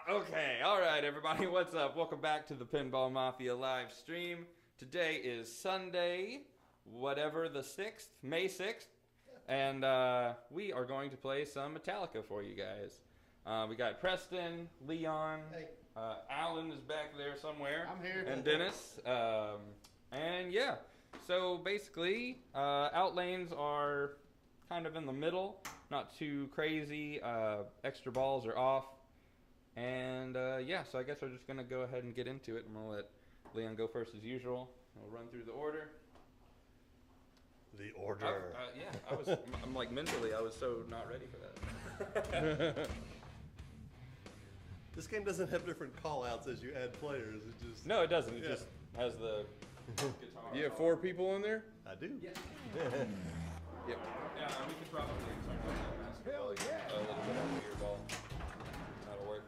Okay, alright everybody, what's up? Welcome back to the Pinball Mafia live stream. Today is Sunday, whatever the 6th, May 6th, and we are going to play some Metallica for you guys. We got Preston, Leon, hey. Alan is back there somewhere. I'm here. And Dennis. And yeah, so basically, outlanes are kind of in the middle, not too crazy. Extra balls are off. And yeah, so I guess we're just going to go ahead and get into it. I'm going to let Leon go first as usual. We'll run through the order. The order. Yeah, I'm like mentally, I was so not ready for that. This game doesn't have different call-outs as you add players. It just No, it doesn't. It just has the guitar. You have 4 people in there? I do. Yeah. Yep. Yeah, we could probably start playing that basketball. Hell yeah. A little bit of your ball. That'll work.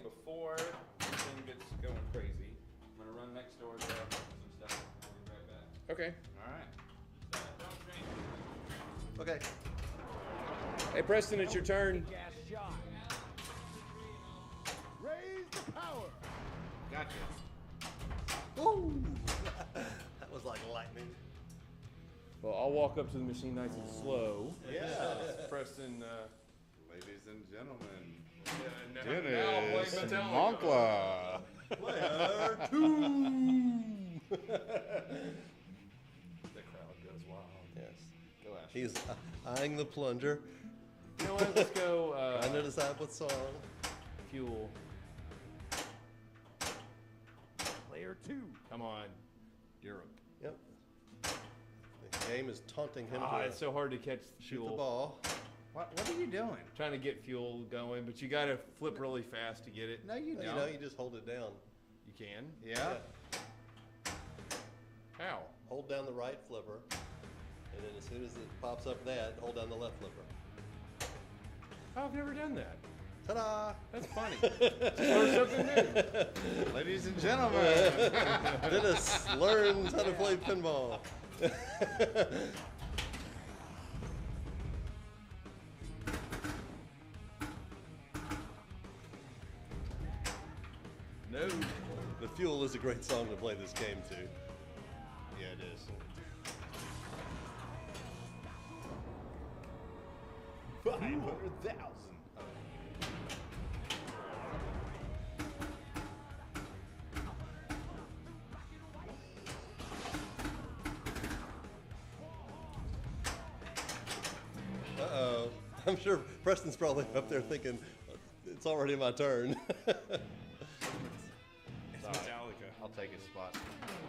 Before this thing gets going crazy, I'm going to run next door to some stuff. I'll be right back. Okay. Alright. Okay. Hey, Preston, it's your turn. Gas shot. Raise the power. Gotcha. Ooh. That was like lightning. Well, I'll walk up to the machine nice and slow. Yeah. Preston, Ladies and gentlemen, now Dennis play Metallica. Moncla. Player 2. The crowd goes wild. Yes. Go Ash. He's eyeing the plunger, You know what? Let's go trying to decide what song. fuel. Player 2. Come on. Europe. Yep. The game is taunting him to It's so hard to catch shoot fuel. the ball. What are you doing? Trying to get fuel going, but you got to flip really fast to get it. No, you You don't. know, you just hold it down. You can. Yeah. How? Hold down the right flipper, and then as soon as it pops up that, hold down the left flipper. Oh, I've never done that. Ta-da! That's funny. Learn something new. Ladies and gentlemen, Dennis learns how to play pinball. No. The Fuel is a great song to play this game to. yeah, it is. 500,000. Uh-oh. I'm sure Preston's probably up there thinking, it's already my turn. It's Metallica. I'll take his spot.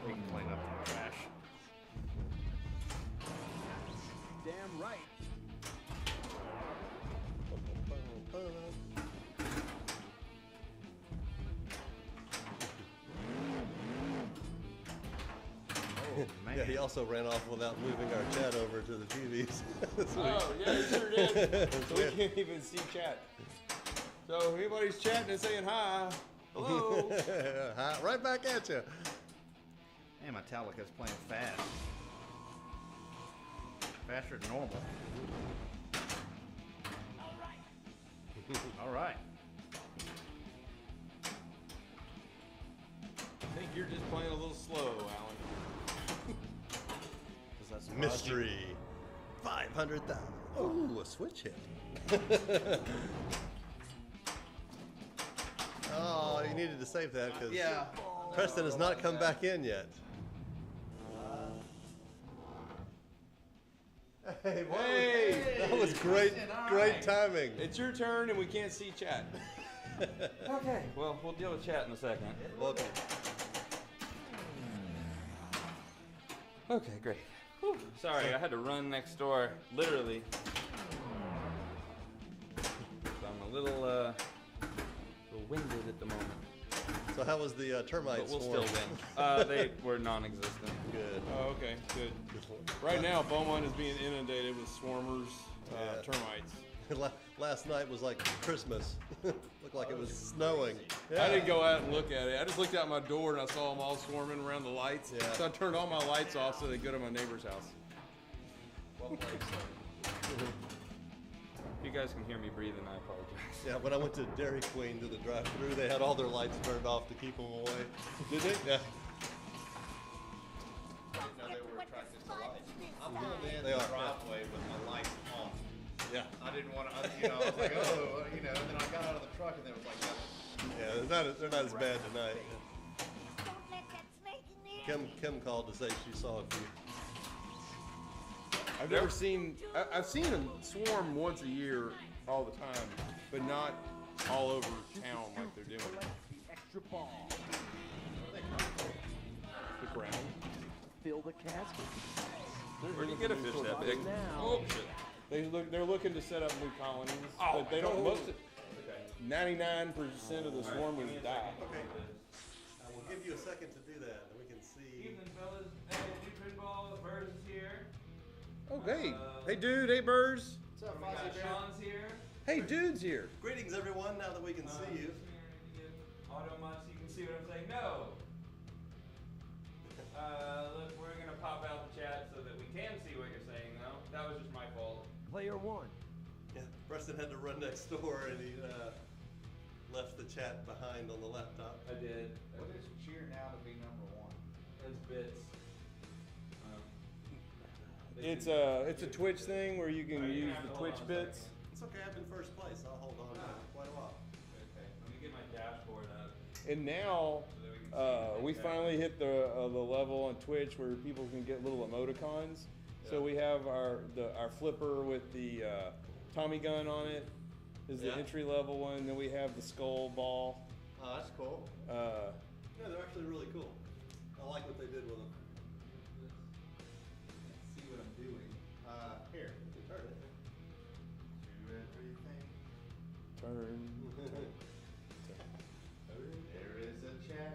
We can clean up the trash. Damn right. Oh, man. Yeah, he also ran off without moving our chat over to the TVs. Oh, yeah, you sure did. So we can't even see chat. So if anybody's chatting and saying hi, hello. Hi, right back at you. Man, Metallica's playing fast. Faster than normal. All right. I think you're just playing a little slow, Alan. Does that surprise Mystery. 500,000. Oh, a switch hit. Oh, you needed to save that because Preston has not come back in yet. Hey, Hey! that was great, great timing. It's your turn and we can't see chat. Okay, well, we'll deal with chat in a second. Welcome. Okay, great. Whew. Sorry, I had to run next door, literally. So I'm a little winded at the moment. So how was the But termites? we'll swarm? still win. They were non-existent. Good. Oh, okay, good. Right now, Beaumont is being inundated with swarmers, Yeah. termites. Last night was like Christmas. Looked like it was snowing. I didn't go out and look at it. I just looked out my door and I saw them all swarming around the lights. Yeah. So I turned all my lights off so they go to my neighbor's house. Well played, sir. If you guys can hear me breathing, I apologize. Yeah, when I went to Dairy Queen to the drive-thru, they had all their lights turned off to keep them away. Did they? Yeah. I didn't know they were attracted to lights. I'm pulling in They the are, yeah. driveway with my lights on. Yeah. I didn't want to, I was like, oh, and then I got out of the truck and there was like nothing. Yeah, they're not as bad tonight. Don't let that snake in there. Kim called to say she saw a few. I've never seen. I've seen them swarm once a year, all the time, but not all over town like they're doing. Collect the extra ball. The ground. Fill the casket. Where do you get a fish that big? Now. Oh shit. They're looking to set up new colonies, Oh, but they don't. no. Most 99% of the swarm would die. Okay. We'll give you a second to do that, and we can see. Evening, fellas. Hey, new pinball. Burrs is here. Oh, hey dude, hey Burrs. What's up, We got Fozzie Bear? Sean's here. Hey, dude's here. Greetings, everyone. Now that we can see you. Auto much, you can see what I'm saying. No. Look, we're gonna pop out the chat so that we can see what you're saying, though. That was just my fault. Player 1. Yeah, Preston had to run next door, and he left the chat behind on the laptop. I did. What is cheer now to be number one? It's bits. It's a Twitch thing where you can use the Twitch bits. It's okay. I've been first place. I'll hold on for quite a while. Okay, let me get my dashboard up. And now we finally hit the level on Twitch where people can get little emoticons. So we have our flipper with the Tommy gun on it is the Yeah. entry level one. Then we have the skull ball. Oh, that's cool. Yeah, they're actually really cool. I like what they did with them. See what I'm doing. Here. You can turn it. Do everything. Turn. There is a chat.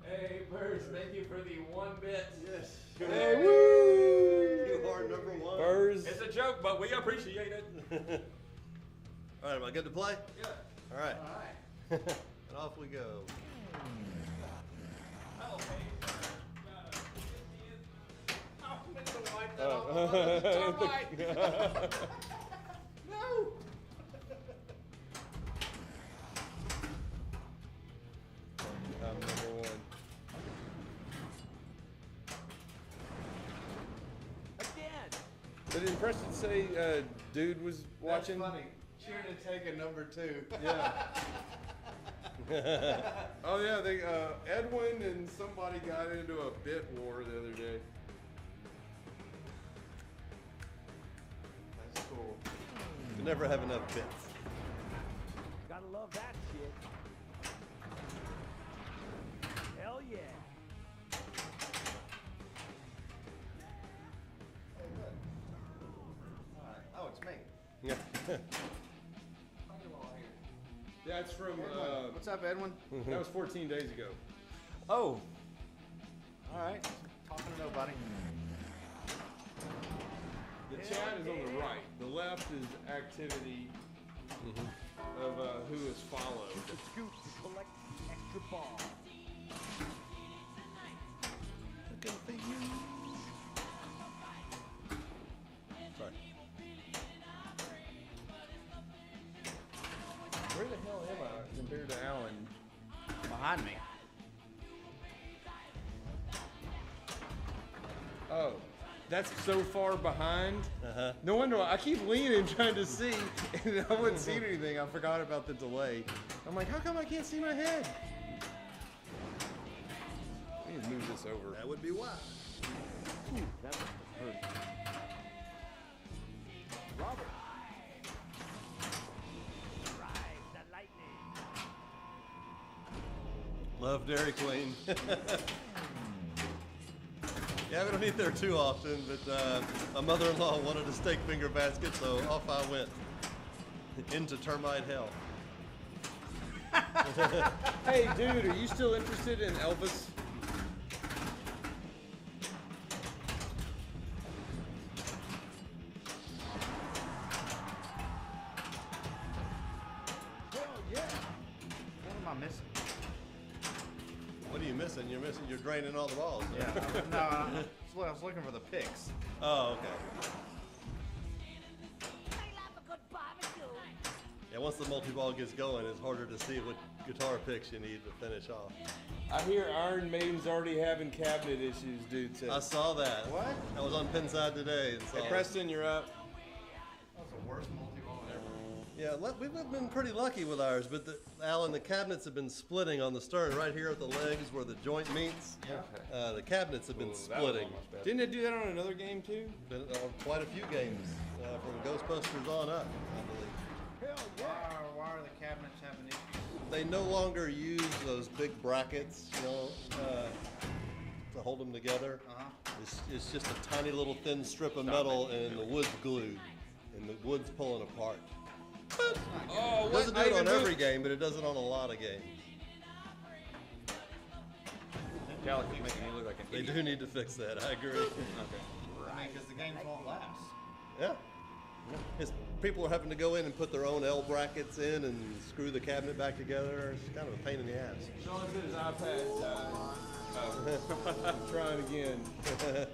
Hey, Burrs, thank you for the 1 bit. Yes. Hey, woo! You are number one. Burrs. It's a joke, but we appreciate it. All right, am I good to play? Yeah. All right. All right. And off we go. Oh, hey. I'm going to wipe that off on the termite. No. I'm number one. Again. Did Preston say dude was watching? That's funny. Cheer to take a number 2. Yeah. Oh yeah, they Edwin and somebody got into a bit war the other day. That's cool. You never have enough bits. Gotta love that shit. Hell yeah. Hey, look. All right. Oh, it's me. Yeah. That's from What's up, Edwin? that was 14 days ago. Oh. All right. Talking to nobody. The chat is on the right. The left is activity of who is followed. The scoop to collect the extra ball. Sorry. Where the hell am I compared to Alan? Behind me. Oh, that's so far behind. Uh-huh. No wonder I keep leaning trying to see, and I wouldn't see anything. I forgot about the delay. I'm like, how come I can't see my head? I need to move this over. That would be why. Ooh, that must have hurt. Robert. Ride the lightning. Love Dairy Queen. Yeah, we don't eat there too often, but my mother-in-law wanted a steak finger basket, so off I went into termite hell. Hey, dude, are you still interested in Elvis? Hell yeah. What am I missing? What are you missing? You're draining all the balls. Yeah. No, I was looking for the picks. Oh, okay. once the multi-ball gets going, it's harder to see what guitar picks you need to finish off. I hear Iron Maiden's already having cabinet issues, dude. Said. I saw that. What? I was on Pinside today and saw Hey, Preston, you're up. That's the worst multi-ball ever. Yeah, we've been pretty lucky with ours, but Alan, the cabinets have been splitting on the stern right here at the legs where the joint meets. Yeah. The cabinets have been splitting. Didn't it do that on another game too? Been on quite a few games from Ghostbusters on up, I believe. Hell yeah. Why are the cabinets having issues? They no longer use those big brackets, to hold them together. It's just a tiny little thin strip of metal and the wood's glued, and the wood's pulling apart. Oh, It doesn't do it on every game, but it does it on a lot of games. Metallica's making me look like an They idiot. do need to fix that. I agree. Okay. I mean, because the games won't last. Yeah. People are having to go in and put their own L brackets in and screw the cabinet back together. It's kind of a pain in the ass. Sean said his iPad died. I'm trying again. This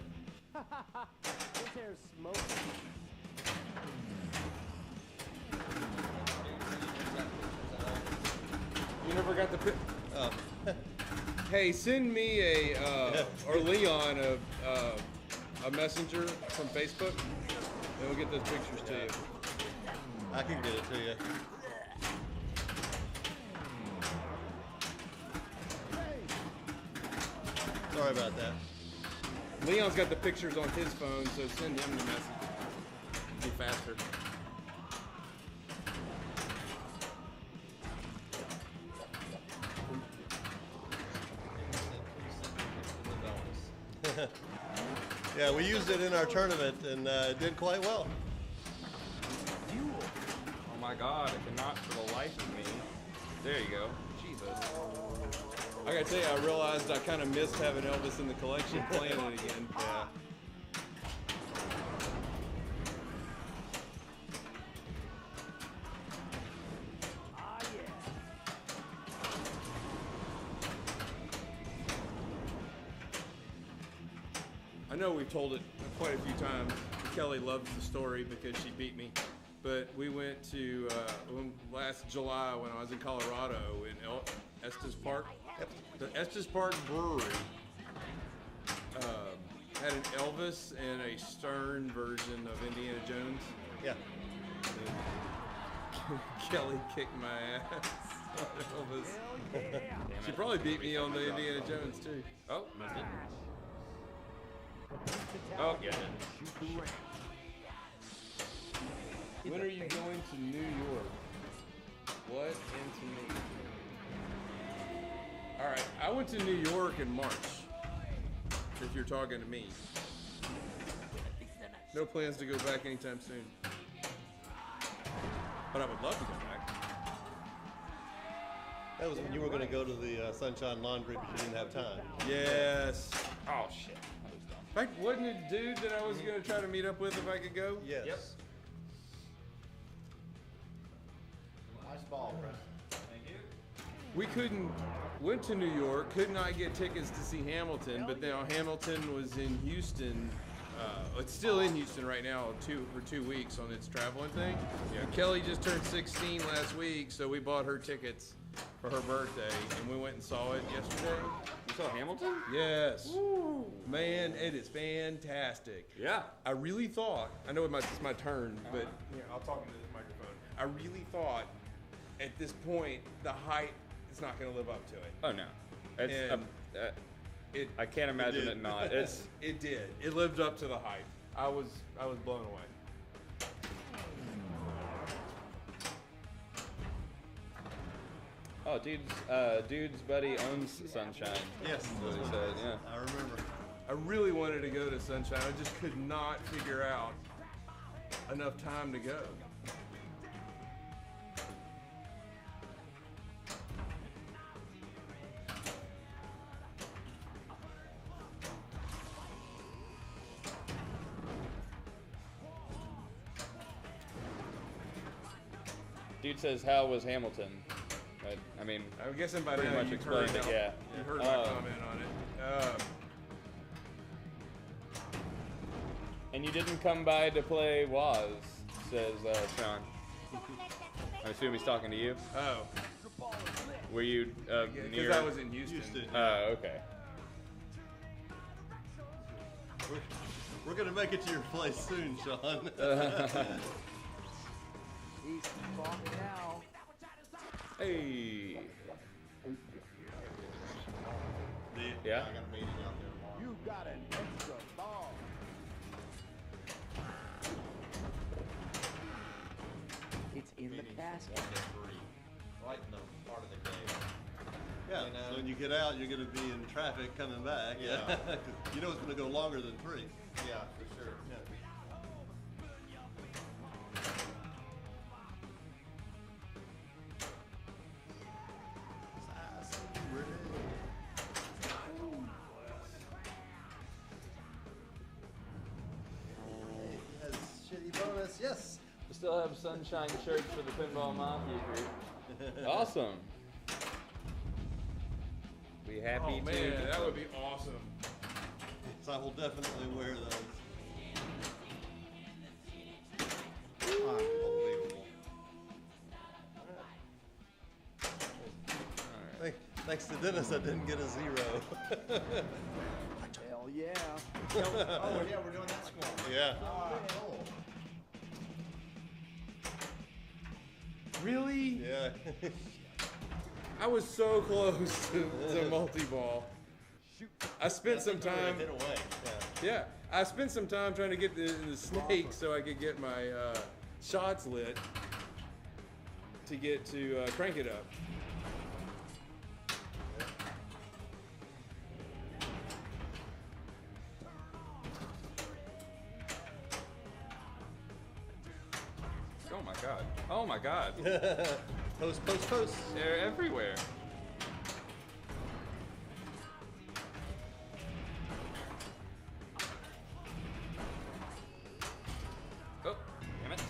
air's smoking. You never got the. Oh. Hey, send me or Leon a messenger from Facebook, and we'll get those pictures to you. I can get it to you. Sorry about that. Leon's got the pictures on his phone, so send him the message. It'll be faster. Yeah, we used it in our tournament and it did quite well. Oh my god, I cannot for the life of me. There you go. Jesus. I gotta tell you, I realized I kind of missed having Elvis in the collection, playing it again. Yeah. Ah, yeah. I know we've told it quite a few times. Kelly loves the story because she beat me. But we went to last July when I was in Colorado in Estes Park. The Estes Park Brewery had an Elvis and a Stern version of Indiana Jones. Yeah. And Kelly kicked my ass on Elvis. Hell yeah. She probably beat me on the Indiana Jones too. Oh, missed it. Oh, yeah. Shoot the rank. When are you going to New York? What and to me? All right, I went to New York in March. If you're talking to me, no plans to go back anytime soon. But I would love to go back. That was when you were going to go to the Sunshine Laundry, but you didn't have time. Yes. Oh, shit. That was dumb. In fact, wasn't it dude that I was going to try to meet up with if I could go? Yes. Yep. Nice ball, Preston. Thank you. We went to New York, could not get tickets to see Hamilton, but now Hamilton was in Houston. It's still in Houston right now for 2 weeks on its traveling thing. Yeah, Kelly just turned 16 last week, so we bought her tickets for her birthday, and we went and saw it yesterday. You saw Hamilton? Yes. Man, it is fantastic. Yeah. I really thought, I know it's my turn, but here, I'll talk into this microphone. I really thought at this point, the height is not going to live up to it. Oh, no. It's, And I can't imagine it not. It's It did. It lived up to the hype. I was blown away. oh, dude's buddy owns Sunshine. Yes. That's what he said. Yeah. I remember. I really wanted to go to Sunshine. I just could not figure out enough time to go. Dude says, "How was Hamilton?" I mean, I'm guessing by Pretty now much you've explained heard it, now- yeah. You heard my comment on it. and you didn't come by to play Waz, says Sean. Don't let that I assume he's talking to you. Oh, Were you because near? I was in Houston. Okay. We're gonna make it to your place soon, Sean. He's fucked now. Hey. Yeah. Yeah. I got a meeting out there tomorrow. You got an extra ball. It's in the Meeting casket. 1 to 3, right in the part of the game. Yeah. You know? So when you get out, you're gonna be in traffic coming back. Yeah. 'Cause you know it's gonna go longer than 3. Yeah, for sure. Yeah. Has shitty bonus, yes. We still have sunshine shirts for the Pinball Mafia group. Awesome. Be happy Oh to. man, get that some. would be awesome. So I will definitely wear those. Unbelievable. Thanks to Dennis, I didn't get a 0. Hell yeah. Oh yeah, we're doing that squad. Yeah. Cool. Really? Yeah. I was so close to multi-ball. I spent some time. Hit away. Yeah, I spent some time trying to get the snake so I could get my shots lit to get to crank it up. Oh my god. Oh my god. Post, post, post. They're everywhere. Oh, damn it.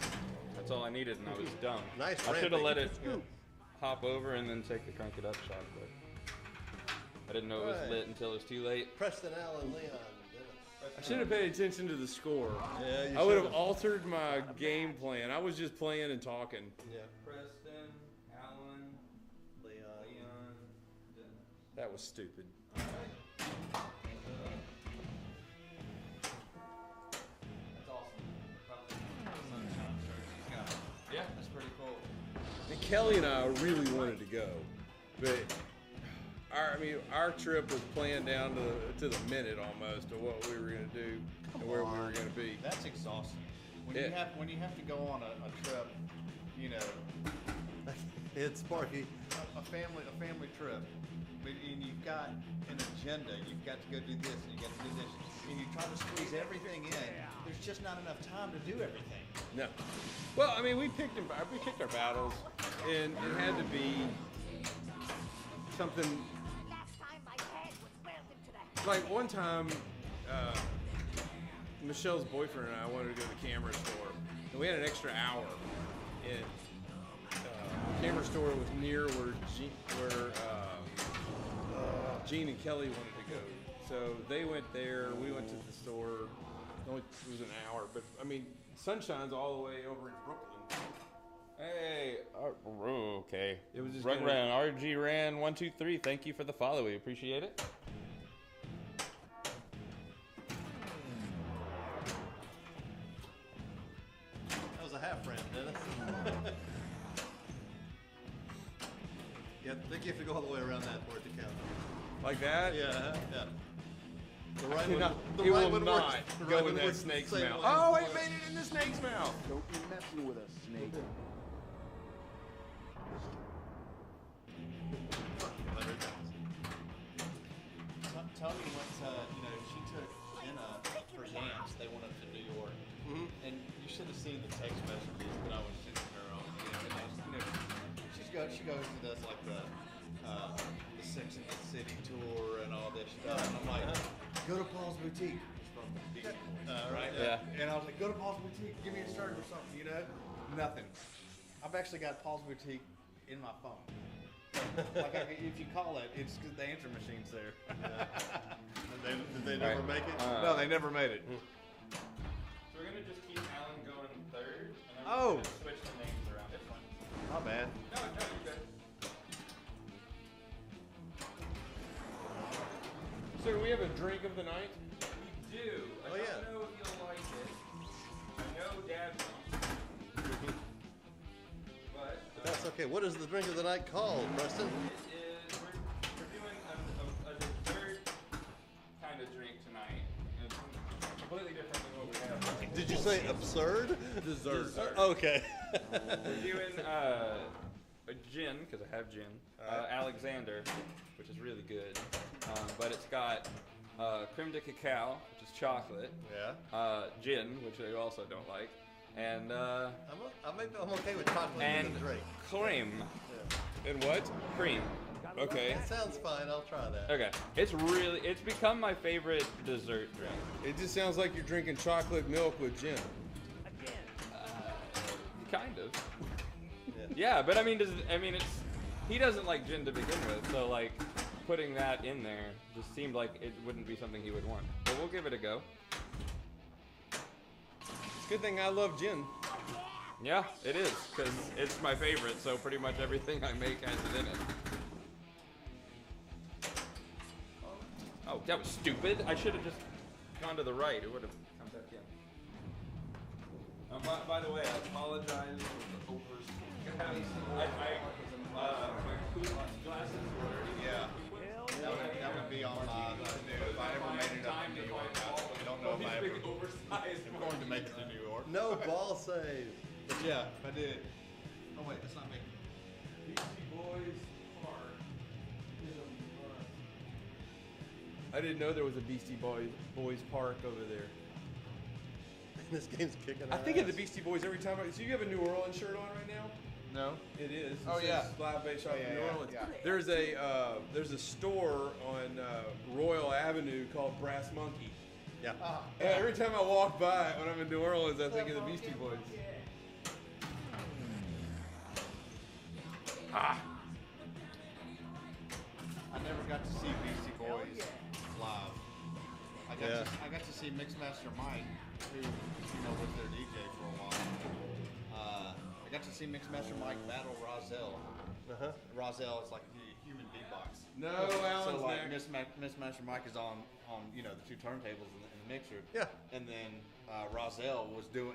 That's all I needed and I was dumb. Nice I should have ramping. let it hop over and then take the crank it up shot, but I didn't know it was Right. lit until it was too late. Preston Allen, Leon, Dennis. I should have paid attention to the score. Yeah, you I would have should've. altered my game plan. I was just playing and talking. Yeah. Preston, Allen, Leon. Leon, Dennis. That was stupid. That's awesome. Yeah, that's pretty cool. And Kelly and I really wanted to go, but our trip was planned down to the minute almost of what we were gonna do and where we were gonna be. That's exhausting. When Yeah. you have to go on a trip, you know, It's Sparky. a family trip, and you've got an agenda. You've got to go do this, and you got to do this, and you try to squeeze everything in. There's just not enough time to do everything. No. Well, I mean, we picked our battles, and it had to be something Last time my head was welded to the like one time. Michelle's boyfriend and I wanted to go to the camera store, and we had an extra hour. And the camera store was near where Gene and Kelly wanted to go. So they went there. We went to the store. It was an hour, but I mean, Sunshine's all the way over in Brooklyn. Hey, okay. It was just Run gonna- Ran, RG Ran 123. Thank you for the follow. We appreciate it. That was a half ramp, Dennis. Yeah, I think you have to go all the way around that for it to count. Like that? Yeah, yeah. The right Cannot- one, it right will one not works. The go right in one that works the snake's same mouth. way. Oh, it made it in the snake's mouth. Don't be messing with a snake. Tony went to, she took Jenna for dance. They went up to New York, and you should have seen the text messages that I was sending her on. She goes and does like the Sex and the City tour and all this stuff. And I'm like, go to Paul's Boutique. It's from the Beastie Boys, right? Yeah. And I was like, go to Paul's Boutique, give me a shirt or something, Nothing. I've actually got Paul's Boutique in my phone. Like if you call it, it's because the answer machine's there. Did they never make it? No, they never made it. So we're gonna just keep Alan going third, and then Oh. we're gonna switch the names around. It's fine. Not bad. No, you're good. So do we have a drink of the night? We do. I Oh, don't yeah. know if you'll like it. I know Dad won't. But That's okay. What is the drink of the night called, Preston? it is, we're doing a dessert kind of drink tonight. And it's completely different than what we have. Did you say absurd? Dessert. Okay. We're doing a gin, because I have gin. Alright. Alexander, which is really good. But it's got creme de cacao, which is chocolate. Yeah. Gin, which I also don't like. And I'm okay with chocolate in and the drink. cream. And what? Cream. Okay. That sounds fine. I'll try that. Okay. It's become my favorite dessert drink. It just sounds like you're drinking chocolate milk with gin. Kind of. Yeah. Yeah, but I mean, he doesn't like gin to begin with, so like putting that in there just seemed like it wouldn't be something he would want. But we'll give it a go. It's a good thing I love gin. Yeah, it is, because it's my favorite, so pretty much everything I make has it in it. Oh, that was stupid. I should have just gone to the right. It would have come back in. By the way, I apologize for the my food glasses were already. Yeah. That would be on if I ever made it up to New York. I don't know if I ever. I'm going to make it to New York. No ball save. But yeah, if I did. Oh wait, that's not me. I didn't know there was a Beastie Boys park over there. This game's kicking I ass. think of the Beastie Boys every time. So you have a New Orleans shirt on right now? No. It is. Oh, It yeah. says Live Bass Shop Yeah, in New yeah, Orleans. yeah. There's a store on Royal Avenue called Brass Monkey. Yeah. And every time I walk by when I'm in New Orleans, I think of the Beastie Boys. I never got to see Beastie Boys live. I got to see Mixmaster Mike, who was their DJ for a while. I got to see Mixmaster Mike battle Rozelle. Uh-huh. Rozelle is like the human beatbox. No, So Alan's like next. Mixmaster Mike is on the two turntables in the mixer. Yeah. And then Rozelle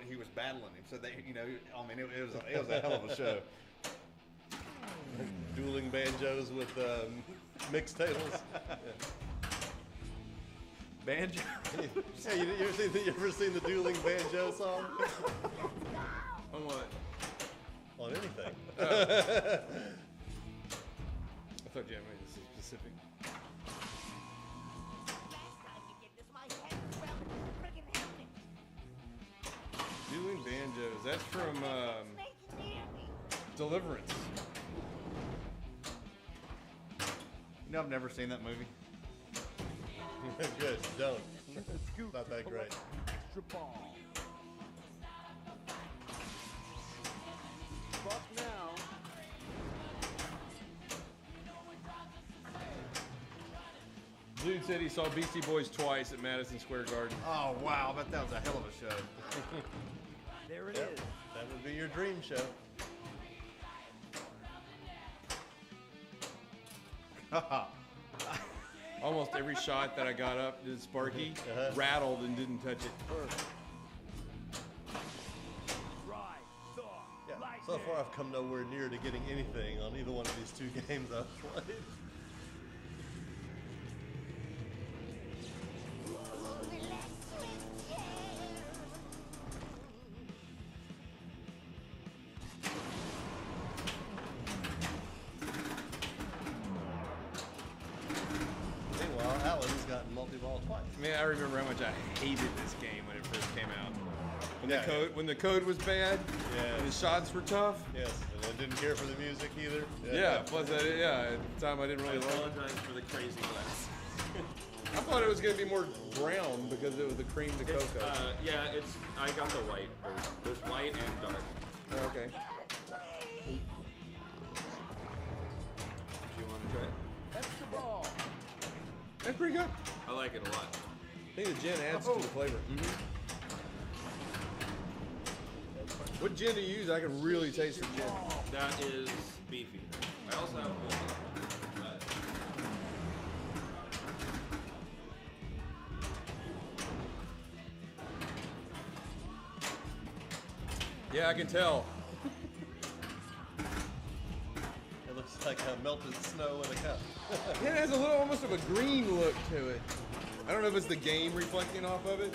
he was battling him. So it was a hell of a show. Dueling banjos with mixed tables. Banjo. Yeah, you ever seen the dueling banjo song? On what? On anything. I thought you had made this specific. Dueling Banjos. That's from Deliverance. I've never seen that movie. Good. Don't. Not that great. Extra ball. Buck now. Dude said he saw Beastie Boys twice at Madison Square Garden. Oh wow, I bet that was a hell of a show. There it Yep. is. That would be your dream show. Almost every shot that I got up did Sparky Uh-huh. rattled and didn't touch it. Yeah. So far, I've come nowhere near to getting anything on either one of these two games I've played. Meanwhile, Alan's gotten multi-ball twice. Man, I remember how much I hated this game when it first came out. Yeah, When the code was bad, Yeah. and the shots were tough. Yes, and I didn't care for the music either. Yeah, plus at the time I didn't really like it. Apologize for the crazy glass. I thought it was going to be more brown because it was the cream to cocoa. I got the white version. There's white and dark. Okay. Do you want to try it? Extra ball. That's pretty good. I like it a lot. I think the gin adds to the flavor. What gin do you use? I can really taste the gin. That is beefy. I also have but Yeah, I can tell. It looks like melted snow in a cup. Yeah, it has a little, almost of a green look to it. I don't know if it's the game reflecting off of it.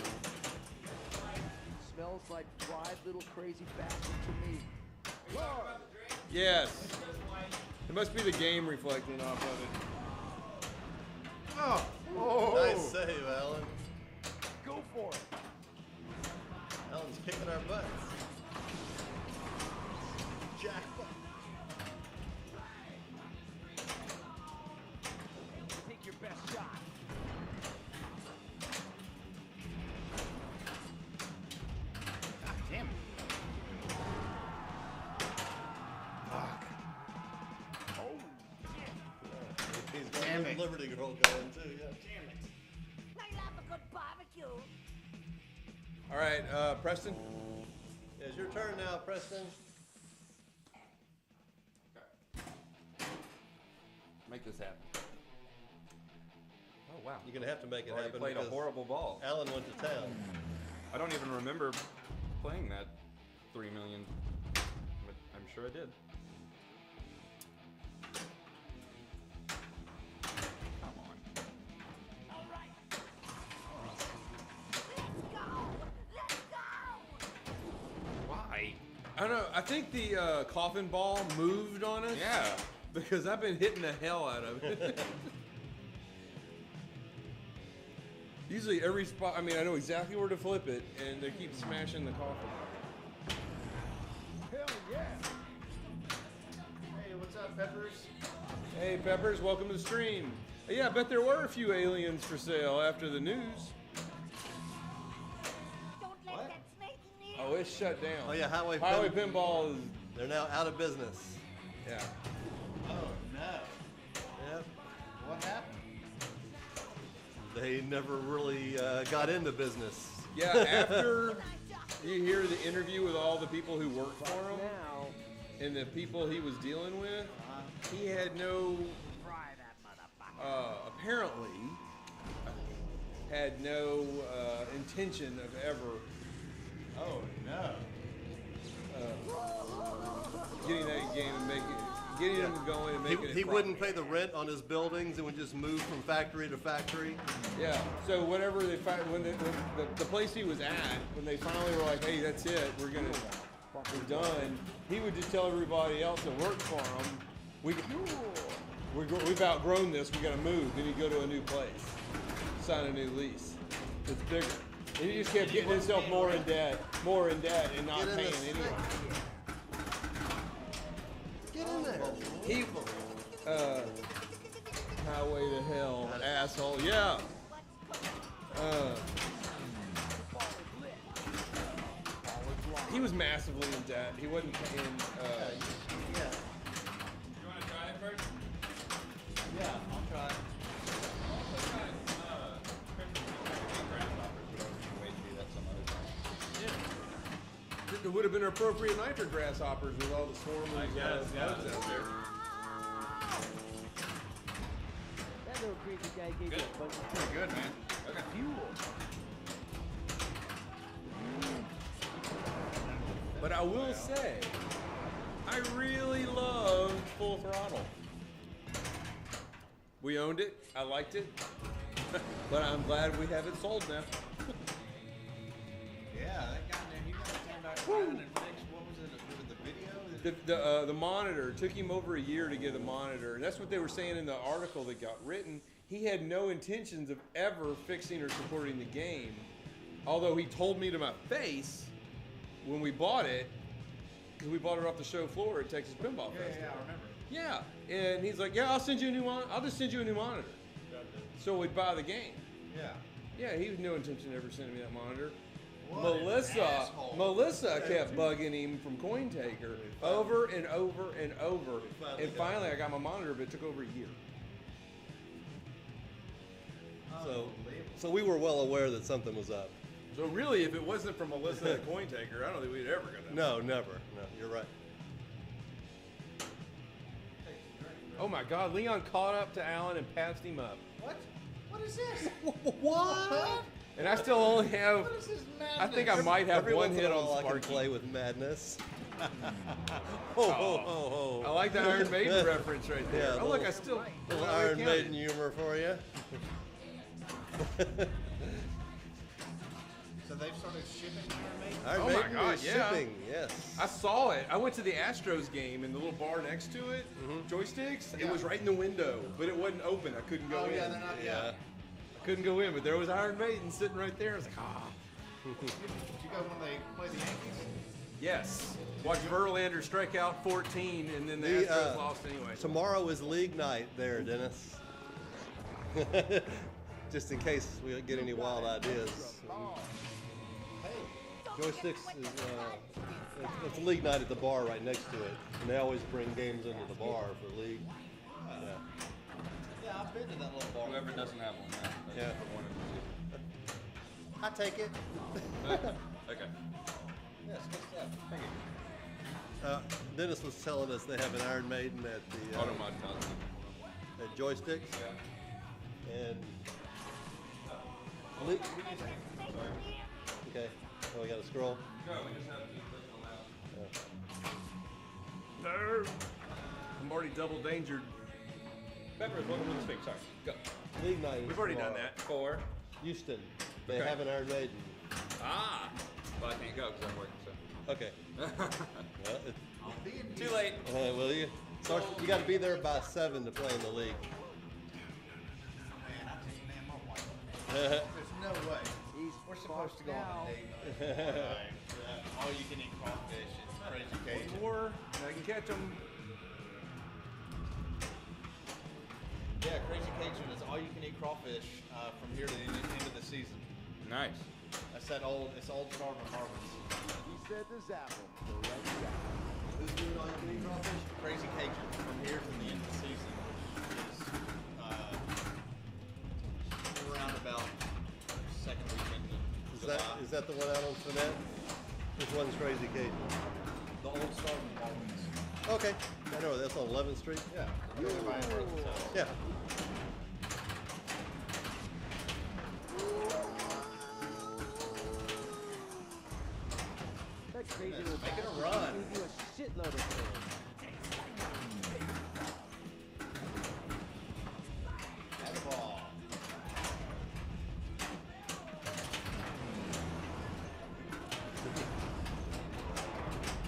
Smells like fried little crazy bastard to me. Lord. Yes. It must be the game reflecting off of it. Oh. Nice save, Alan. Go for it. Alan's kicking our butts. Jackpot. Take your best shot. God damn it. He's got Damn a it. Liberty Girl going too, yeah. Damn it. I love a good barbecue. All right, Preston. Yeah, it's your turn now, Preston. make this happen. Oh wow. You're gonna have to make it Already happen. played a because horrible ball. Alan went to town. I don't even remember playing that 3 million, but I'm sure I did. Come on. All right. Let's go. Let's go. Why? I don't know. I think the coffin ball moved on us. Yeah. Because I've been hitting the hell out of it. Usually every spot, I mean, I know exactly where to flip it, and they keep smashing the coffin. Hell yeah. Hey, what's up, Peppers? Hey, Peppers, welcome to the stream. Yeah, I bet there were a few aliens for sale after the news. Don't let What? that snake in Oh, it's shut down. Oh yeah, Highway Pinball is, They're now out of business. yeah. Oh, no. Yep. What happened? They never really got into business. Yeah, after you hear the interview with all the people who worked for him Now, and the people he was dealing with, he had no, fry that motherfucker. apparently, had no intention of ever Oh, no. getting that game and getting them going and making it. He profitable. wouldn't pay the rent on his buildings and would just move from factory to factory. Yeah. So whatever they when the place he was at, when they finally were like, "Hey, that's it. We're done," he would just tell everybody else that worked for him, "We've outgrown this. We got to move." Then he'd go to a new place, sign a new lease. It's bigger. And he just kept getting himself more in debt, and not Get in paying this anyone. Get in there. He, highway to hell, asshole. Yeah. He was massively in debt. He wasn't paying. Yeah. You want to try it first? Yeah, I'll try. It would have been appropriate night for grasshoppers with all the swarms. I guess, yeah. bugs out there. that little crazy guy gave you a bunch of Pretty good, man. Okay. fuel. But I will say, I really loved Full Throttle. We owned it. I liked it. But I'm glad we have it sold now. Yeah, that guy there, he got to stand back around and fix, what was it, the video? The monitor, it took him over a year to get the monitor, and that's what they were saying in the article that got written. He had no intentions of ever fixing or supporting the game, although he told me to my face when we bought it, because we bought it off the show floor at Texas Pinball Festival. Yeah, I remember. Yeah, and he's like, "Yeah, I'll send you a new monitor. I'll just send you a new monitor." So we'd buy the game. Yeah. Yeah, he had no intention of ever sending me that monitor. What an asshole. Melissa kept bugging him from CoinTaker over and over and over. And finally I got my monitor, but it took over a year. So we were well aware that something was up. So really, if it wasn't for Melissa the coin taker, I don't think we'd ever gonna. No, never. No, you're right. Oh my God, Leon caught up to Alan and passed him up. What? What is this? What? And I still only have. What is this madness? I think I might have Every one once in hit a on while I can Sparky. play with madness. Ho, ho, ho, I ho. like the Iron Maiden reference right there. Yeah, Oh look, little- I still. Little I Iron counted. Maiden humor for you. So they've started shipping Iron Maiden? Iron Oh my Maiden God, is yeah. shipping, yes. I saw it. I went to the Astros game in the little bar next to it. Joysticks. It was right in the window, but it wasn't open. I couldn't go Oh in. yeah, they're not. Yeah. I couldn't go in, but there was Iron Maiden sitting right there. I was like, ah. Did you go when they play the Yankees? Yes. Watch Verlander strike out 14, and then the The, Astros lost anyway. Tomorrow is league night there, Dennis. Just in case we get any wild ideas. Joysticks is it's league night at the bar right next to it, and they always bring games into the bar for league. Yeah. Yeah, I've been to that little bar. Whoever doesn't have one now. Yeah. I take it. Okay. Yes, good stuff. Thank you. Dennis was telling us they have an Iron Maiden at the Automod tells me. at Joysticks, Yeah. and le- okay. Oh, we got to scroll. No, we just have to keep looking loud. No. I'm already double dangered. Peppers, welcome to the speak. Sorry. Go. League night. is We've already done tomorrow. that. 4. Houston. They Okay. have an Iron Maiden. Ah. Well, I can't go because I'm working. So. Okay. Well, Too late. well, you got to be there by 7 to play in the league. Man, I tell you, man, my wife. There's no way. We're supposed to go on a date. All you can eat crawfish and crazy Cajun. Or I can catch them. Yeah, crazy Cajun is all you can eat crawfish from here to the end of the season. Nice. That's that old. It's old Starving Harvest. He said this apple, so let's go. Who's doing all you can eat crawfish? Crazy Cajun from here to the end of the season, which is around about second weekend of July. Is that the one out on Finette? Which one's Crazy Cajun? The old Starving Harvest. Okay. I know that's on 11th Street. Yeah. Everybody knows it. Yeah. That crazy Goodness, little making a bastard run. gave you a shitload of things. That ball.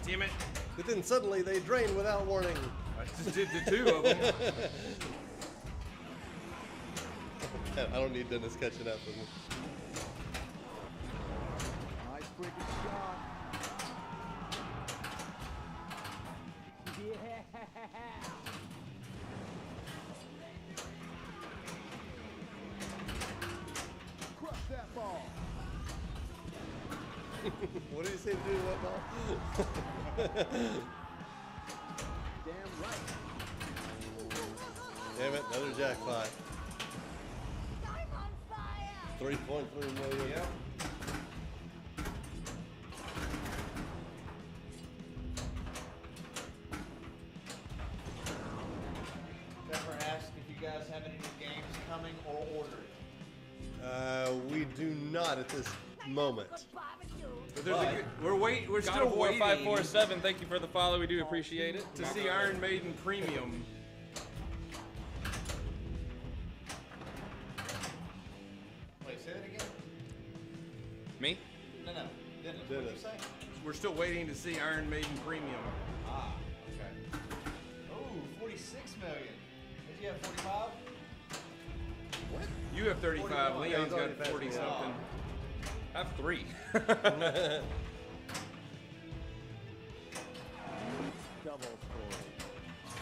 Damn it. But then suddenly they drain without warning. I just did the 2 of them. I don't need Dennis catching up with me. Nice freaking shot. Yeah. Crush that ball. What did he say to do to that ball? Damn right. Damn it, another jackpot. I'm on fire! 3.3 million. Yep. Trevor asked if you guys have any new games coming or ordering. We do not at this moment. But there's a good, we're God still of War waiting 547. Thank you for the follow. We do appreciate it. to see Iron Maiden Premium. Wait, say that again? Me? No, Dennis, what did you say? We're still waiting to see Iron Maiden Premium. Ah, okay. Oh, 46 million. Did you have 45? You have 35. 41. Leon's He's already got passed 40 me something. I have 3. Double score.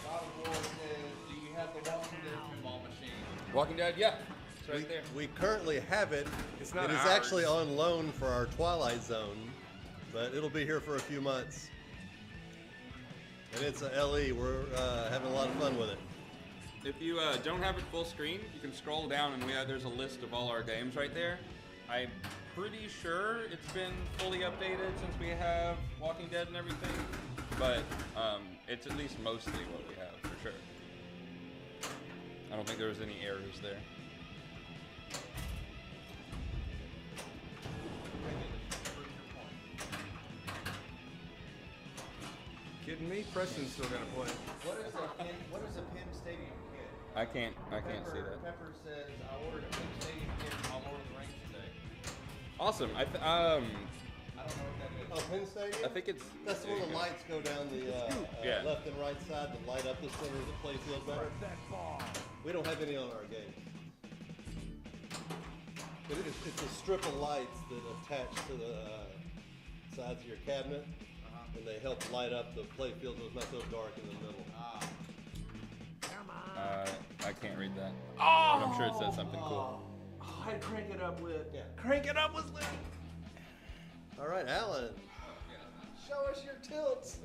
God of War says, do you have the Walking Dead pinball machine? Walking Dead, yeah. It's right there. We currently have it. It's not It is ours. actually on loan for our Twilight Zone, but it'll be here for a few months. And it's a LE. We're having a lot of fun with it. If you don't have it full screen, you can scroll down and there's a list of all our games right there. I'm pretty sure it's been fully updated since we have Walking Dead and everything, but it's at least mostly what we have for sure. I don't think there was any errors there. Kidding me? Preston's still gonna play. What is a pin stadium kit? I can't see that. Pepper says I ordered a pin stadium kit from Lord of the Rings today. Awesome. I don't know what that is. Oh, Penn Stadium? I think it's. That's when the lights go down the Yeah. left and right side to light up the center of the play field better. We don't have any on our game. But it's a strip of lights that attach to the sides of your cabinet, and they help light up the play field so it's not so dark in the middle. I can't read that. But I'm sure it says something cool. Oh, I'd crank it up lit. Yeah. Crank it up was lit. All right, Alan. Show us your tilts.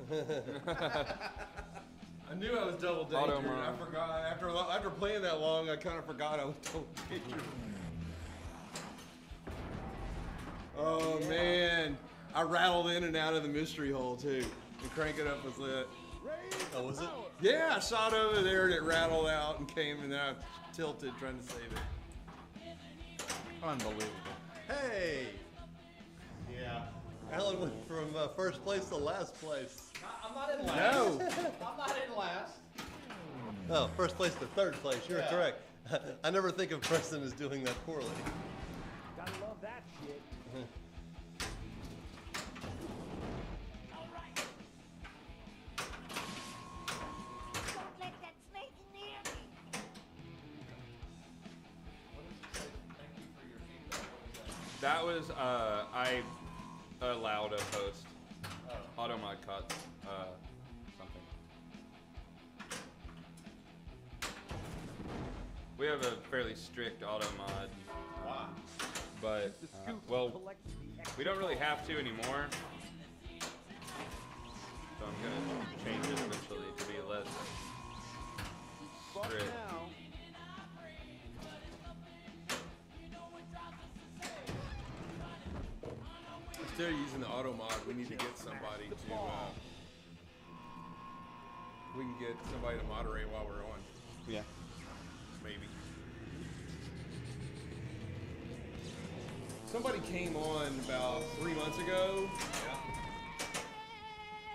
I knew I was double Auto dangered. I mode. forgot. After playing that long, I kind of forgot I was double dangered. Oh man, I rattled in and out of the mystery hole too. And Crank It Up was lit. Oh, was it? Yeah, I shot over there and it rattled out and came, and then I tilted trying to save it. Unbelievable. Hey! Yeah. Alan went from first place to last place. I'm not in last. No. I'm not in last. Oh, first place to third place. You're Yeah. correct. I never think of Preston as doing that poorly. Gotta love that shit. Don't let that snake near me. That was I allowed a post. Auto mod cuts. Something. We have a fairly strict auto mod. Wow. But well, we don't really have to anymore. So I'm gonna change it eventually to be less Fuck strict. now. Instead of using the auto mod, we need to get somebody to. We can get somebody to moderate while we're on, Yeah. maybe. Somebody came on about 3 months ago.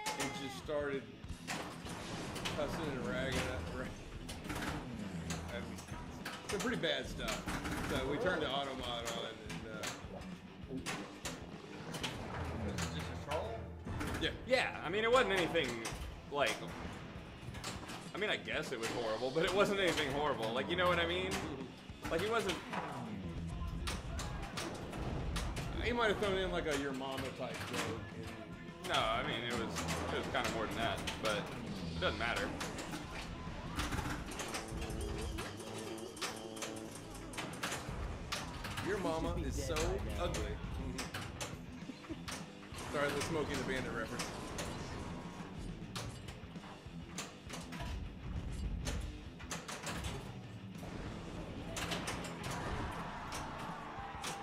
And just started cussing and ragging up. Some pretty bad stuff. So we turned the auto mod on, and Just a troll? Yeah, I mean, it wasn't anything like. I mean, I guess it was horrible, but it wasn't anything horrible. Like, you know what I mean? Like, it wasn't. he might have thrown in like a your mama type joke. No, I mean, it was kind of more than that, but it doesn't matter. Your mama is so ugly. Sorry, the Smokey and the Bandit reference.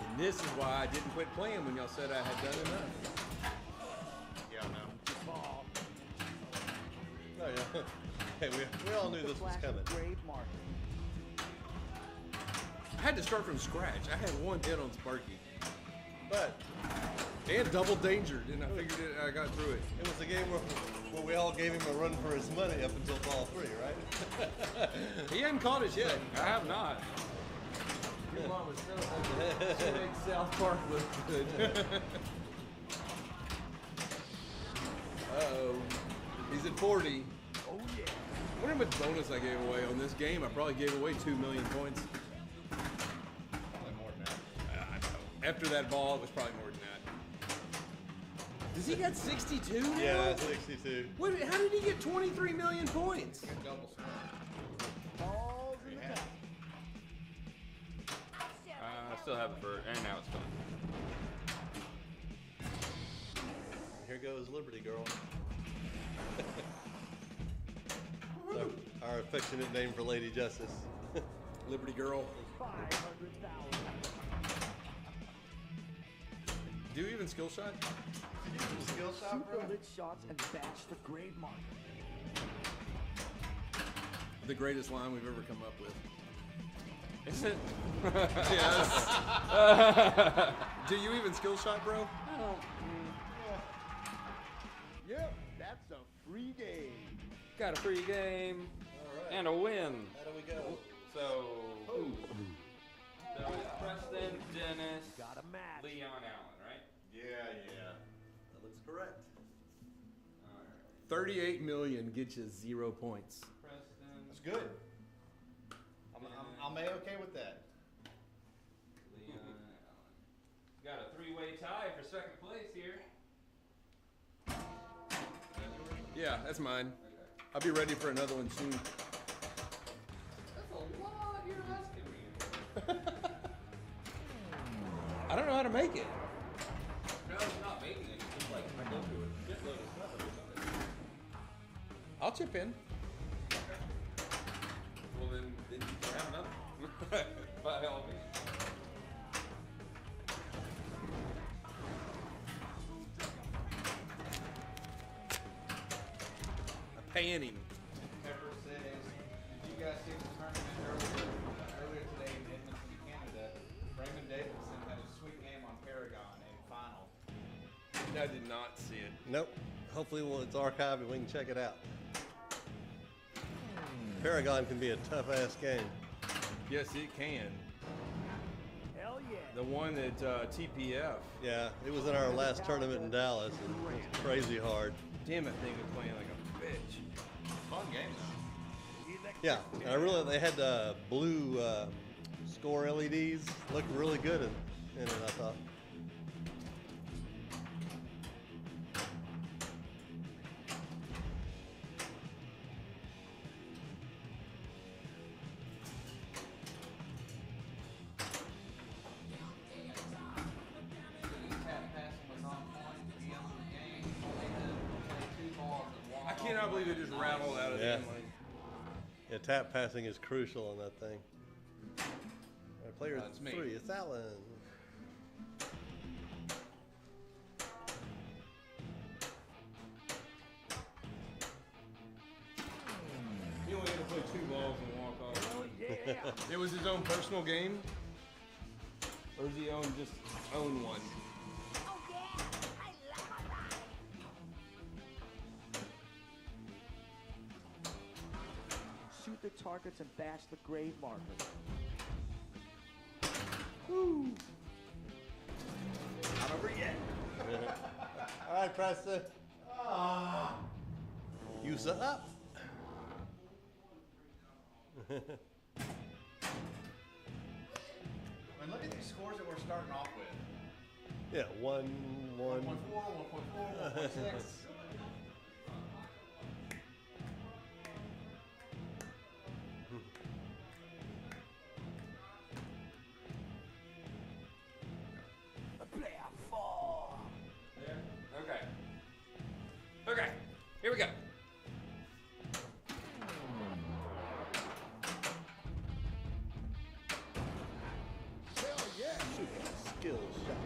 And this is why I didn't quit playing when y'all said I had done enough. Yeah, no. Oh, yeah. Hey, we all knew this was coming. Grave marker. I had to start from scratch. I had one hit on Sparky. But And double dangered, and I figured it, I got through it. it was a game where we all gave him a run for his money up until ball 3, right? He hadn't caught us yet. I have not. Your mom was so ugly. She makes South Park look good. Uh-oh. He's at 40. Oh yeah. I wonder how much bonus I gave away on this game. I probably gave away 2 million points. Probably more than that. I know. After that ball, it was probably more than that. Does he got 62 now? Yeah, 62. Wait, how did he get 23 million points? Good double score. Balls in the back. I still have it for, and now it's gone. Here goes Liberty Girl. So, our affectionate name for Lady Justice. Liberty Girl. 500,000. Do you even skill shot? Skill shot, Shoot bro? the lit shots and batch the grade marker. The greatest line we've ever come up with. Is it? Yes. Do you even skill shot, bro? I don't. Yep, that's a free game. Got a free game All right. and a win. How do we go? So it's Preston, Dennis, Got a match. Leon, Allen, right? Yeah. That looks correct. All right. 38 million gets you 0 points. Preston, That's good. I'm A-okay with that. Leon, Allen. Got a three-way tie for second place here. Yeah, that's mine. Okay. I'll be ready for another one soon. That's a lot you're asking me. I don't know how to make it. No, it's not making it. It's just like I go through a shitload of stuff or something. I'll chip in. Well, then you can have another. By all means. A panning. Pepper says, did you guys see the tournament earlier today in Edmonton, Canada? Raymond Davidson had a sweet game on Paragon in final. I did not see it. Nope. Hopefully it's archived and we can check it out. Paragon can be a tough-ass game. Yes, it can. Hell yeah. The one at TPF. Yeah, it was in our last tournament in Dallas, and it was crazy hard. Damn, that thing was playing like a bitch. Fun game though. Yeah, and they had blue score LEDs. Looked really good in it, I thought. I cannot believe it just rattled out of Yeah. the inlane. Yeah, tap passing is crucial on that thing. All right, player That's me. 3, it's Allen. He only had to play 2 balls and walk off. Hell yeah. It was his own personal game? Or does he just own one? Oh yeah, I love a ride. Shoot the targets and batch the grade marker. Not over yet. All right, Preston. Use it up. I mean, look at these scores that we're starting off with. Yeah, 1, 1. 1.4, 1.4, 1.6. Player 4. Okay. Okay. Here we go. Hell yeah. Shoot a skill shot.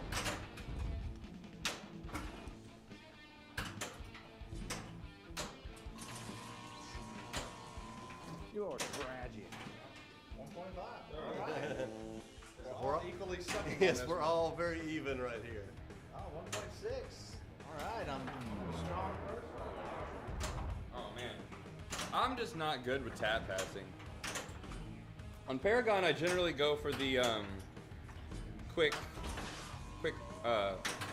You're tragic. 1.5. All right. We're all equally sucking. Yes, on this we're one. all very even right here. Oh, 1.6. All right, I'm a strong person. Oh man, I'm just not good with tap passing. On Paragon, I generally go for the quick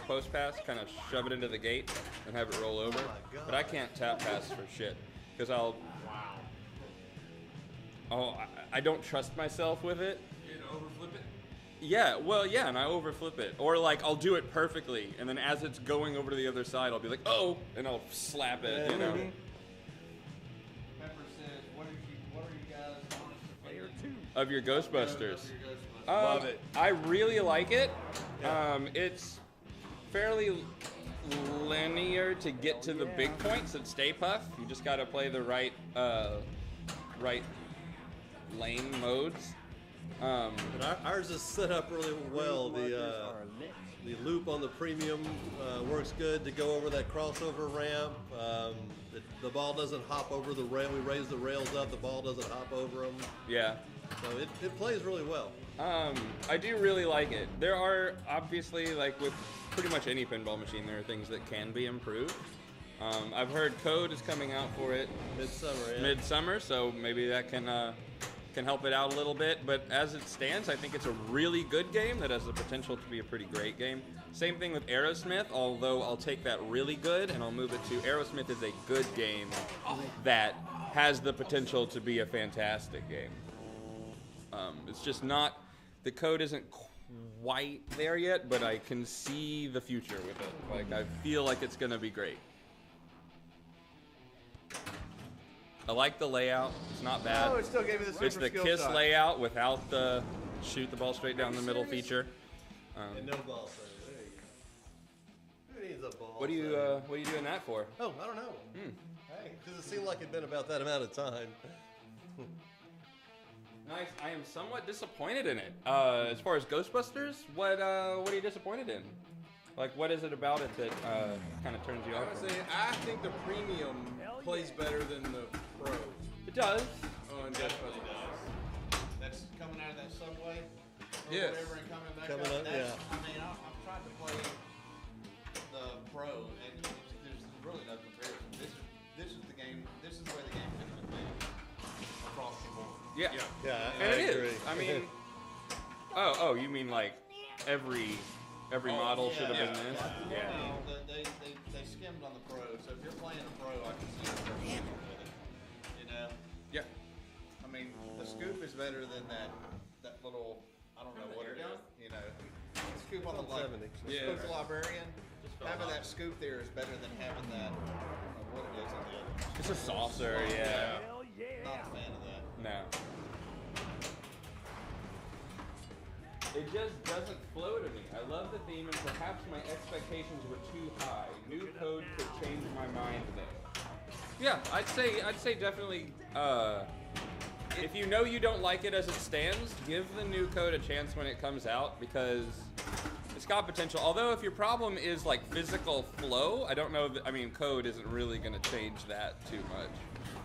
post pass, kind of shove it into the gate and have it roll over. Oh my God. But I can't tap pass for shit because I'll. Oh, I don't trust myself with it. You know, overflip it? Yeah, well, yeah, and I overflip it. Or, like, I'll do it perfectly, and then as it's going over to the other side, I'll be like, oh, and I'll slap it, you know? Mhm. Pepper says, what are you guys honest Player opinion 2. Of your Ghostbusters. of your Ghostbusters? Love it. I really like it. Yeah. It's fairly linear to get to the big points at Stay Puff. You just got to play the right lane modes. But ours is set up really well. The loop on the premium works good to go over that crossover ramp. The ball doesn't hop over the rail. We raise the rails up. The ball doesn't hop over them. Yeah. So it plays really well. I do really like it. There are obviously, like with pretty much any pinball machine, there are things that can be improved. I've heard code is coming out for it midsummer, so maybe that can help it out a little bit. But as it stands, I think it's a really good game that has the potential to be a pretty great game. Same thing with Aerosmith, although I'll take that really good and I'll move it to Aerosmith is a good game that has the potential to be a fantastic game. It's just not, the code isn't quite there yet, but I can see the future with it. Like, I feel like it's going to be great. I like the layout. It's not bad. Oh, it still gave me the super It's the skill KISS shot. layout without the shoot the ball straight down the middle feature. And no ball saver. There you go. Who needs a ball What are you doing that for? Oh, I don't know. Hey, because it seemed like it'd been about that amount of time. Nice. I am somewhat disappointed in it. As far as Ghostbusters, what are you disappointed in? Like, what is it about it that kind of turns you off? Honestly, I think the premium plays better than the pro. It does. On Definitely Ghostbusters. does. That's coming out of that subway. Or Yes. whatever, and coming back Coming up, That's, yeah. I mean, I've tried to play the pro, and there's really no comparison. This is the game. This is the way the game should have been made across the board. Yeah. Yeah, And I it agree. is. I mean, oh, you mean like every model should have been this? Yeah. Well, they skimmed on the pro, so if you're playing a pro, I can see the frustration with it. You know. Yeah. I mean, the scoop is better than that little, I don't know what it is, you know, scoop on the like, 70. scoop the librarian. Having that scoop there is better than having that, I don't know what it is on the other. It's a saucer, yeah. Not a fan of that. No. It just doesn't flow to me. I love the theme, and perhaps my expectations were too high. New code could change my mind there. Yeah, I'd say definitely. If you know you don't like it as it stands, give the new code a chance when it comes out, because it's got potential. Although if your problem is like physical flow, I don't know. I mean, code isn't really going to change that too much.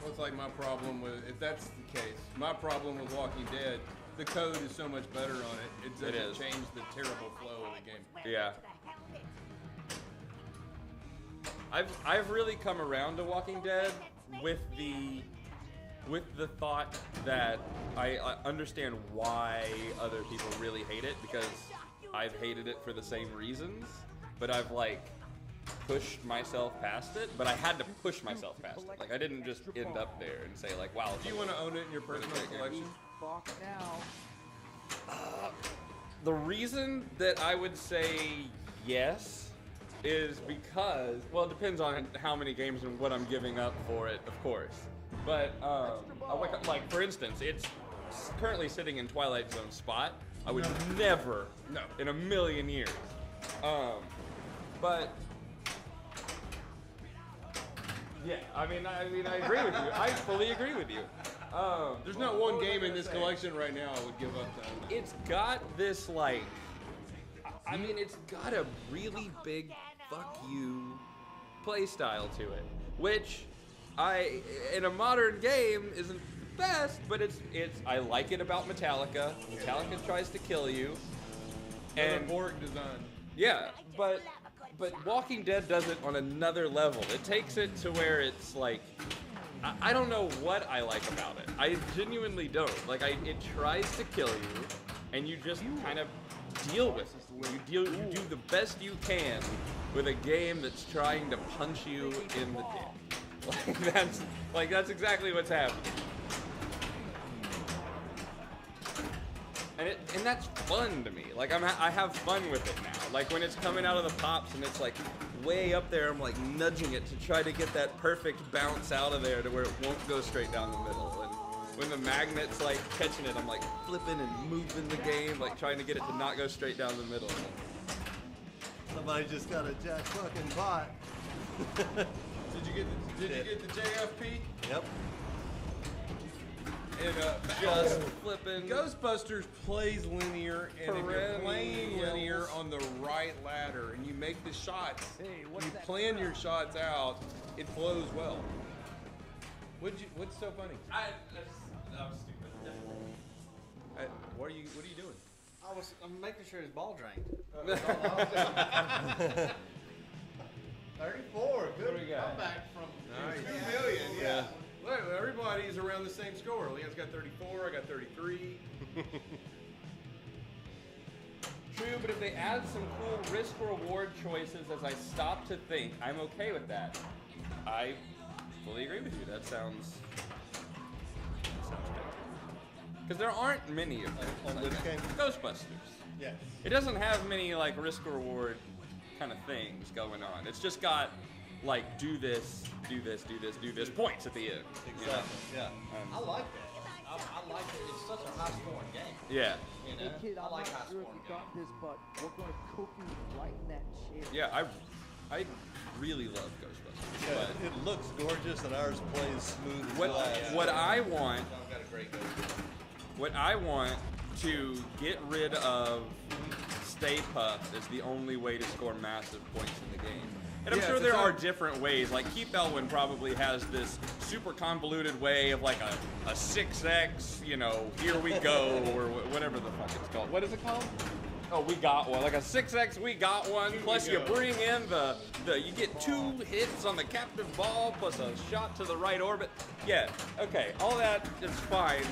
Well, it's like my problem with, if that's the case, my problem with Walking Dead, the code is so much better on it. It doesn't is. change the terrible flow of the game. Yeah. I've really come around to Walking Dead with the thought that I understand why other people really hate it, because I've hated it for the same reasons, but I've like pushed myself past it. But I had to push myself past it. Like, I didn't just end up there and say like, wow. Do you want to own it in your personal collection? Fuck now. The reason that I would say yes is because, well, it depends on how many games and what I'm giving up for it, of course. But like for instance, it's currently sitting in Twilight Zone spot. I would never, in a million years. But yeah, I mean, I agree with you. I fully agree with you. There's not one game in this collection right now I would give up to. It's got this like, I mean, it's got a really big fuck you play style to it, which in a modern game isn't the best, but it's I like it about Metallica. Metallica tries to kill you, and Borg design. yeah, but Walking Dead does it on another level. It takes it to where it's like, I don't know what I like about it. I genuinely don't. Like, it tries to kill you, and you just kind of deal with it. You do the best you can with a game that's trying to punch you in the dick. That's exactly what's happening. And that's fun to me. Like, I have fun with it now. Like, when it's coming out of the pops and it's like way up there, I'm like nudging it to try to get that perfect bounce out of there to where it won't go straight down the middle. And when the magnet's like catching it, I'm like flipping and moving the game, like trying to get it to not go straight down the middle. Somebody just got a jack fucking pot. Did you get the JFP? Yep. just flipping. Ghostbusters plays linear, and if you're playing Perennials. linear on the right ladder and you make the shots, Hey, what's you that plan your sound? shots out, it flows well. What's so funny? I'm stupid. What are you doing? I'm making sure his ball drained. 34. Good What do we got? comeback from Nice. 2 million. Yeah. Look, everybody's around the same score. Leon's got 34. I got 33. True, but if they add some cool risk-reward choices as I stop to think, I'm okay with that. I fully agree with you. That sounds good. Because there aren't many of them. On which game? Ghostbusters. Yes. It doesn't have many like risk-reward kind of things going on. It's just got like do this, do this, do this, do this points at the end. you know? Exactly. Yeah. I like that. I like it. It's such a high-scoring game. Yeah. You Hey know? kid, I I'm like not sure if high-scoring you games. got this, but we're gonna cook you right in that chair. Yeah, I really love Ghostbusters. Yeah, But it looks gorgeous, and ours plays smooth as what glass. what I want I've got a great go. What I want to get rid of Stay Puft is the only way to score massive points in the game. And I'm Yeah, sure it's there a are ton- different ways. Like Keith Elwin probably has this super convoluted way of like a 6x, you know, here we go, or whatever the fuck it's called. What is it called? Oh, we got one. Like a 6x, we got one. Plus you bring in you get 2 hits on the captive ball, plus a shot to the right orbit. Yeah, okay, all that is fine.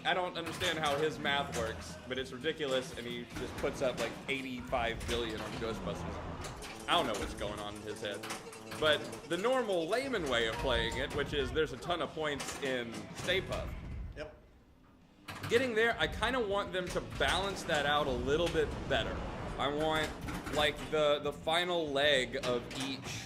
I don't understand how his math works, but it's ridiculous, and he just puts up like 85 billion on Ghostbusters. I don't know what's going on in his head. But the normal layman way of playing it, which is there's a ton of points in Stay Puft. Yep. Getting there, I kind of want them to balance that out a little bit better. I want like the final leg of each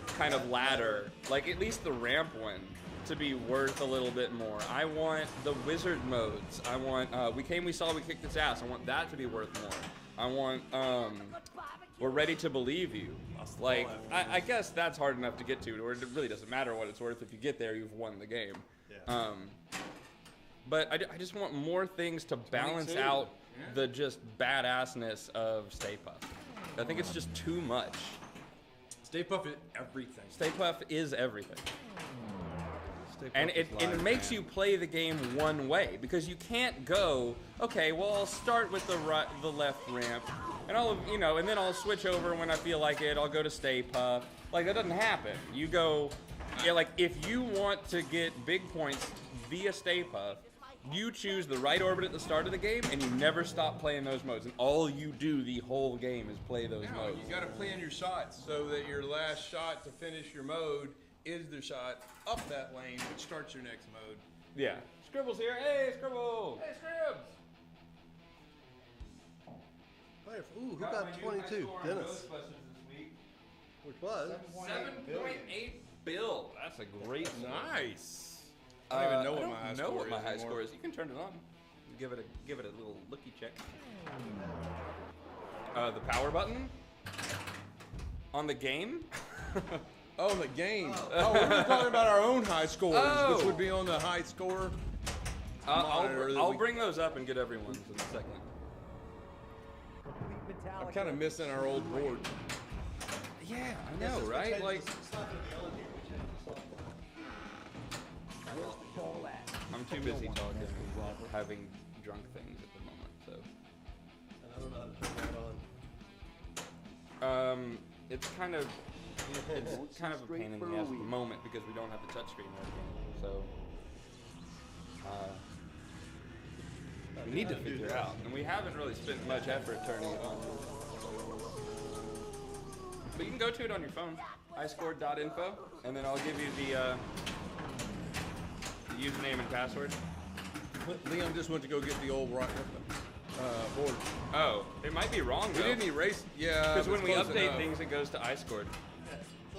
kind of ladder, like at least the ramp one, to be worth a little bit more. I want the wizard modes. I want we came, we saw, we kicked its ass. I want that to be worth more. I want we're ready to believe you. Like I guess that's hard enough to get to, where it really doesn't matter what it's worth. If you get there, you've won the game. Yeah. But I just want more things to balance 22. out the just badassness of Stay Puft. I think it's just too much. Stay Puft is everything. Stay Puft is everything. Stay And focused, it live, makes man. you play the game one way, because you can't go, okay, well, I'll start with the left ramp, and and then I'll switch over when I feel like it. I'll go to Stay Puft. Like, that doesn't happen. You go, like, if you want to get big points via Stay Puft, you choose the right orbit at the start of the game, and you never stop playing those modes. And all you do the whole game is play those No, modes. you got to plan your shots so that your last shot to finish your mode is the shot up that lane, which starts your next mode. Yeah. Scribble's here. Hey, Scribble. Hey, Scribs. Hey, ooh, who got 22? Dennis. Which was? 7.8 bill. That's a great score. Nice. I don't even know what my high know score what is my high anymore. score is. You can turn it on. Give it a little looky check. The power button on the game. Oh, the game. Oh, we were talking about our own high scores, Oh. which would be on the high score monitor that I'll we- bring those up and get everyone's in a second. Complete Metallica. I'm kind of missing our old board. Yeah, I know, right? Like, Where's the ball at? I'm too busy talking and having drunk things at the moment, so. I don't know how to turn that on. It's kind of a pain in the ass at the moment because we don't have the touchscreen working. So we need to figure out, and we haven't really spent much effort turning it on. But you can go to it on your phone, iscored.info, and then I'll give you the username and password. Liam just went to go get the old board. Oh, it might be wrong We though. didn't erase. Yeah, Because but when we close update enough. things, it goes to iScored.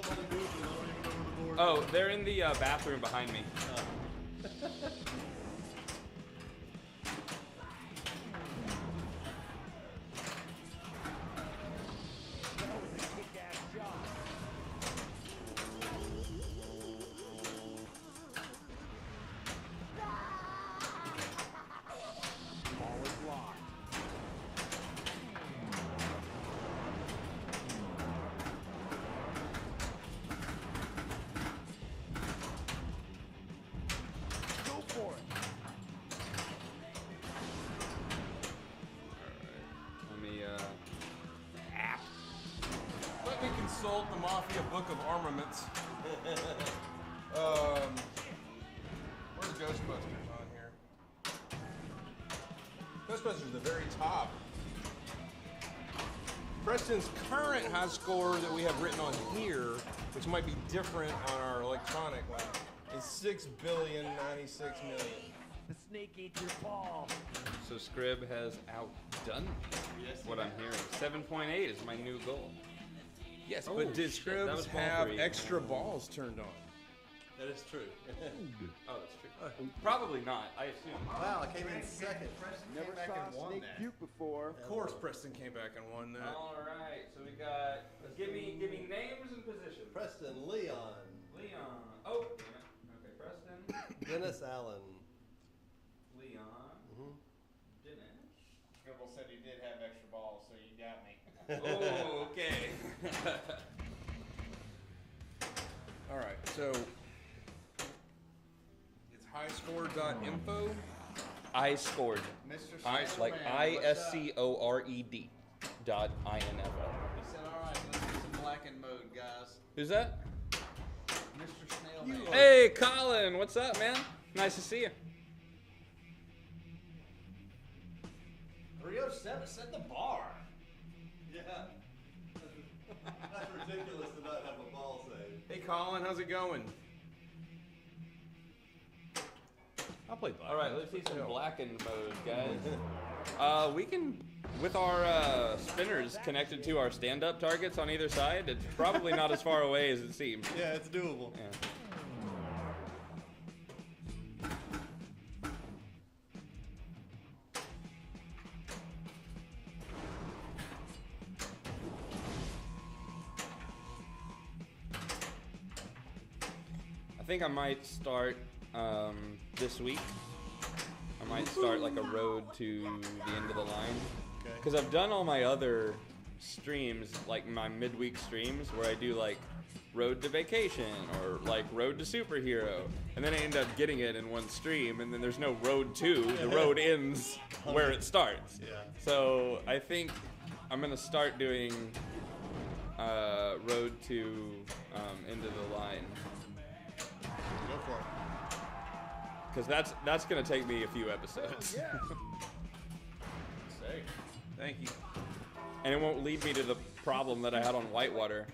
Somebody moved and I don't even know where the board Oh, they're in the bathroom behind me. That was a kick-ass shot. consult the Mafia Book of Armaments. Where's Ghostbusters on here? Ghostbusters is the very top. Preston's current high score that we have written on here, which might be different on our electronic one, is 6,096,000,000. The snake ate your ball. So Scrib has outdone me. What I'm hearing. 7.8 is my new goal. Yes, Oh, but did shit, that was Scribs ball have three. extra balls turned on? That is true. Oh, that's true. Probably not, I assume. Wow, I came in second. Never saw a snake puke before. Of course, Preston came back and won that. All right, so we got. Give me names and positions. Preston, Leon, Leon. Oh, damn it. Okay, Preston. Dennis Allen. Leon. Dennis. Scribble said he did have extra balls, so you got me. Oh, okay. All right, so it's highscore.info. I scored. Mr. I- Snailman, Like what's up? ISCORED .info. He said, all right, let's do some blackened mode, guys. Who's that? Mr. Snailman. Hey, Colin. What's up, man? Nice to see you. 307 set the bar. Yeah. That's ridiculous to not have a ball save. Hey, Colin, how's it going? I played black. All right, let's see some blackened mode, guys. We can, with our spinners connected to our stand-up targets on either side, it's probably not as far away as it seems. Yeah, it's doable. Yeah. I think I might start this week. I might start like a road to the end of the line. Okay. Because I've done all my other streams, like my midweek streams, where I do like road to vacation or like road to superhero, and then I end up getting it in one stream, and then there's no road to. The road ends where it starts. Yeah. So I think I'm gonna start doing road to end of the line. Go for it. Because that's gonna take me a few episodes, Thank you. and it won't lead me to the problem that I had on Whitewater,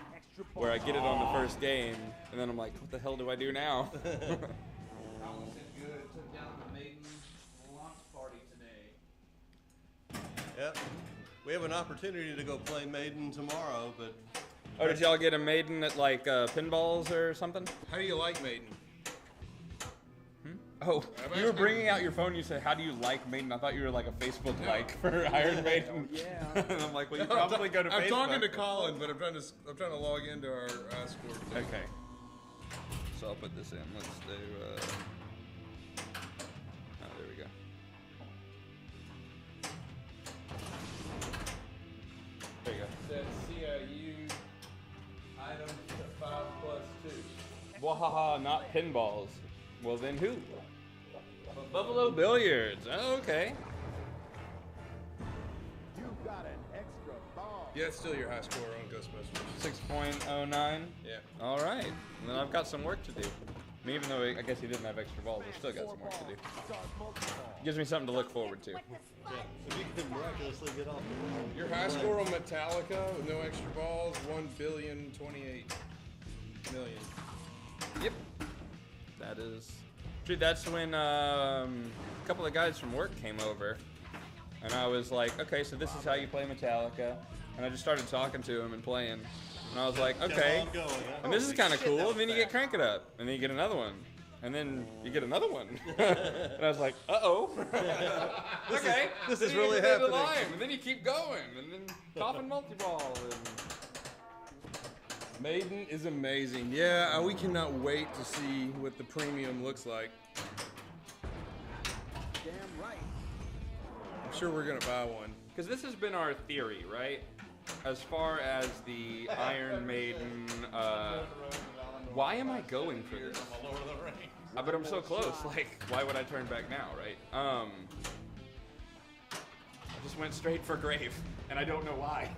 where I get it on the first game, and then I'm like, what the hell do I do now? Colin said good. Took down the maiden launch party today. Yep. We have an opportunity to go play Maiden tomorrow, but Oh, did y'all get a maiden at like pinballs or something? How do you like Maiden? Oh, you were bringing out your phone. You said, "How do you like Maiden?" I thought you were like a Facebook like for Iron Maiden. Yeah. And I'm like, well, you probably go to Facebook. I'm talking to Colin, but I'm trying to log into our score. Okay. So I'll put this in. Let's do. Oh, there we go. There you go. Set CIU item to 5+2. Wahaha, not pinballs. Well, then who? Buffalo Billiards. Oh, okay. You got an extra ball. Yeah, it's still your high score on Ghostbusters. 6.09. Yeah. All right. And then I've got some work to do. I mean, even though I guess he didn't have extra balls, I still got some work to do. Gives me something to look forward to. if you can miraculously get off the Your high score on Metallica with no extra balls, 1,028,000,000. Yep. That is. Dude, that's when a couple of guys from work came over, and I was like, okay, so this is how you play Metallica, and I just started talking to him and playing, and I was like, okay, on going, huh? and this is kind of cool. And then you get Crank It Up, and then you get another one, and then you get another one, and I was like, uh-oh. Okay, this Then is you really get to the happening. line, and then you keep going, and then Coffin Multi-Ball, and Maiden is amazing. Yeah, we cannot wait to see what the premium looks like. Damn right. I'm sure we're gonna buy one. because this has been our theory, right? As far as the Iron Maiden, why am I going for this? But I'm so close. Like, why would I turn back now, right? I just went straight for Grave, and I don't know why.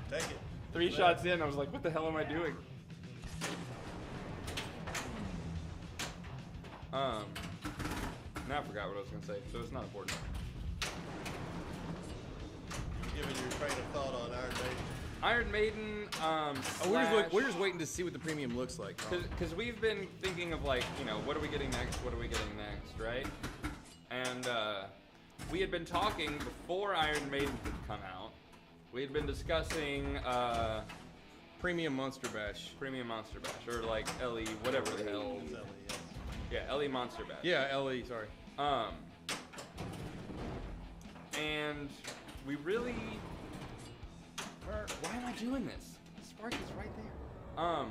Take it. 3 shots in, I was like, what the hell am I doing? Now I forgot what I was gonna say, so it's not important. Given your train of thought on Iron Iron Maiden. Maiden, We're just waiting to see what the premium looks like. because we've been thinking of like, you know, what are we getting next? What are we getting next, right? And we had been talking before Iron Maiden had come out. We had been discussing Premium Monster Bash. Premium Monster Bash, or like LE, whatever the hell. Yeah, LE Monster Bash. Yeah, LE. Sorry. And we really. Why am I doing this? Spark is right there.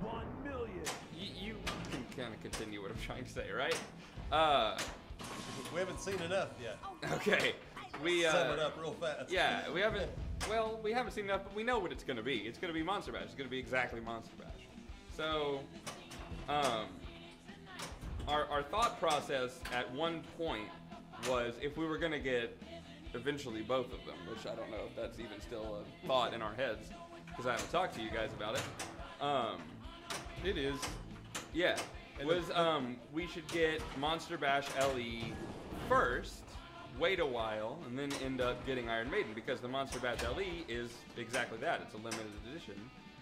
1 million. You can kind of continue what I'm trying to say, right? We haven't seen enough yet. Okay. We Sum it up real fast. Yeah, we haven't. Well, we haven't seen enough, but we know what it's gonna be. It's gonna be Monster Bash. It's gonna be exactly Monster Bash. So, our thought process at one point was if we were gonna get eventually both of them, which I don't know if that's even still a thought in our heads because I haven't talked to you guys about it. It is. Yeah, we should get Monster Bash LE first, wait a while, and then end up getting Iron Maiden because the Monster Bash LE is exactly that. It's a limited edition,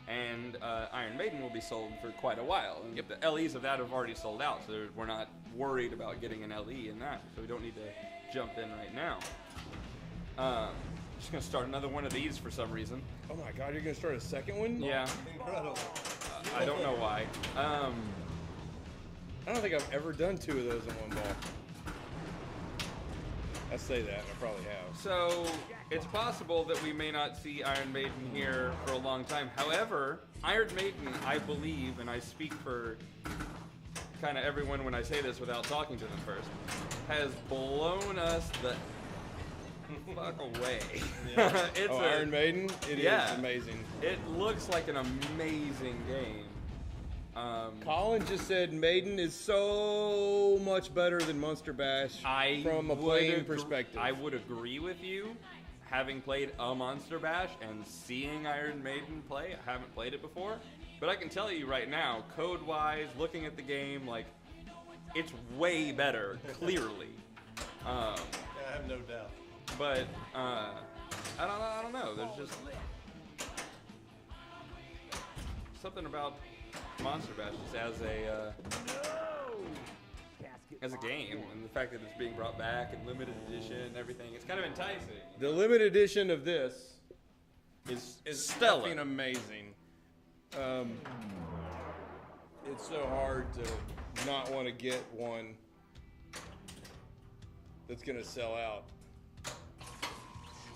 and Iron Maiden will be sold for quite a while. And the LEs of that have already sold out, so we're not worried about getting an LE in that, so we don't need to jump in right now. Just gonna start another one of these for some reason. Oh my God, you're gonna start a second one? Yeah. Incredible. I don't know why. I don't think I've ever done 2 of those in one ball. I say that, and I probably have. So it's possible that we may not see Iron Maiden here for a long time. However, Iron Maiden, I believe, and I speak for kind of everyone when I say this without talking to them first, has blown us the fuck away. Yeah. It's Iron Maiden? It is amazing. It looks like an amazing game. Colin just said Maiden is so much better than Monster Bash from a playing perspective. I would agree with you. Having played a Monster Bash and seeing Iron Maiden play, I haven't played it before, but I can tell you right now, code-wise, looking at the game, like, it's way better, clearly. Yeah, I have no doubt. But I don't know. There's just something about Monster Bash just as a game, and the fact that it's being brought back and limited edition and everything. It's kind of enticing. The limited edition of this is stellar. fucking amazing. It's so hard to not want to get one that's gonna sell out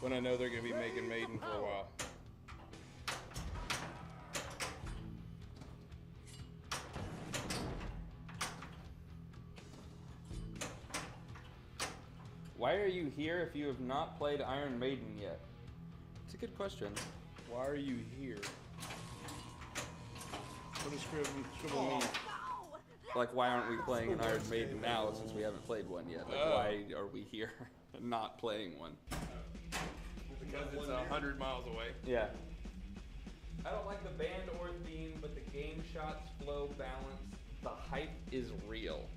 when I know they're gonna be making Maiden for a while. Why are you here if you have not played Iron Maiden yet? It's a good question. Why are you here? What does scribble mean? Like, why aren't we playing an Iron Maiden now since we haven't played one yet? Like, why are we here and not playing one? Because it's 100 miles away. Yeah. I don't like the band or theme, but the game shots, flow, balance, the hype is real.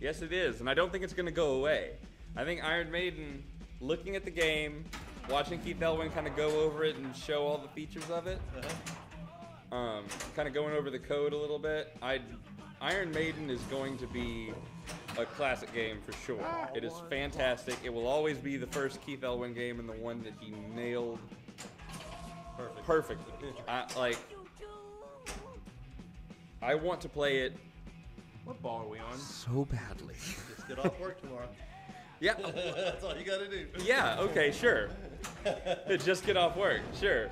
Yes, it is, and I don't think it's going to go away. I think Iron Maiden, looking at the game, watching Keith Elwin kind of go over it and show all the features of it, kind of going over the code a little bit, Iron Maiden is going to be a classic game for sure. It is fantastic. It will always be the first Keith Elwin game and the one that he nailed perfectly. I want to play it. What ball are we on? So badly. Just get off work tomorrow. Yeah. That's all you gotta do. Yeah, okay, sure. Just get off work, sure.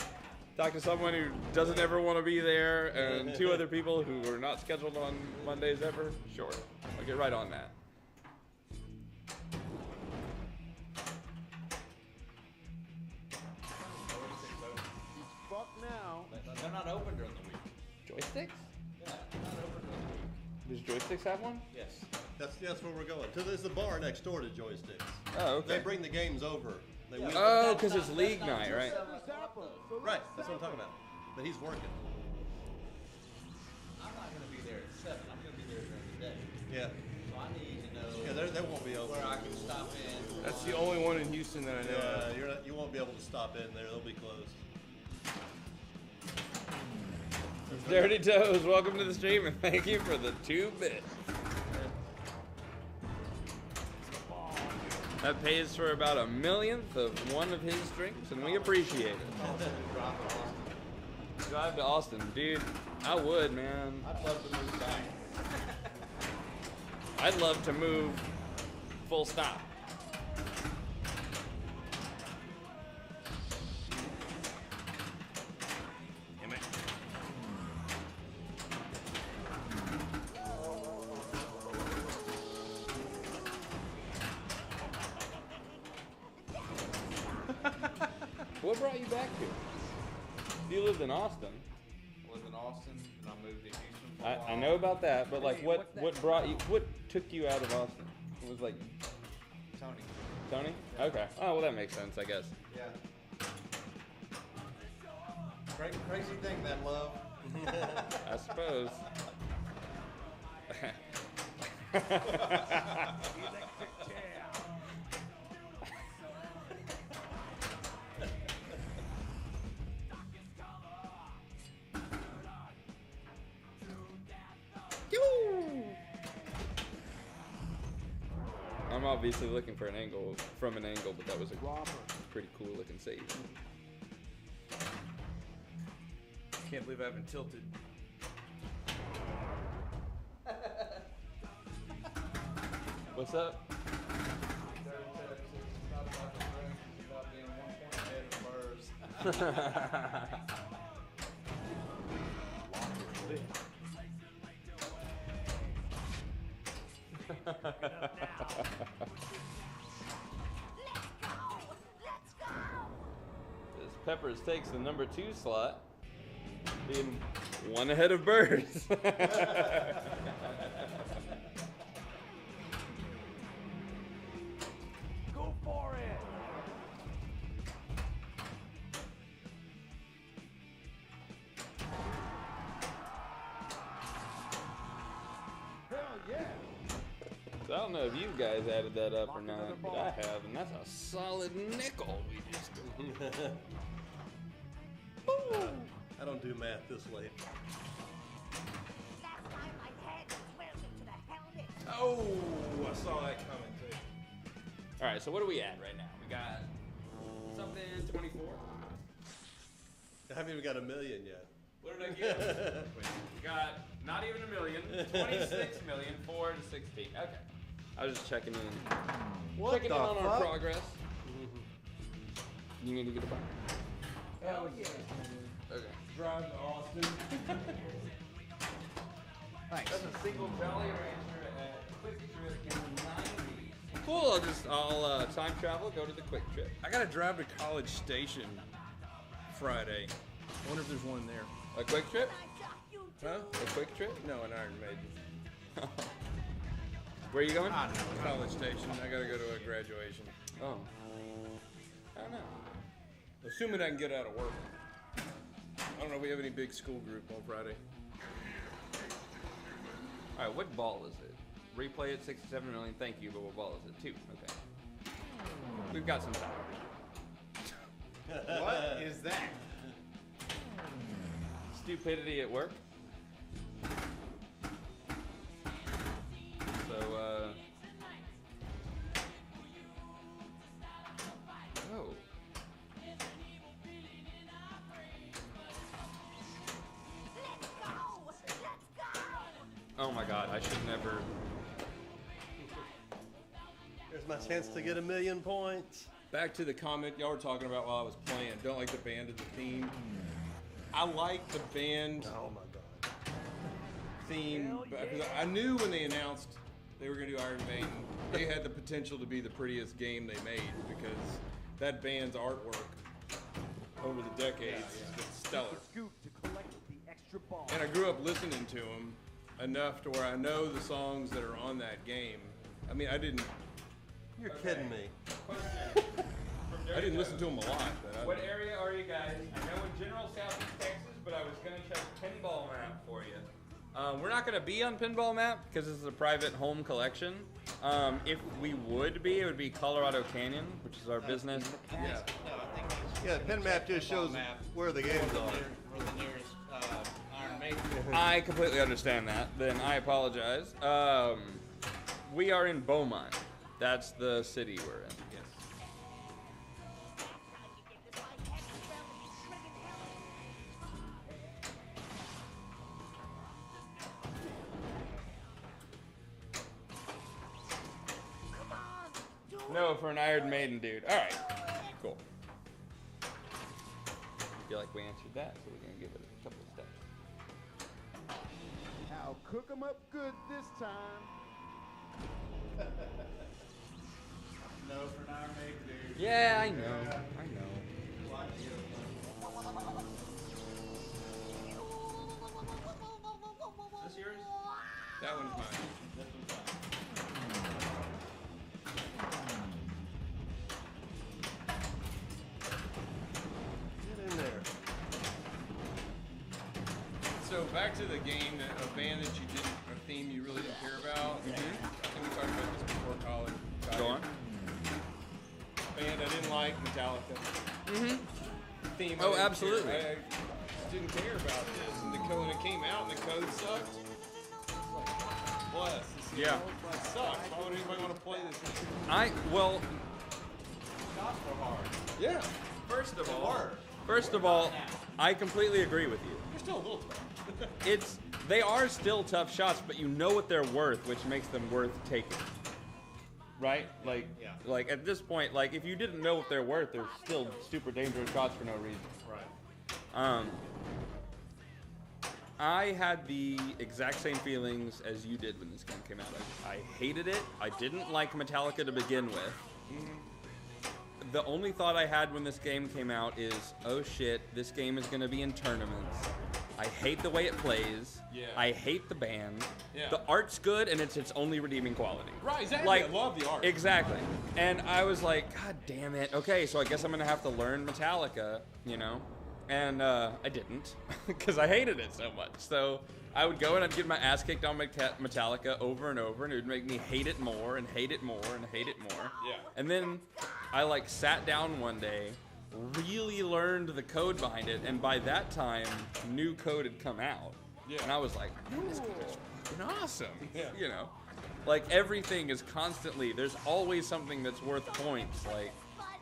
Talk to someone who doesn't ever want to be there, and 2 other people who are not scheduled on Mondays ever, sure. I'll get right on that. Fuck now. They're not open during the week. Joysticks? Yeah, they're not open during the week. Does Joysticks have one? Yes. That's where we're going. There's a bar next door to Joysticks. Oh, okay. They bring the games over. They win. Oh, because it's league night, right? Right, that's what I'm talking about. But he's working. I'm not going to be there at 7. I'm going to be there during the day. Yeah. So I need to know Yeah, they won't be open. where I can stop in. That's the only one in Houston that I know of. Yeah, you won't be able to stop in there. They'll be closed. Dirty Toes, welcome to the stream and thank you for the 2 bits. That pays for about 1/millionth of one of his drinks, and we appreciate it. Drive to Austin, dude. I would, man. I'd love to move back. I'd love to move full stop. What brought you back here? You lived in Austin. I lived in Austin, and I moved to Houston for a I while. know about that, but like, what brought you? What took you out of Austin? It was like Tony. Tony. Okay. Oh well, that makes sense, I guess. Yeah. Crazy thing, that love. I suppose. I'm obviously looking for an angle from an angle, but that was a pretty cool looking save. Can't believe I haven't tilted. What's up? This Peppers takes the number 2 slot, being 1 ahead of Birds. Go for it. Hell yeah. So I don't know if you guys added that up or not, but I have, and that's a solid nickel we just I don't do math this late. Last time my head was welded to the helmet. Oh, I saw that coming too. All right, so what are we at right now? We got something 24. I haven't even got 1 million yet. What did I get? We got not even 1 million. 26,000,004 to 16. Okay. I was just checking in. Checking in on our progress. You need to get a bike. Hell yeah. Okay. Drive to Austin. Thanks. That's a single Jolly Rancher at Quick Trip in the 90s. Cool. I'll time travel. Go to the Quick Trip. I gotta drive to College Station Friday. I wonder if there's one there. A Quick Trip? Huh? A Quick Trip? No, an Iron Maiden. Where are you going? College Station. I gotta go to a graduation. Oh. I don't know. Assuming I can get out of work. I don't know if we have any big school group on Friday. All right, what ball is it? Replay at 67 million. Thank you, but what ball is it? 2. Okay. We've got some time. What is that? Stupidity at work. So, oh. Oh my God, I should never. There's my chance to get 1 million points. Back to the comment y'all were talking about while I was playing. Don't like the band as a theme. I like the band Oh my God. theme because I knew when they announced they were going to do Iron Maiden, they had the potential to be the prettiest game they made because that band's artwork over the decades has been stellar. Scoop to collect the extra ball. And I grew up listening to them enough to where I know the songs that are on that game. I mean, I didn't. You're kidding me. Question from There I didn't you listen go. to them a lot. But What area are you guys? I know in general Southeast Texas, but I was gonna check Pinball Map for you. We're not gonna be on Pinball Map because this is a private home collection. If we would be, it would be Colorado Canyon, which is our business. Yeah. No, I think it's Yeah, the pin map just shows map where the games are. or the nearest Iron Maiden. I completely understand that. Then I apologize. We are in Beaumont. That's the city we're in. No, for an Iron Maiden dude. All right, cool. I feel like we answered that, so we're gonna give it a couple of steps. I'll cook 'em up good this time. No, for an Iron Maiden, dude. Yeah, I know. I know. Is this yours? that one's mine. Get in there. So back to the game, a band that you didn't, a theme you really didn't care about. I think we talked about this before college. Go on. Band I didn't like, Metallica. Theme. I Oh, didn't absolutely. care. I just didn't care about this, and the code when it came out, and the code sucked. It's like, bless. This Yeah. It sucks. Why would anybody want to play this? Well, Not so hard. Yeah. first of all, I completely agree with you. They're still a little tough. They are still tough shots, but you know what they're worth, which makes them worth taking. Right? Like, Yeah. like at this point, like if you didn't know what they're worth, they're still super dangerous shots for no reason. Right. I had the exact same feelings as you did when this game came out. I hated it. I didn't like Metallica to begin with. The only thought I had when this game came out is, oh shit, this game is going to be in tournaments. I hate the way it plays. Yeah. I hate the band. Yeah. The art's good, and it's its only redeeming quality. Right, exactly. Like, I love the art. Exactly. And I was like, God damn it. Okay, so I guess I'm going to have to learn Metallica, you know? And I didn't, because I hated it so much. So I would go and I'd get my ass kicked on Metallica over and over, and it would make me hate it more and hate it more and hate it more. Yeah. And then I like sat down one day, really learned the code behind it, and by that time, new code had come out. Yeah. And I was like, man, this game is fucking awesome. Yeah. You know? Like everything is constantly, there's always something that's worth points. Like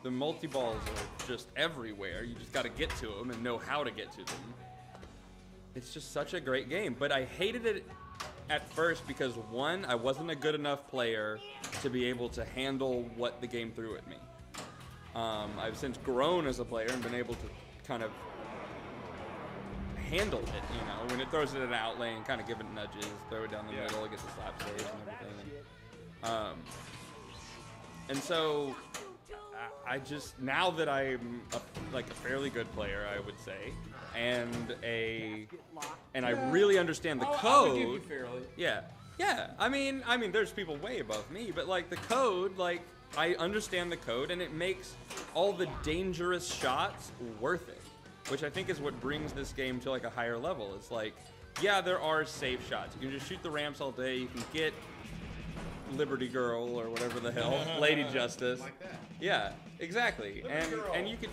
the multi-balls are just everywhere. You just got to get to them and know how to get to them. It's just such a great game. But I hated it at first because, one, I wasn't a good enough player to be able to handle what the game threw at me. I've since grown as a player and been able to kind of handle it, you know, when it throws it in an out lane, kind of give it nudges, throw it down the middle, get the slap saves and everything. And so I just, now that I'm like a fairly good player, I would say, and I really understand the I code. would give you fairly. Yeah. I mean, there's people way above me, but like the code, like I understand the code, and it makes all the dangerous shots worth it, which I think is what brings this game to like a higher level. It's like, yeah, there are safe shots. You can just shoot the ramps all day. You can get Liberty Girl or whatever the hell, Lady Justice. Like that. Yeah, exactly. Liberty Girl. And you could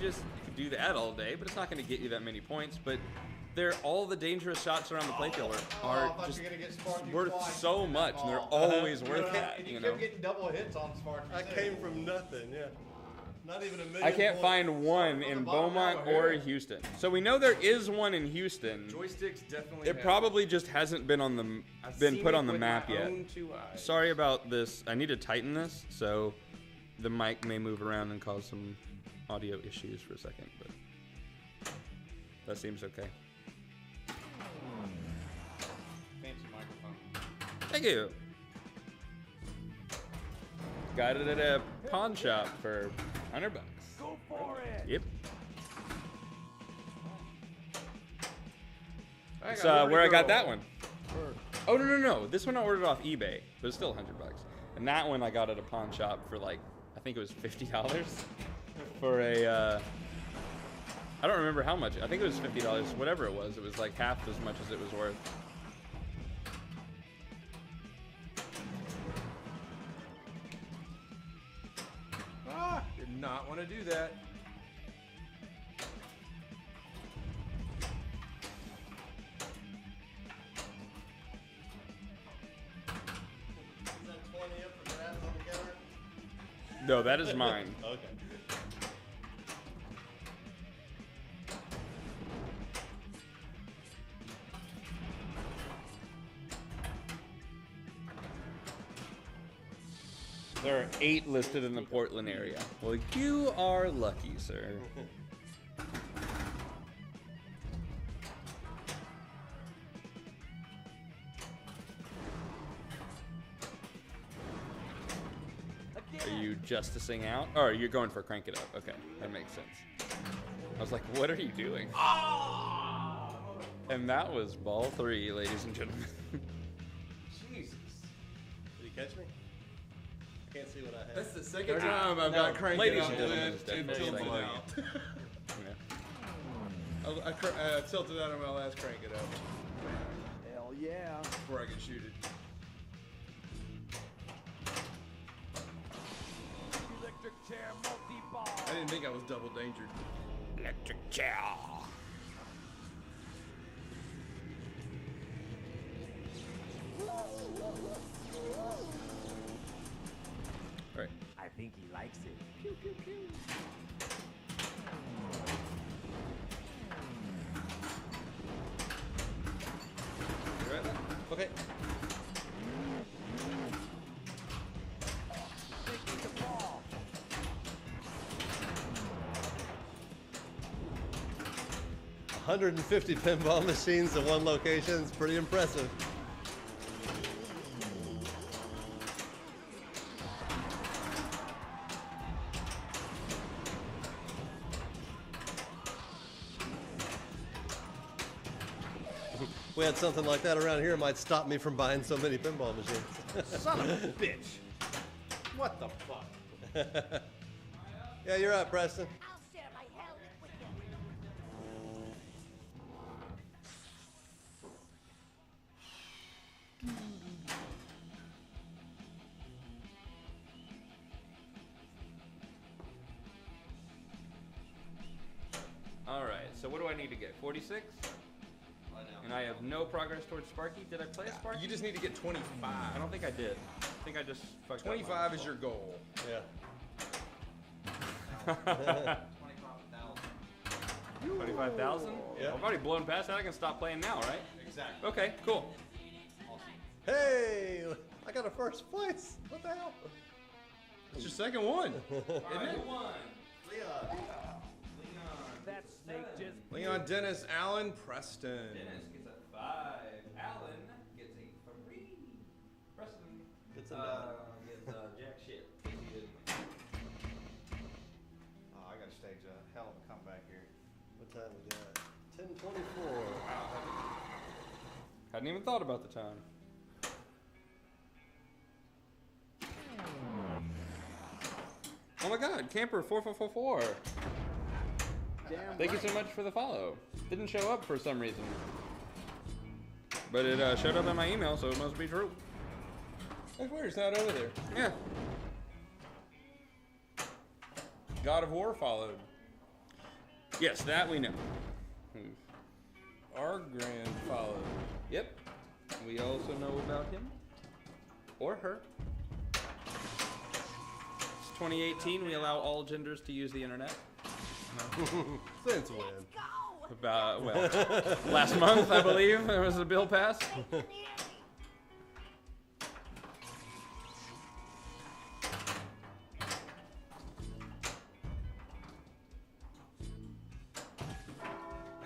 do that all day, but it's not going to get you that many points. But all the dangerous shots around the playfield I are thought just you were gonna get Sparky worth twice. so much, and they're always worth that. And You you know. kept getting double hits on Sparky. I too. came from nothing, yeah. Not even a million. I can't points. find one in the bottom Beaumont row or here. Houston. So we know there is one in Houston. Joysticks definitely. It have probably just hasn't been on the I've been seen put it on the with map my yet. own 2 eyes. Sorry about this. I need to tighten this, so the mic may move around and cause some audio issues for a second, but that seems okay. Fancy microphone. Thank you. Got it at a pawn shop for $100. Go for it. Yep. I That's got Liberty where I got Girl. that one. Oh no! This one I ordered off eBay, but it's still $100. And that one I got at a pawn shop for like, I think it was $50. for a. I don't remember how much. I think it was $50. Whatever it was like half as much as it was worth. Ah, did not want to do that. Is that 20 up for grabs altogether? No, that is mine. Okay. There are 8 listed in the Portland area. Well, you are lucky, sir. Are you justicing out? Or you're going for crank it up? Okay, that makes sense. I was like, what are you doing? And that was ball 3, ladies and gentlemen. Jesus. Did he catch me? I can't see what I have. That's the second time I've got cranked Ladies up and gentlemen, it's and definitely tilted like out. Yeah. I tilted out on my last crank it up Hell yeah. before I could shoot it. Electric chair multi-ball. I didn't think I was double dangered. Electric chair. All right. I think he likes it. Pew, pew, pew. You ready? Okay. Taking the ball. $150 pinball machines in one location is pretty impressive. If we had something like that around here, it might stop me from buying so many pinball machines. Son of a bitch. What the fuck? Yeah, you're right, Preston. I'll share my helmet with you. All right. So what do I need to get? 46. And I have no progress towards Sparky. Did I play a Sparky? You just need to get 25. I don't think I did. I think I just fucked 25 is your goal. Yeah. up. 25,000? Yeah. I've already blown past that. I can stop playing now, right? Exactly. Okay, cool. Hey, I got a first place. What the hell? It's your second one. Isn't it? That snake just Leon, Dennis, Allen, Preston. Dennis gets a 5. Alan gets a 3. Preston Gets a gets jack shit. Oh, I gotta stage a hell of a comeback here. What time we got? 10:24. Hadn't even thought about the time. Oh my god, Camper 4444. damn Thank you so much for the follow. Didn't show up for some reason. But it showed up in my email, so it must be true. That's weird. It's not over there. Yeah. God of War followed. Yes, that we know. Our grand followed. Yep. We also know about him. Or her. It's 2018. We allow all genders to use the internet. Since when? Go! About, well, last month, I believe, there was a bill passed. Near me.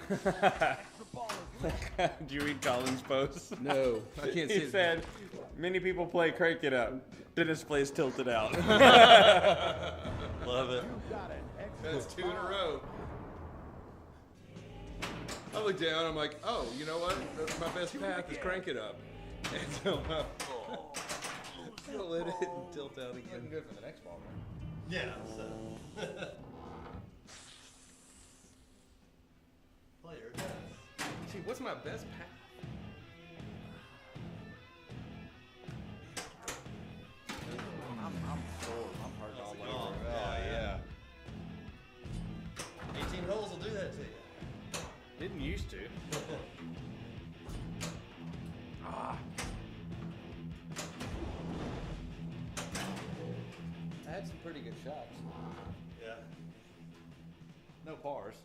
The ball is lit. Did you read Colin's post? No, I can't see He it. said, many people play Crank It Up. Dennis plays Tilted Out. Love it. Got it. That's 2 in a row. I look down, I'm like, oh, you know what? That's my best path is crank it up. And so I'll let it and tilt out Looking again. good for the next ball, man. Yeah. So. Dude, what's my best pack? I'm sore. I'm hurt all over. Oh, yeah. 18 holes will do that to you. Didn't used to. Ah. I had some pretty good shots. Yeah. No pars.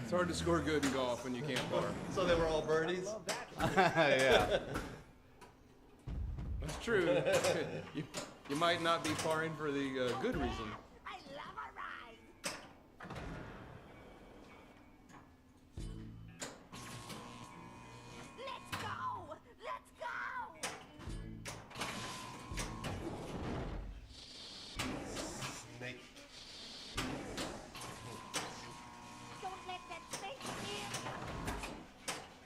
It's hard to score good in golf when you can't par. So they were all birdies? Love that. Yeah. That's true. you might not be parring for the good reason. I love a ride. Let's go. Let's go. Snake. Don't let that snake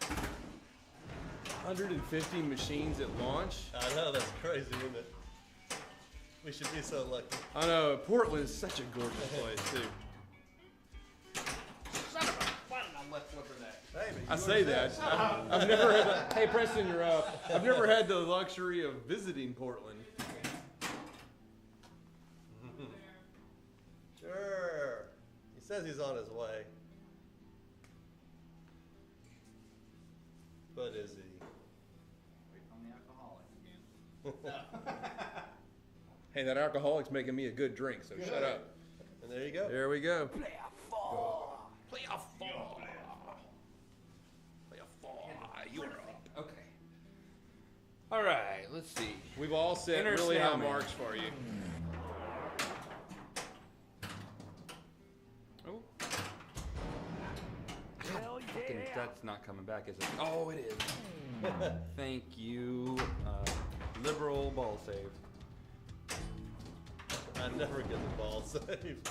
in. 150 machines at launch. I know, that's crazy, isn't it? We should be so lucky. I know, Portland is such a gorgeous place, too. Son of a, why did I let flipper that? Hey, but I you say were that. there. I've never had the, hey, Preston, you're up. I've never had the luxury of visiting Portland. Sure. He says he's on his way. But is he? Waiting on the alcoholic again. Hey, that alcoholic's making me a good drink, so shut up. And there you go. There we go. Play a four. Play a four. Play a four. You're up. Okay. All right. Let's see. We've all set Inner really high Snowman. marks for you. Oh, Hell fucking- yeah. that's not coming back, is it? Oh, it is. Thank you. Liberal ball save. I never get the ball saved.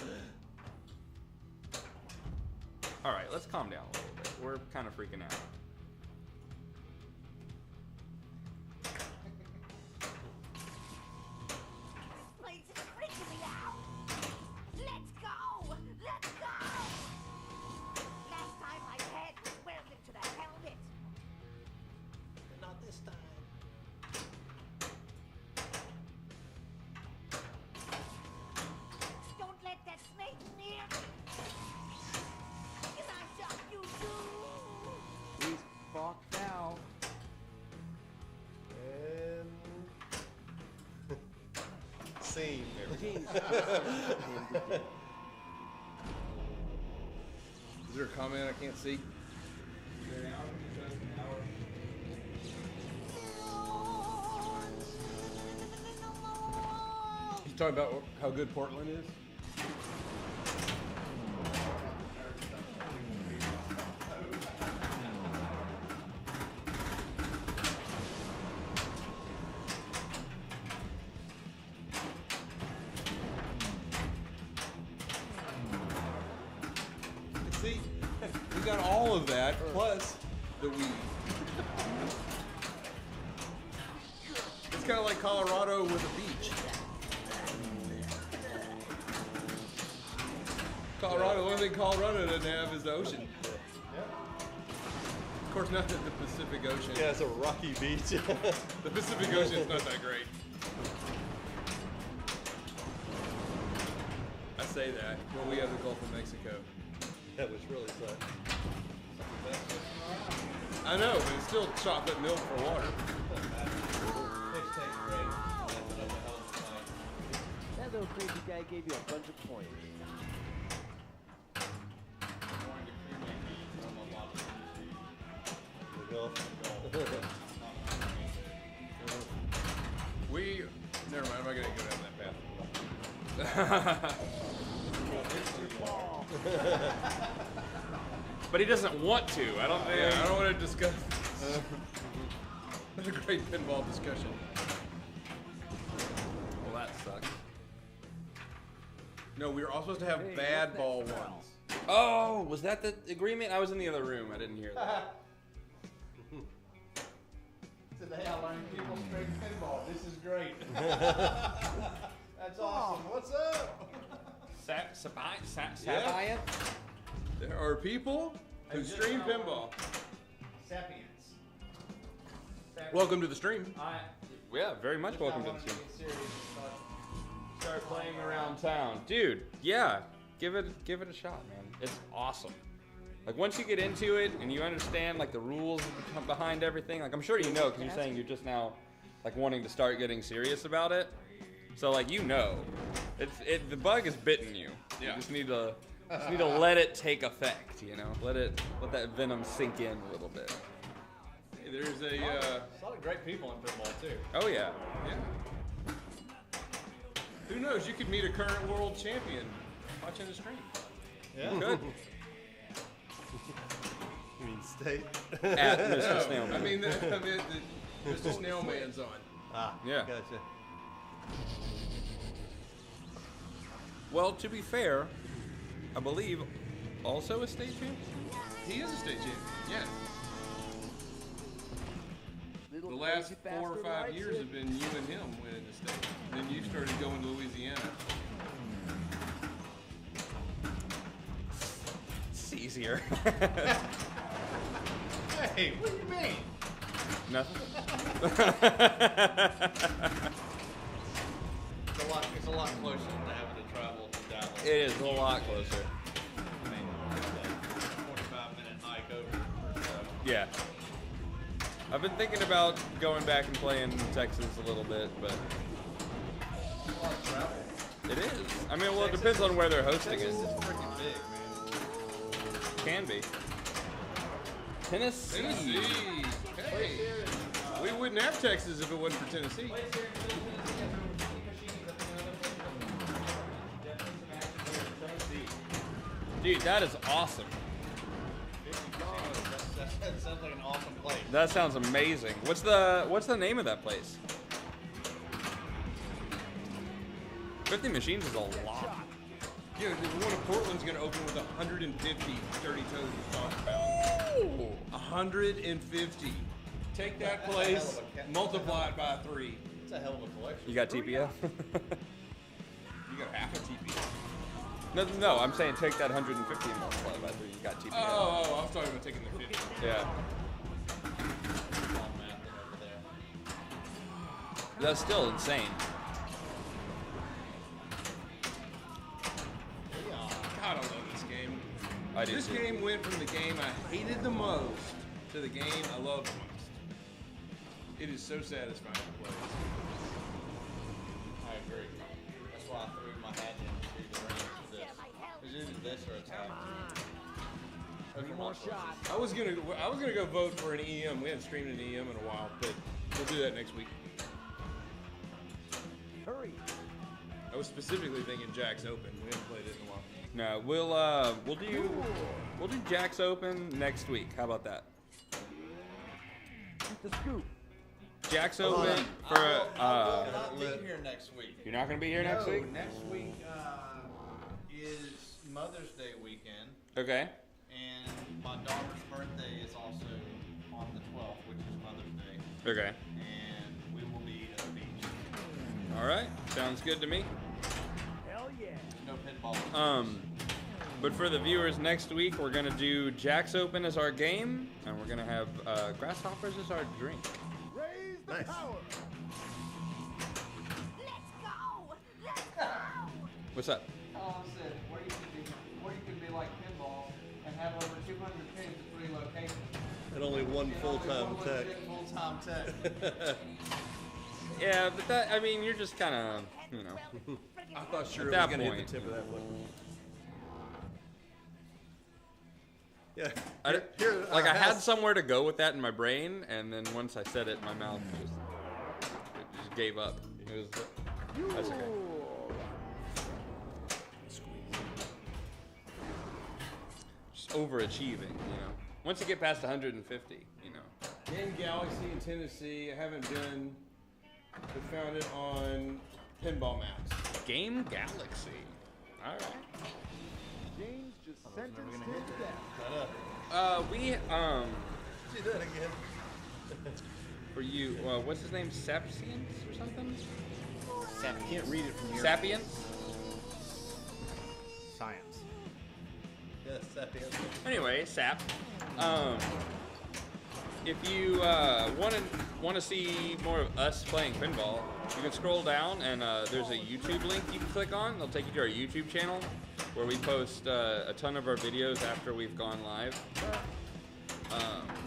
All right, let's calm down a little bit. We're kind of freaking out. This place is freaking me out. Let's go. Let's go. Last time my head was welded to the helmet. Not this time. Don't let that snake near me. Can I shot you too? He's fucked now. And scene. Is there a comment I can't see? He's talking about how good Portland is? See, we got all of that, plus the weed. It's kind of like Colorado with a beach. Colorado, the only thing Colorado doesn't have is the ocean. Of course, not the Pacific Ocean. Yeah, it's a rocky beach. The Pacific Ocean's not that great. I say that, but we have the Gulf of Mexico. That was really sucks. I know, but it's still chocolate milk for water. That little crazy guy gave you a bunch of points. There you go. We, never mind, I'm not gonna go down that path. But he doesn't want to. I don't think. Yeah, I don't want to discuss. That's a great pinball discussion. Well, that sucks. No, we were all supposed to have Hey, bad what's ball that smell? ones. Oh, was that the agreement? I was in the other room. I didn't hear that. Today I learned people straight pinball. This is great. That's awesome. What's up? Sabayan? There are people who stream pinball. Sapiens. Welcome to the stream. Yeah, very much welcome to the stream. Start playing around town, dude. Yeah, give it a shot, man. It's awesome. Like once you get into it and you understand like the rules behind everything, like I'm sure you know because you're saying you're just now like wanting to start getting serious about it. So like the bug is bitten you. Yeah. You just need to let it take effect. You know, let that venom sink in a little bit. Hey, there's a lot of great people in pinball too. Oh yeah. yeah. Who knows? You could meet a current world champion watching the stream. Yeah. Good. You mean state? At Mr. Snailman. I mean, Mr. Snailman's on. Ah, Yeah. Gotcha. Well, to be fair, I believe also a state champ. He is a state champion. Yes. Little The last crazy 4 or bastard 5 likes years it. have been you and him winning the state. Then you started going to Louisiana. It's easier. Hey, what do you mean? Nothing. It's a lot closer than having to travel to Dallas. It is a lot closer. I mean, it's a 45-minute hike over. So. Yeah. I've been thinking about going back and playing Texas a little bit, but A lot of travel. it is. I mean, well, it depends on where they're hosting Texas it. is freaking big, man. Can be. Tennessee. Tennessee. Hey. We wouldn't have Texas if it wasn't for Tennessee. Dude, that is awesome. That sounds like an awesome place. That sounds amazing. What's the name of that place? 50 machines is a lot. Yeah, the one in Portland's going to open with 150 dirty toes we talked about. Ooh. 150. Take that place, multiply it by 3. It's a hell of a collection. You got TPF? You got half a TP. No, I'm saying take that 150 and multiply it by 3. You got TPF. Oh, I was talking about taking the 50. Yeah. All mapping over there. That's still insane. God, I love this game. I do This too. game went from the game I hated the most to the game I love the most. It is so satisfying to play. I agree. That's why I threw my hat into the ring for this. It's either this or a tag. Three more shots. I was gonna go vote for an EM. We haven't streamed an EM in a while, but we'll do that next week. Hurry. I was specifically thinking Jack's Open. We haven't played it in a while. No, we'll do Jack's Open next week. How about that? Shoot the scoop. Jack's Open for I will not be here next week. you're not gonna be here next week? Next week is Mother's Day weekend, Okay. and my daughter's birthday is also on the 12th, which is Mother's Day, Okay. and we will be at the beach. All right. Sounds good to me. Hell yeah. No pinball. But for the viewers, next week we're gonna do Jack's Open as our game, and we're gonna have grasshoppers as our drink. Raise the Nice. power. Let's go! Let's go! What's up? Colin said, where you can be like pinball and have over 200 pins at 3 locations. And only one full-time One tech. legit full-time tech. Yeah, but that I mean, you're just kind of I thought sure At it that was gonna point. hit the tip of that foot. Yeah. I Here, had somewhere to go with that in my brain, and then once I said it, my mouth just gave up. It was that's okay. Just overachieving, Once you get past 150, Game Galaxy in Tennessee. I haven't been. We found it on Pinball Maps. Game Galaxy. All right. James just sentenced him to death. We See that again. for you. What's his name? Sapiens or something? Can't read it from here. Sapiens. Science. Yes, happy answer. Anyway, Sap. If you want to see more of us playing pinball, you can scroll down and there's a YouTube link you can click on. It'll take you to our YouTube channel where we post a ton of our videos after we've gone live.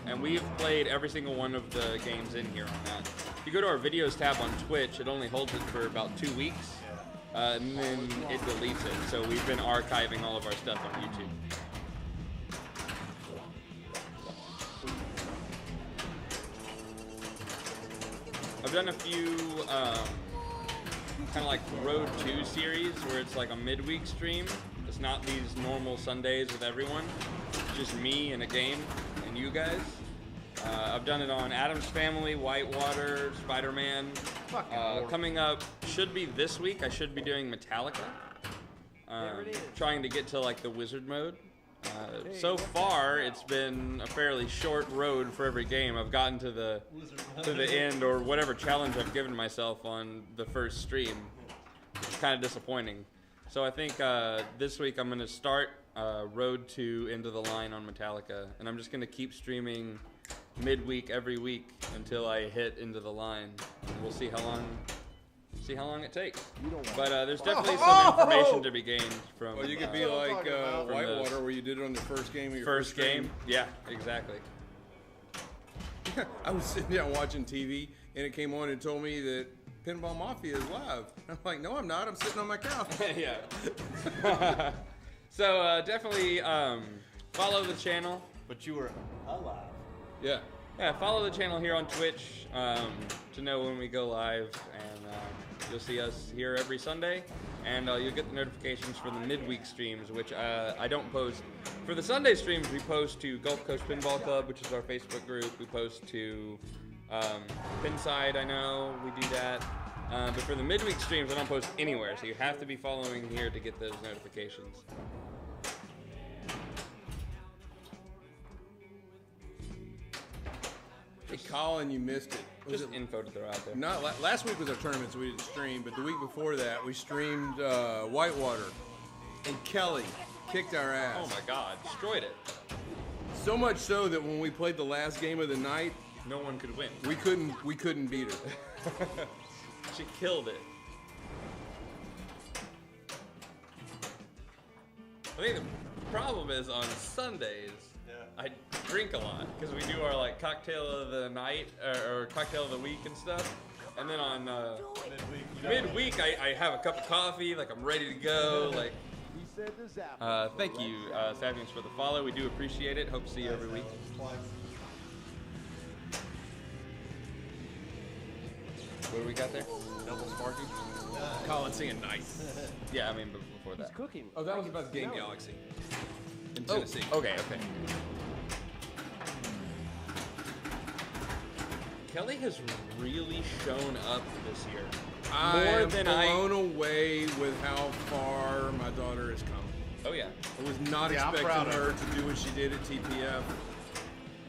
And we've played every single one of the games in here on that. If you go to our videos tab on Twitch, it only holds it for about 2 weeks, and then it deletes it. So we've been archiving all of our stuff on YouTube. I've done a few kind of like Road 2 series where it's like a midweek stream. It's not these normal Sundays with everyone. It's just me and a game and you guys. I've done it on Addams Family, Whitewater, Spider-Man. Coming up, should be this week, I should be doing Metallica. Trying to get to like the wizard mode. So far, it's been a fairly short road for every game. I've gotten to the end or whatever challenge I've given myself on the first stream. It's kind of disappointing. So I think this week I'm going to start Road to Into the Line on Metallica, and I'm just going to keep streaming midweek every week until I hit Into the Line. And we'll see how long it takes. But there's definitely some information to be gained from. Well, you could be like Whitewater, where you did it on the first game of your first game. Yeah, exactly. I was sitting down watching TV, and it came on and told me that Pinball Mafia is live. I'm like, no, I'm not. I'm sitting on my couch. Yeah. So definitely follow the channel. But you were alive. Yeah. Yeah, follow the channel here on Twitch to know when we go live, and you'll see us here every Sunday, and you'll get the notifications for the midweek streams, which I don't post. For the Sunday streams, we post to Gulf Coast Pinball Club, which is our Facebook group. We post to Pinside, I know, we do that. But for the midweek streams, I don't post anywhere, so you have to be following here to get those notifications. Hey, Colin, you missed it. Was Just it info to throw out there. not last week was our tournament, so we didn't stream. But the week before that, we streamed Whitewater, and Kelly kicked our ass. Oh my God, destroyed it. So much so that when we played the last game of the night, No one could win. we couldn't beat her. She killed it. I think the problem is on Sundays, I drink a lot because we do our like cocktail of the night or cocktail of the week and stuff. And then on midweek, I have a cup of coffee, like I'm ready to go. Like, thank you, Sapiens, for the follow. We do appreciate it. Hope to see you every week. What do we got there? Double Sparky. Colin singing nice. Yeah, I mean before that. Cooking. Oh, that was about the Game Galaxy in Tennessee. Okay. Kelly has really shown up this year. I More am than blown away with how far my daughter has come. Oh yeah. I was not Yeah, I'm proud expecting of her to do what she did at TPF.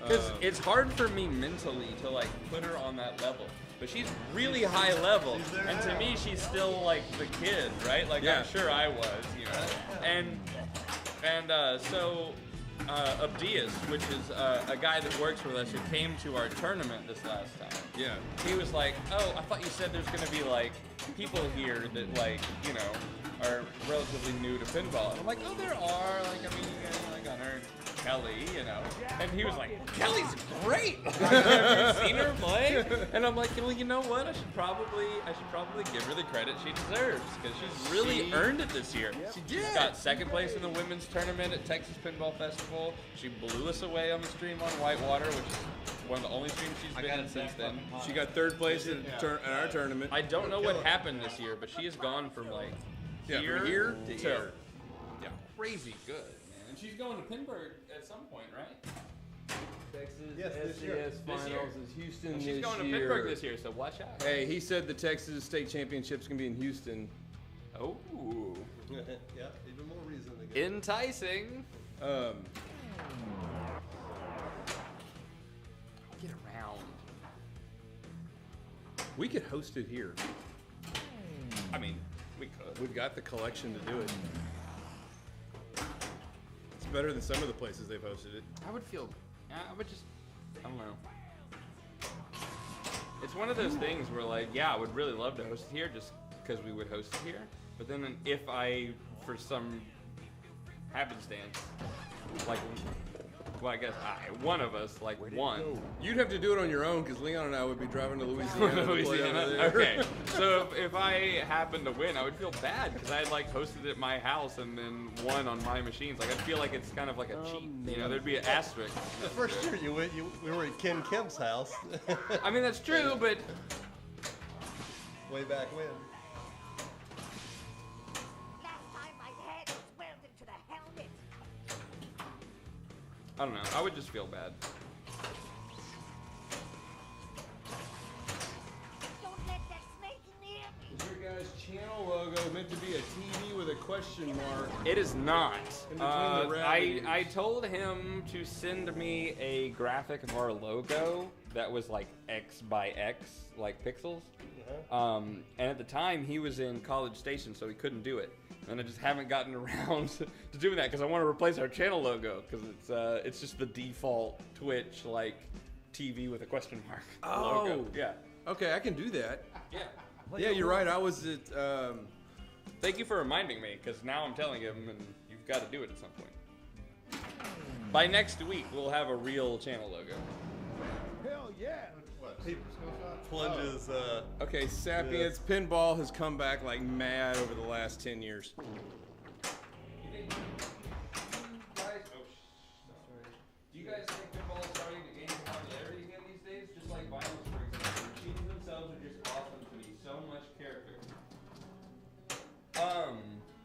Because it's hard for me mentally to like put her on that level. But she's really high level, and to me, she's still like the kid, right? Like Yeah. I'm sure I was, you know. So Abdias, which is a guy that works with us who came to our tournament this last time. Yeah. He was like, "Oh, I thought you said there's gonna be like people here that like you know are relatively new to pinball." And I'm like, "Oh, there are. Like I mean, you guys like Gunnar, Kelly, you know." And he was like, "Kelly's great. Have you seen her play?" And I'm like, "Well, you know what? I should probably give her the credit she deserves because she's really earned it this year. She's got second place in the women's tournament at Texas Pinball Festival. She blew us away on the stream on Whitewater, which is one of the only streams she's been in since then. She got third place at our tournament. I don't know what happened this year, but she has gone from like From here to here. Yeah, crazy good, man. And she's going to Pinburg at some point, right? Texas Yes, this year. SCS This finals year. is Houston And this she's going to year. Pinburg this year, so watch out. Hey, he said the Texas State Championships can be in Houston. Oh, Yeah, even more reason to go. enticing. Get around. We could host it here. I mean, we could. We've got the collection to do it. It's better than some of the places they've hosted it. I would feel. I would just. I don't know. It's one of those things where, like, yeah, I would really love to host it here just because we would host it here. But then if I, for some happenstance, like, well, I guess one of us, like, won. You'd have to do it on your own because Leon and I would be driving to Louisiana. To play over there. Okay, so if I happened to win, I would feel bad because I had, like, hosted at my house and then won on my machines. Like, I'd feel like it's kind of like a cheat. You know, there'd be an asterisk. The first year you went, we were at Ken Kemp's house. I mean, that's true, but Way back when. Last time my head was welded to the helmet. I don't know. I would just feel bad. Don't let that snake near me. Is your guys' channel logo meant to be a TV with a question mark? It is not. In between the red I told him to send me a graphic of our logo that was like X by X, like pixels. And at the time, he was in College Station, so he couldn't do it. And I just haven't gotten around to doing that because I want to replace our channel logo because it's just the default Twitch like TV with a question mark logo. Yeah. Okay, I can do that. Yeah. Yeah, you're right. I was at. Thank you for reminding me because now I'm telling him, and you've got to do it at some point. By next week, we'll have a real channel logo. Hell yeah. What? He plunges. Okay, Sapiens Pinball has come back like mad over the last 10 years. Do you guys think pinball is starting to gain popularity again these days? Just like vinyls, for example. The machines themselves are just awesome to me. So much character.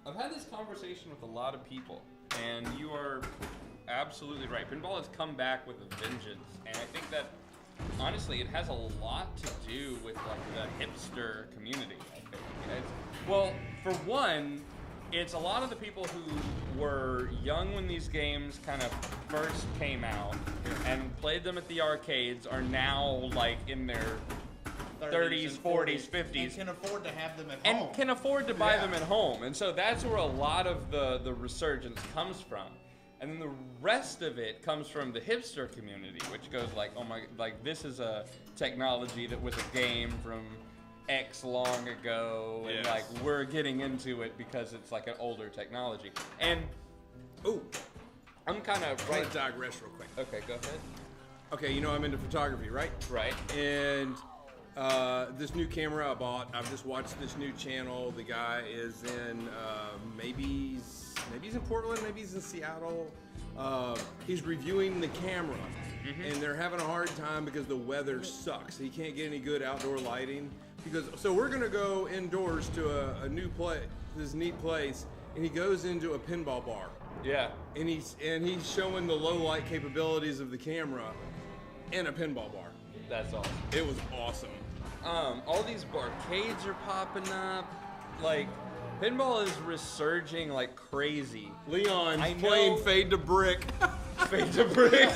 I've had this conversation with a lot of people, and you are absolutely right. Pinball has come back with a vengeance, and I think that honestly, it has a lot to do with like the hipster community. I think. Well, for one, it's a lot of the people who were young when these games kind of first came out and played them at the arcades are now like in their 30s, 40s, 50s. And can afford to have them at and home. can afford to buy them at home. And so that's where a lot of the resurgence comes from. And then the rest of it comes from the hipster community, which goes like, oh my, like this is a technology that was a game from X long ago, and like we're getting into it because it's like an older technology. And I'm kind of I'm gonna digress real quick. Okay, go ahead. Okay, you know I'm into photography, right? Right. And this new camera I bought, I've just watched this new channel. The guy is in maybe he's in Portland, maybe he's in Seattle. He's reviewing the camera, and they're having a hard time because the weather sucks. He can't get any good outdoor lighting. So we're gonna go indoors to a new place, this neat place, and he goes into a pinball bar. Yeah. And he's showing the low light capabilities of the camera in a pinball bar. That's awesome. It was awesome. All these arcades are popping up. Like, pinball is resurging like crazy. Leon I playing know- Fade to Brick. Fade to Brick.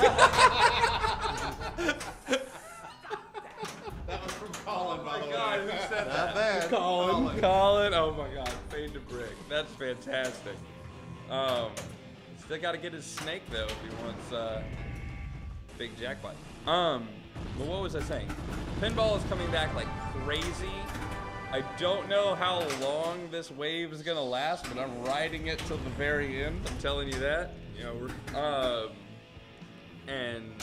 That was from Colin, by the way. God, who said that? Not bad. Colin. Oh my God, Fade to Brick. That's fantastic. Still got to get his snake though if he wants big jackpot. Well, what was I saying? Pinball is coming back like crazy. I don't know how long this wave is gonna last, but I'm riding it till the very end. I'm telling you that. Yeah, we're. And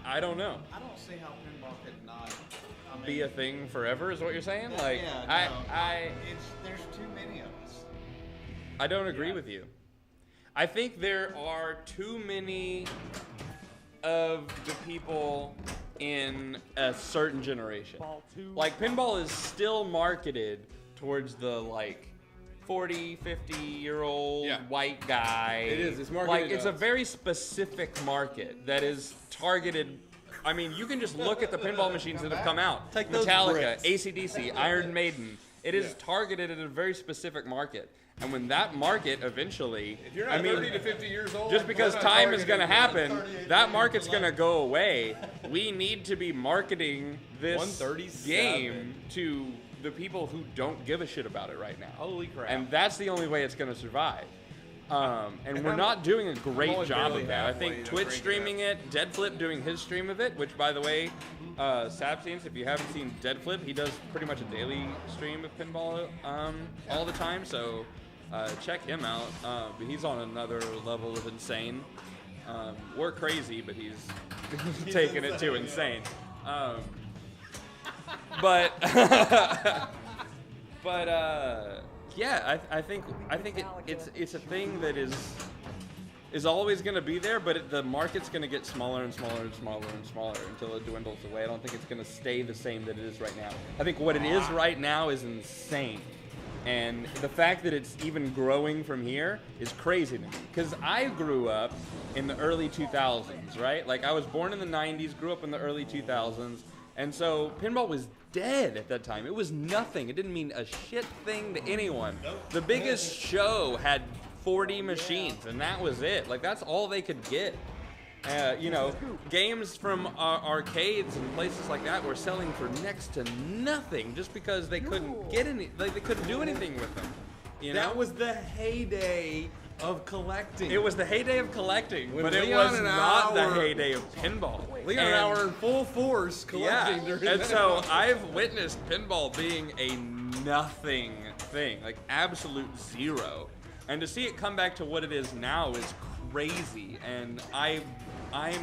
I don't know. I don't see how pinball could not Be a thing forever is what you're saying? Yeah, Like yeah, no. I There's too many of us. I don't agree with you. I think there are too many of the people in a certain generation. Like, pinball is still marketed towards the, like, 40, 50-year-old white guy. It is. It's marketed Like, it's a very specific market that is targeted. I mean, you can just look at the pinball machines that have come out. Take those Metallica, bricks. AC/DC, Iron Maiden. It is targeted at a very specific market. And when that market eventually, If you're not 30 to 50 years old, just because we're not time is going to targeting happen, 38 that years market's of going to life. go away. We need to be marketing this 137. game to the people who don't give a shit about it right now. Holy crap. And that's the only way it's going to survive. And we're not doing a great only job barely of that. I halfway think to Twitch crank it streaming it, Deadflip doing his stream of it, which by the way, Sapscience, if you haven't seen Deadflip, he does pretty much a daily stream of pinball all the time, so check him out. But he's on another level of insane. We're crazy, but he's taking it to insane. But yeah, I think it's a thing that is always going to be there, but the market's going to get smaller and smaller and smaller and smaller until it dwindles away. I don't think it's going to stay the same that it is right now. I think what it is right now is insane. And the fact that it's even growing from here is crazy to me. Because I grew up in the early 2000s, right? Like, I was born in the 90s, grew up in the early 2000s. And so pinball was dead at that time. It was nothing. It didn't mean a shit thing to anyone. The biggest show had 40 machines, and that was it. Like, that's all they could get. You know, games from arcades and places like that were selling for next to nothing just because they couldn't get any, like, they couldn't do anything with them. You know? That was the heyday of collecting. It was the heyday of collecting, When but it Leon was and not the I were- heyday of pinball. Leon and I were in full force collecting during And that. so I've witnessed pinball being a nothing thing, like absolute zero. And to see it come back to what it is now is crazy. And I'm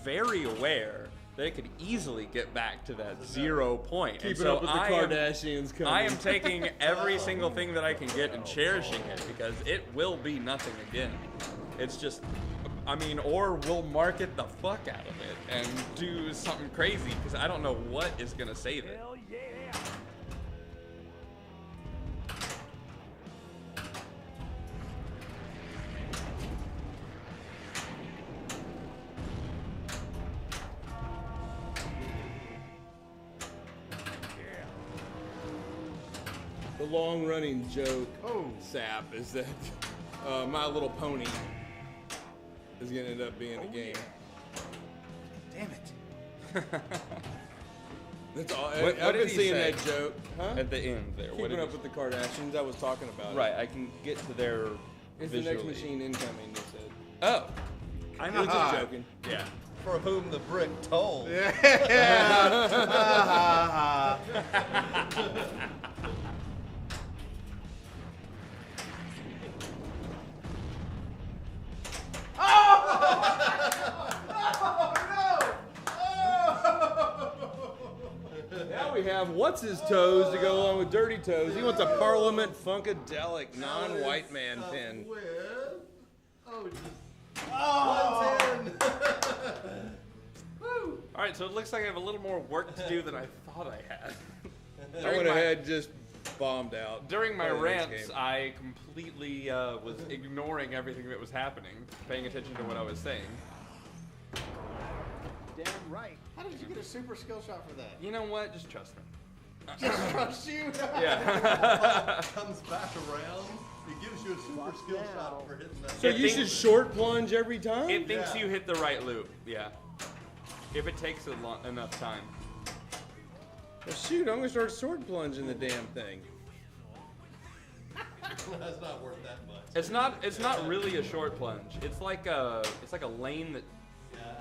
very aware that it could easily get back to that 0 point. And Keeping so up with the I am- Kardashians coming. I am taking every single thing that I can get and cherishing it because it will be nothing again. It's just, I mean, or we'll market the fuck out of it and do something crazy because I don't know what is going to save it. Hell yeah. The long-running joke, Sap, is that My Little Pony is gonna end up being a game. Damn it. That's all. What I've did been he seeing say? that joke. Huh? At the end there. What Keeping did up with the Kardashians. I was talking about Right, it. I can get to their It's the visually. next machine incoming. They said. Oh, I was just joking. yeah. For whom the brick told. Now we have What's His Toes to go along with Dirty Toes. He wants a Parliament Funkadelic non-white man pin. All right, so it looks like I have a little more work to do than I thought I had. I went ahead just bombed out. During my Play the next rants, game. I completely was ignoring everything that was happening, paying attention to what I was saying. Damn right. How did you get a super skill shot for that? You know what? Just trust me. Just trust you. Yeah. Comes back around. He gives you a super skill shot for hitting that. So It you thinks- should short plunge every time? It thinks Yeah. you hit the right loop. Yeah. If it takes enough time. Well, shoot, I'm gonna start short plunging the damn thing. That's not worth that much. It's not really a short plunge. It's like a lane that.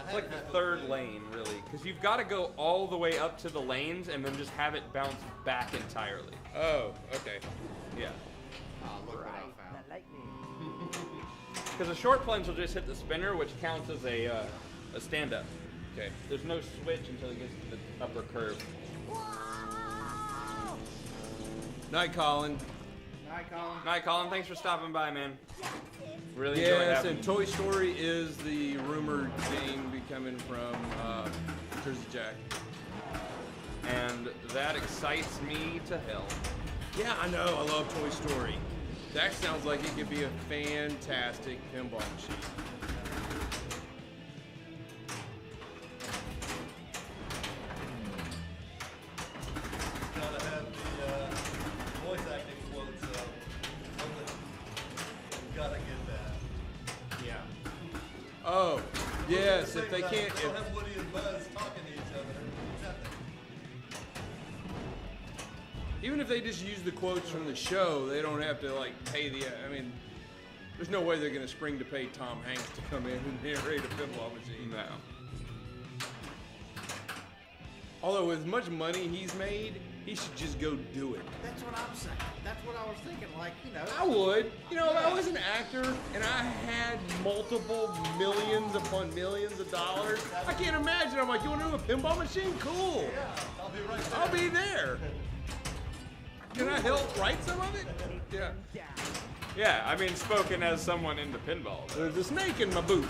It's like the third lane, really, because you've got to go all the way up to the lanes and then just have it bounce back entirely. Oh, okay. Yeah. Oh, look what I found. The lightning. Because a short plunge will just hit the spinner, which counts as a stand-up. Okay. There's no switch until it gets to the upper curve. Night, Colin. Night, Colin. Night, Colin. Thanks for stopping by, man. Really enjoyed Yes, having and Toy Story is the rumored game coming from Jersey Jack. and that excites me to hell. Yeah, I know. I love Toy Story. That sounds like it could be a fantastic pinball machine. Gotta have the voice acting quotes. Gotta get that. Yeah. Oh, yes. If they can't, They don't have Woody and Buzz talking to each other. Nothing. even if they just use the quotes from the show, they don't have to like pay the. I mean, There's no way they're going to spring to pay Tom Hanks to come in and narrate a pinball machine. No. Although as much money he's made, he should just go do it. That's what I'm saying. That's what I was thinking. Like, you know. I would. You know, if I was an actor and I had multiple millions upon millions of dollars, I can't imagine. I'm like, you want to do a pinball machine? Cool. Yeah, I'll be right there. I'll be there. Can I help write some of it? Yeah. Yeah, I mean, spoken as someone into pinball. though. There's a snake in my boot.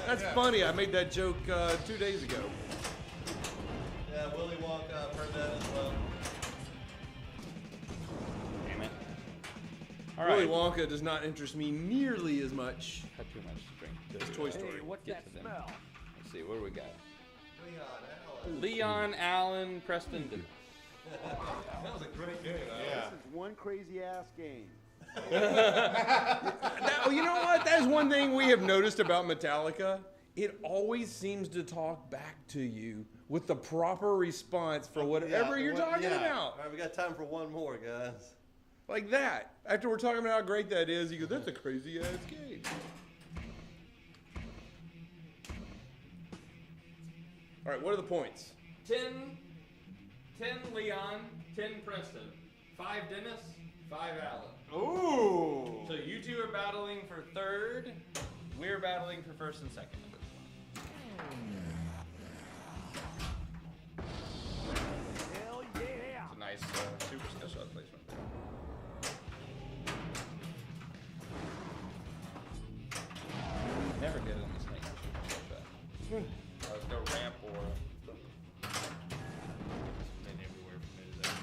That's funny. I made that joke 2 days ago. Yeah, Willy Wonka, I've heard that as well. Damn it. All Willy right. Wonka does not interest me nearly as much Had too much to drink. as Toy Story. What's Get that to them. smell? Let's see, what do we got? Leon, Leon, Allen, Preston, Dennis. that was a great game. Yeah. This is one crazy ass game. Now, you know what? That is one thing we have noticed about Metallica. It always seems to talk back to you with the proper response for whatever you're talking about. All right, we got time for one more, guys. Like that. After we're talking about how great that is, you go, that's a crazy ass game. All right, what are the points? 10 Leon, 10 Preston, 5 Dennis, 5 Allen. Ooh. So you two are battling for third. We're battling for first and second at this one. Hell yeah! It's a nice super skill shot placement there. Never get it on the snake super skill shot. Let's go ramp or. Been everywhere from me today.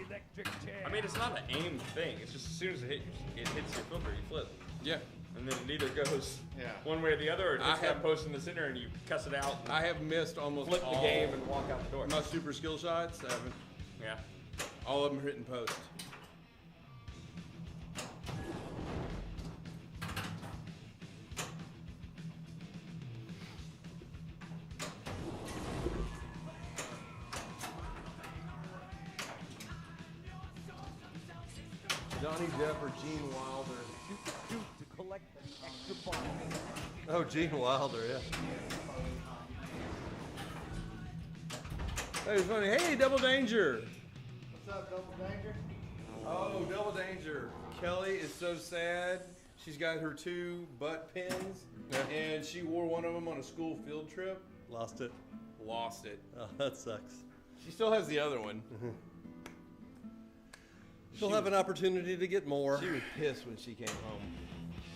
Electric chair. I mean, it's not an aim thing. It's just as soon as it hits your filter, you flip. Yeah. And then it either goes Yeah. one way or the other, or it's I got have- post in the center and you cuss it out, and I have missed almost flip the all game and walk out the door. my super skill shots. I haven't, Yeah. all of them are hitting post. Johnny Depp or Gene Wilder. Shoot to collect the extra ball. Oh, Gene Wilder, yeah. That was funny. Hey, Double Danger. What's up, Double Danger? Oh, Double Danger. Kelly is so sad. She's got her 2 butt pins, and she wore one of them on a school field trip. Lost it. Lost it. Oh, that sucks. She still has the other one. She'll have an opportunity to get more. She was pissed when she came home.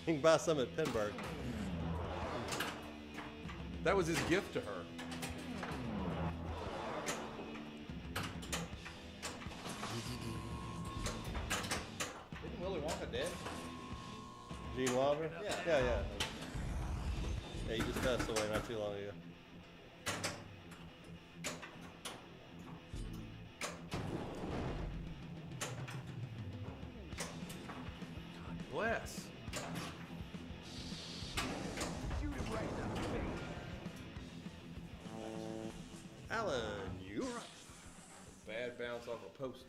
You can buy some at Pinburg. That was his gift to her. Isn't Willy Wonka dead? Gene Wilder? Yeah. Yeah, yeah. Yeah, he just passed away not too long ago. Bless. Shoot him right in the face. Alan, you're up. Bad bounce off a post.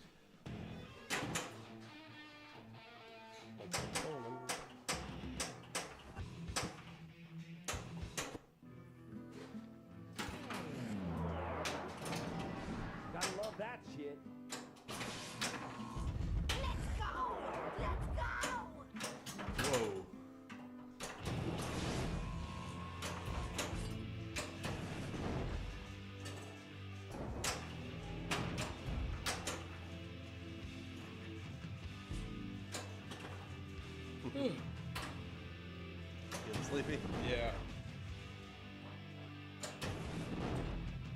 Gotta love that shit. Let's go! Let's go! Whoa. Getting sleepy? Yeah.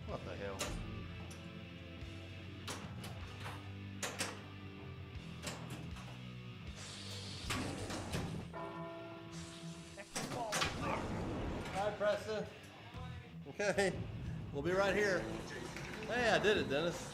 What the hell? Extra ball. Hi, Preston. Okay, we'll be right here. Hey, I did it, Dennis.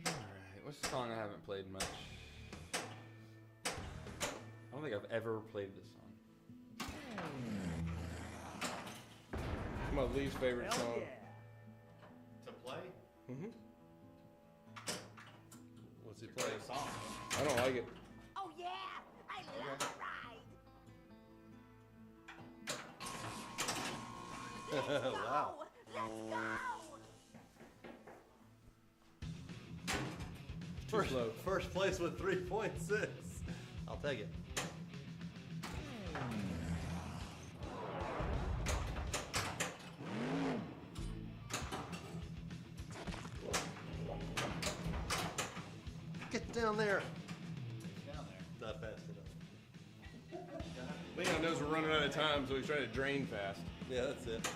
Alright, what's a song I haven't played much? I don't think think I've ever played this song. My least favorite Hell song. yeah. To play? What's he playing? Great song. I don't like it. Oh yeah, I love the ride. Let's go. Wow. Let's go. Too slow. First place with 3.6. I'll take it. Get down there. Down there. Not fast enough. Leon knows we're running out of time, so he's trying to drain fast. Yeah, that's it.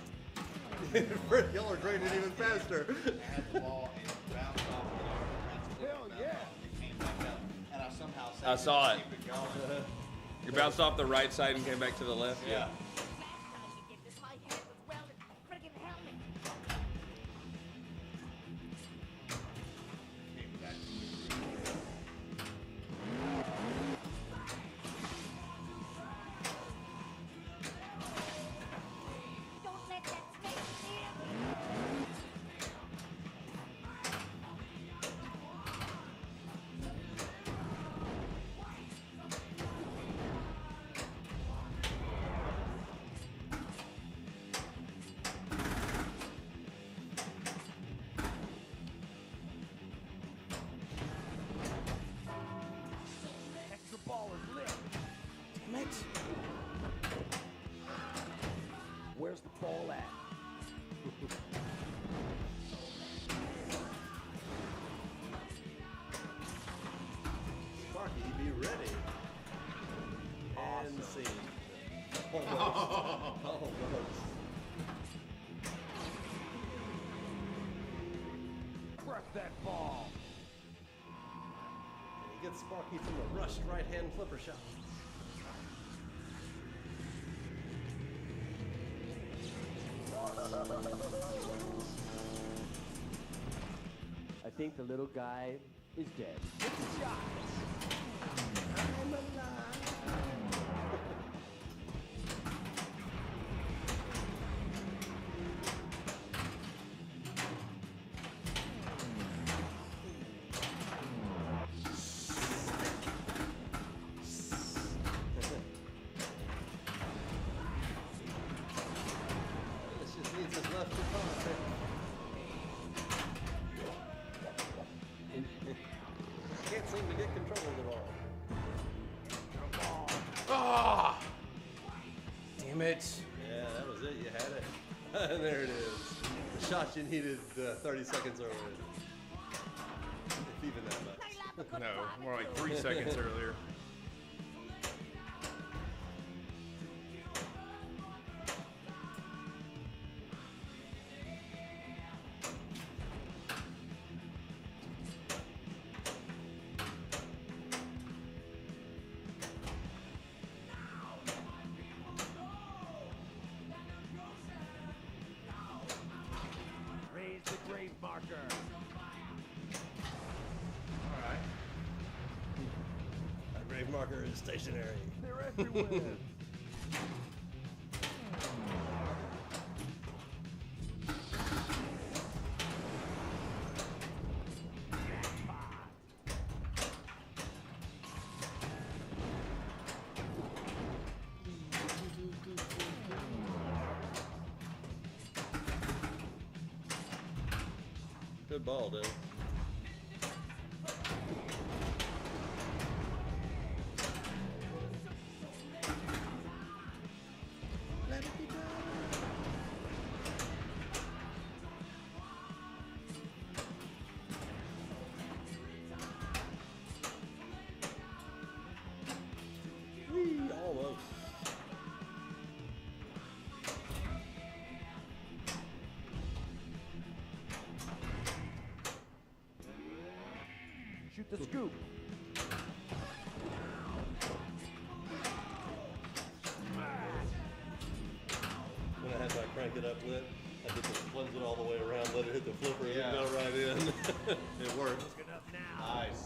Y'all are draining even faster. I had the ball and it bounced off the Hell yeah. It came back up. And I somehow I saw it. keep it going. You bounced off the right side and came back to the left. Yeah. Last time you did this, my head was welded. Friggin' helmet. Came back. Don't let that snake near me. Extra ball is lit. Damn it. Where's the ball at? Sparky, be ready. And scene. Almost. Crush that ball. And he gets Sparky from the rushed right-hand flipper shot. I think the little guy is dead. It's a shot. I'm alive. This just needs his left to come. Can't seem to get control of the ball. Ah! Damn it. Yeah, that was it. You had it. And there it is. The shot you needed 30 seconds earlier. If even that much. I love a good No, barbecue. more like 3 seconds earlier. Raise the grave marker. Alright. That grave marker is stationary. They're everywhere. Good ball, dude. Whee, almost. Shoot the scoop. When I had my crank it up lit, I just cleanse it all the way around, let it hit the flipper, Yeah. and it go right in. It worked. Good enough now. Nice.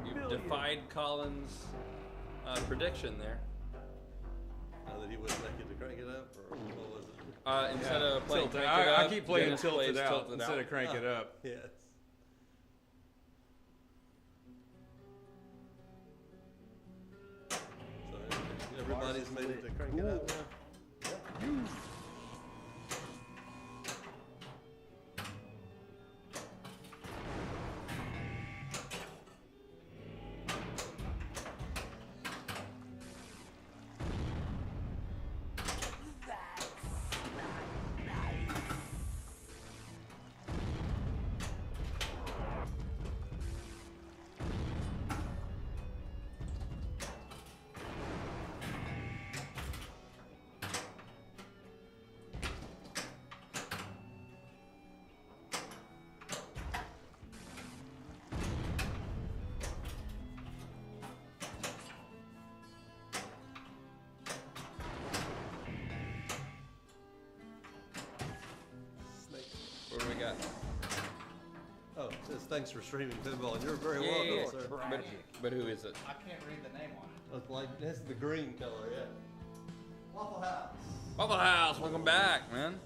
You defied Colin's prediction there. That he wouldn't make it to crank it up, or what was it? Instead of playing Tilt it. Crank It I Up, keep playing Dennis tilt plays it out Tilt It instead Out. of crank it up. Yes. So everybody's made it to crank it up now. What do we got? Oh, it says thanks for streaming pinball, and you're very Yeah, welcome, sir. but who is it? I can't read the name on it. That's like that's the green color, yeah. Waffle House. Waffle House, welcome back, man. Man,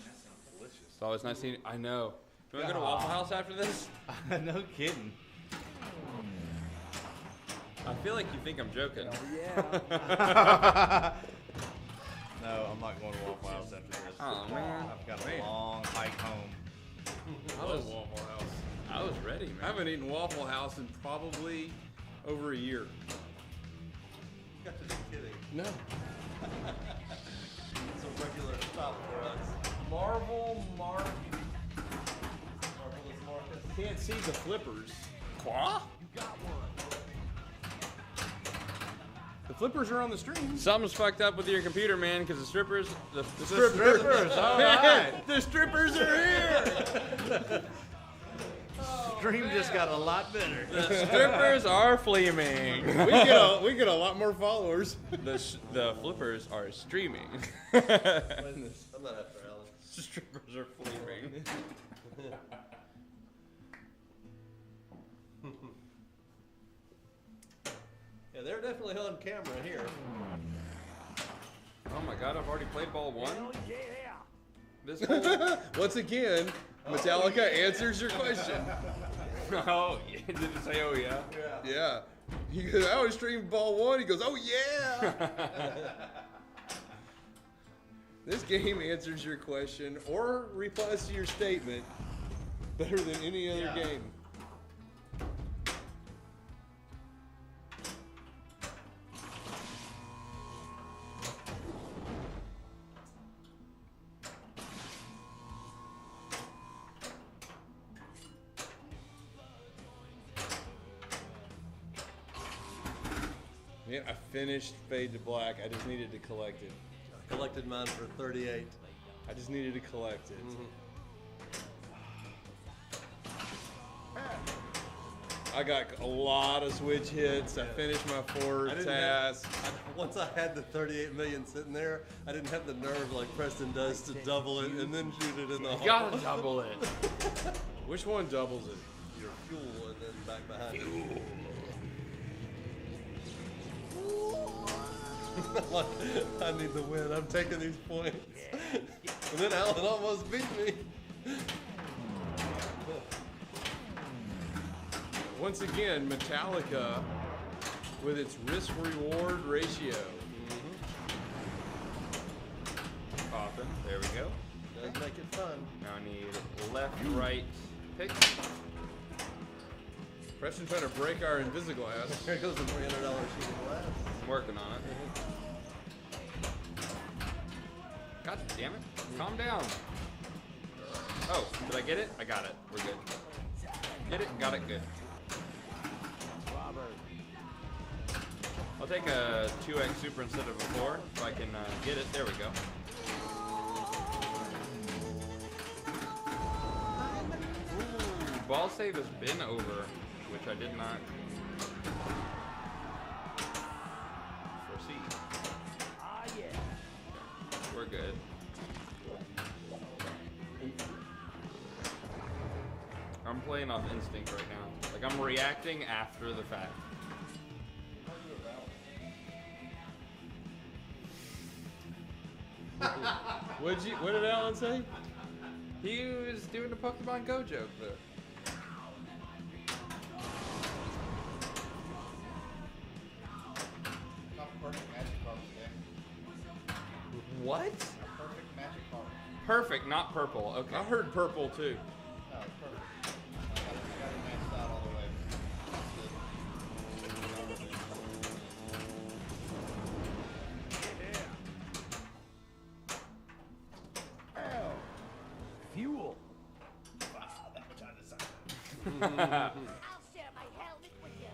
that sounds delicious. It's always nice seeing. I know. Do we go to Waffle House after this? No kidding. I feel like you think I'm joking. Yeah. No, I'm not going to Waffle House after this. Oh man, I've got a long hike home. I love Waffle House. I was ready, I man. haven't eaten Waffle House in probably over a year. You got to be kidding. No. It's a regular stop for us. Marvel Mark. Marvelous Marcus. Can't see the flippers. Qua? The flippers are on the stream. Something's fucked up with your computer, man, because the strippers, the Strippers. All man, right. the strippers are here. Stream just got a lot better. The strippers are flaming. We get a lot more followers. The flippers are streaming. I'm not after Alan. Strippers are flaming. Yeah, they're definitely on camera here. Oh my god, I've already played ball one. Hell yeah. This whole. Once again, Metallica answers your question. Oh, yeah. Did it say, oh yeah? Yeah. He goes, I was streaming ball one. He goes, oh yeah. This game answers your question or replies to your statement better than any other game. Man, I finished Fade to Black. I just needed to collect it. I collected mine for 38. I just needed to collect it. I got a lot of switch hits. I finished my four tasks. Once I had the 38 million sitting there, I didn't have the nerve like Preston does to double it and then shoot it in the You hole. gotta double it. Which one doubles it? Your fuel and then back behind it. Like, I need the win. I'm taking these points. And then Alan almost beat me. Once again, Metallica with its risk-reward ratio. Coffin. There we go. Does make it fun. Now I need left, right, pick. Preston trying to break our Invisiglass. Here goes the $300 sheet of glass. I'm working on it. God damn it. Calm down. Oh, did I get it? I got it. We're good. Get it? Got it. Good. I'll take a 2x super instead of a 4 if I can get it. There we go. Ooh, ball save has been over, which I did not foresee. Ah, yeah. We're good. I'm playing off instinct right now. Like Like I'm reacting after the fact. What did Alan say? He was doing the Pokemon Go joke there. Not a perfect magic card today. What? A perfect magic card. Perfect, not purple. Okay. I heard purple too. No, it's perfect. I got it maxed out all the way. Fuel. I'll share my helmet with you.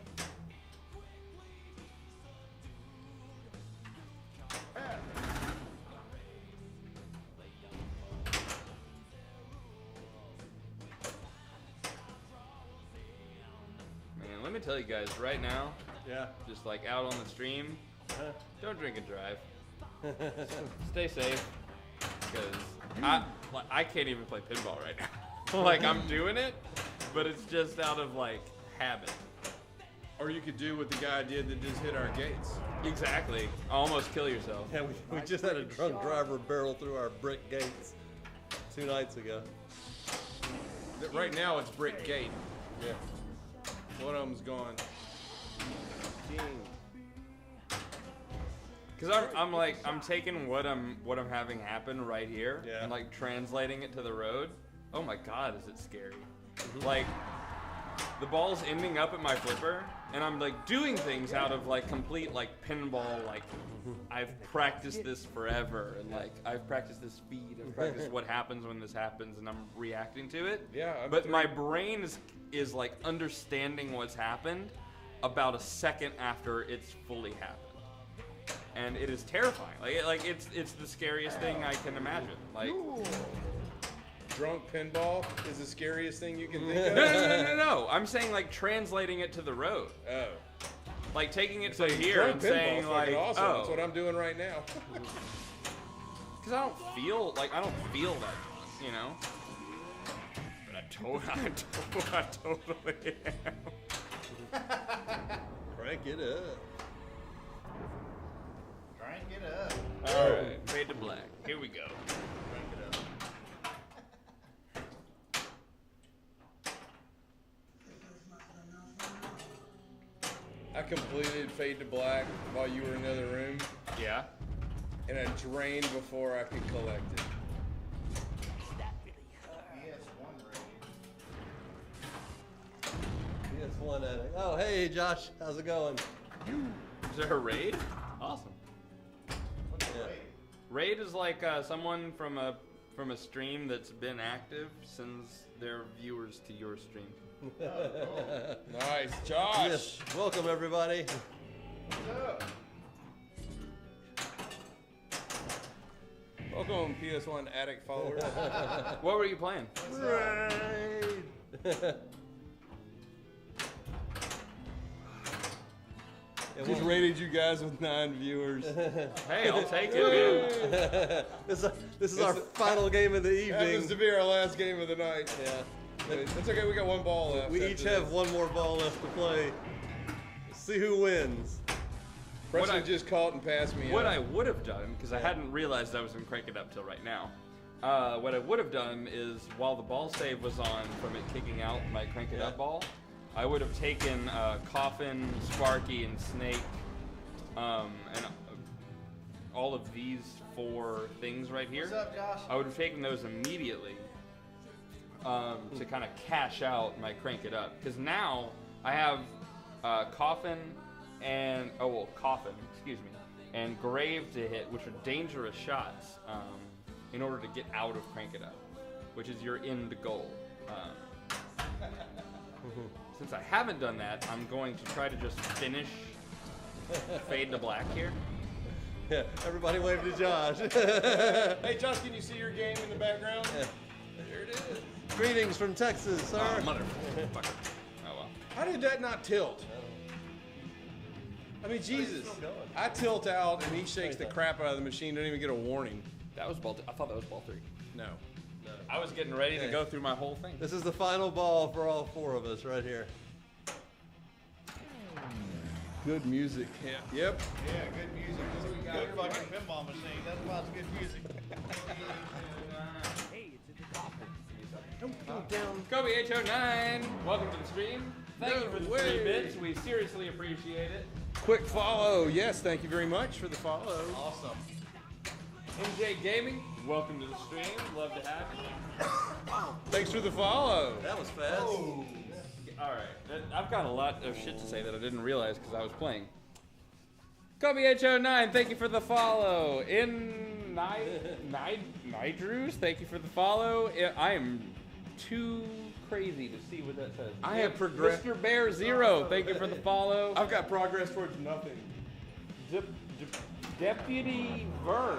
Man, let me tell you guys right now, Yeah. just like out on the stream, Huh? don't drink and drive. Stay safe, because I can't even play pinball right now. Like I'm doing it, but it's just out of like habit. Or you could do what the guy did that just hit our gates. Exactly. Almost kill yourself. Yeah, we just had a drunk driver barrel through our brick gates 2 nights ago. Right now it's brick gate. Yeah. One of them's gone. Cause I'm taking what I'm having happen right here Yeah. and like translating it to the road. Oh my God, is it scary? Like the ball's ending up at my flipper, and I'm like doing things out of like complete like pinball. Like I've practiced this forever, and like I've practiced this speed, I've practiced what happens when this happens, and I'm reacting to it. Yeah, But my brain is like understanding what's happened about a second after it's fully happened. And it is terrifying. Like it's the scariest thing I can imagine. Like Drunk pinball is the scariest thing you can think no, of. no. I'm saying like translating it to the road. Oh. Like taking it So from here drunk and pinball's saying fucking like, awesome. oh, That's what I'm doing right now. because I don't feel that drunk, you know. But I totally am. Crank it up. Crank it up. All right, fade to black. Here we go. Crank it up. I completed Fade to Black while you were in the other room, Yeah. and I drained before I could collect it. PS1 rating. PS1 addict. Oh, hey, Josh. How's it going? Is there a raid? Awesome. What's the Yeah. rate? Raid is like someone from a stream that's been active sends their viewers to your stream. Nice, Josh. Yes. Welcome, everybody. What's up? Welcome, PS1 addict followers. What were you playing? Right. Just rated you guys with 9 viewers. Hey, I'll take it, man. This is our final game of the Happens evening. to be our last game of the night. Yeah. That's okay, we got 1 ball left. We after each have this. 1 more ball left to play. Let's see who wins. Preston What I- just caught and passed me What up. I would have done, because I hadn't realized I was going to crank it up till right now. What I would have done is, while the ball save was on from it kicking out my crank it Yeah. up ball, I would have taken Coffin, Sparky, and Snake, and all of these 4 things right here. What's up, Josh? I would have taken those immediately to kind of cash out my crank it up. Because now I have Coffin and Coffin, excuse me, and Grave to hit, which are dangerous shots in order to get out of crank it up, which is your end goal. Since I haven't done that, I'm going to try to just finish Fade to Black here. Yeah, everybody wave to Josh. Hey, Josh, can you see your game in the background? Yeah. There it is. Greetings from Texas, sir. Oh, motherfucker. Oh well. How did that not tilt? I mean, Jesus. I tilt out and he shakes the crap out of the machine, don't even get a warning. That was ball. I thought that was ball 3. No. I was getting ready to Okay. go through my whole thing. This is the final ball for all 4 of us right here. Good music. Yeah. Yep. Yeah, good music. Good fucking pinball machine. That's why it's good music. Hey, it's in the coffin. Kobe H09, welcome to the stream. Thank you for the 3 bits. We seriously appreciate it. Quick follow. Yes, thank you very much for the follow. Awesome. MJ Gaming, welcome to the stream. Love to have you. Thanks for the follow. That was fast. All right, I've got a lot of shit to say that I didn't realize because I was playing. Kobe H09, thank you for the follow. In Nidrews, thank you for the follow. I am too crazy to see what that says. I have progressed. Mr. Bear Zero, thank you for the follow. I've got progress towards nothing. Deputy Ver,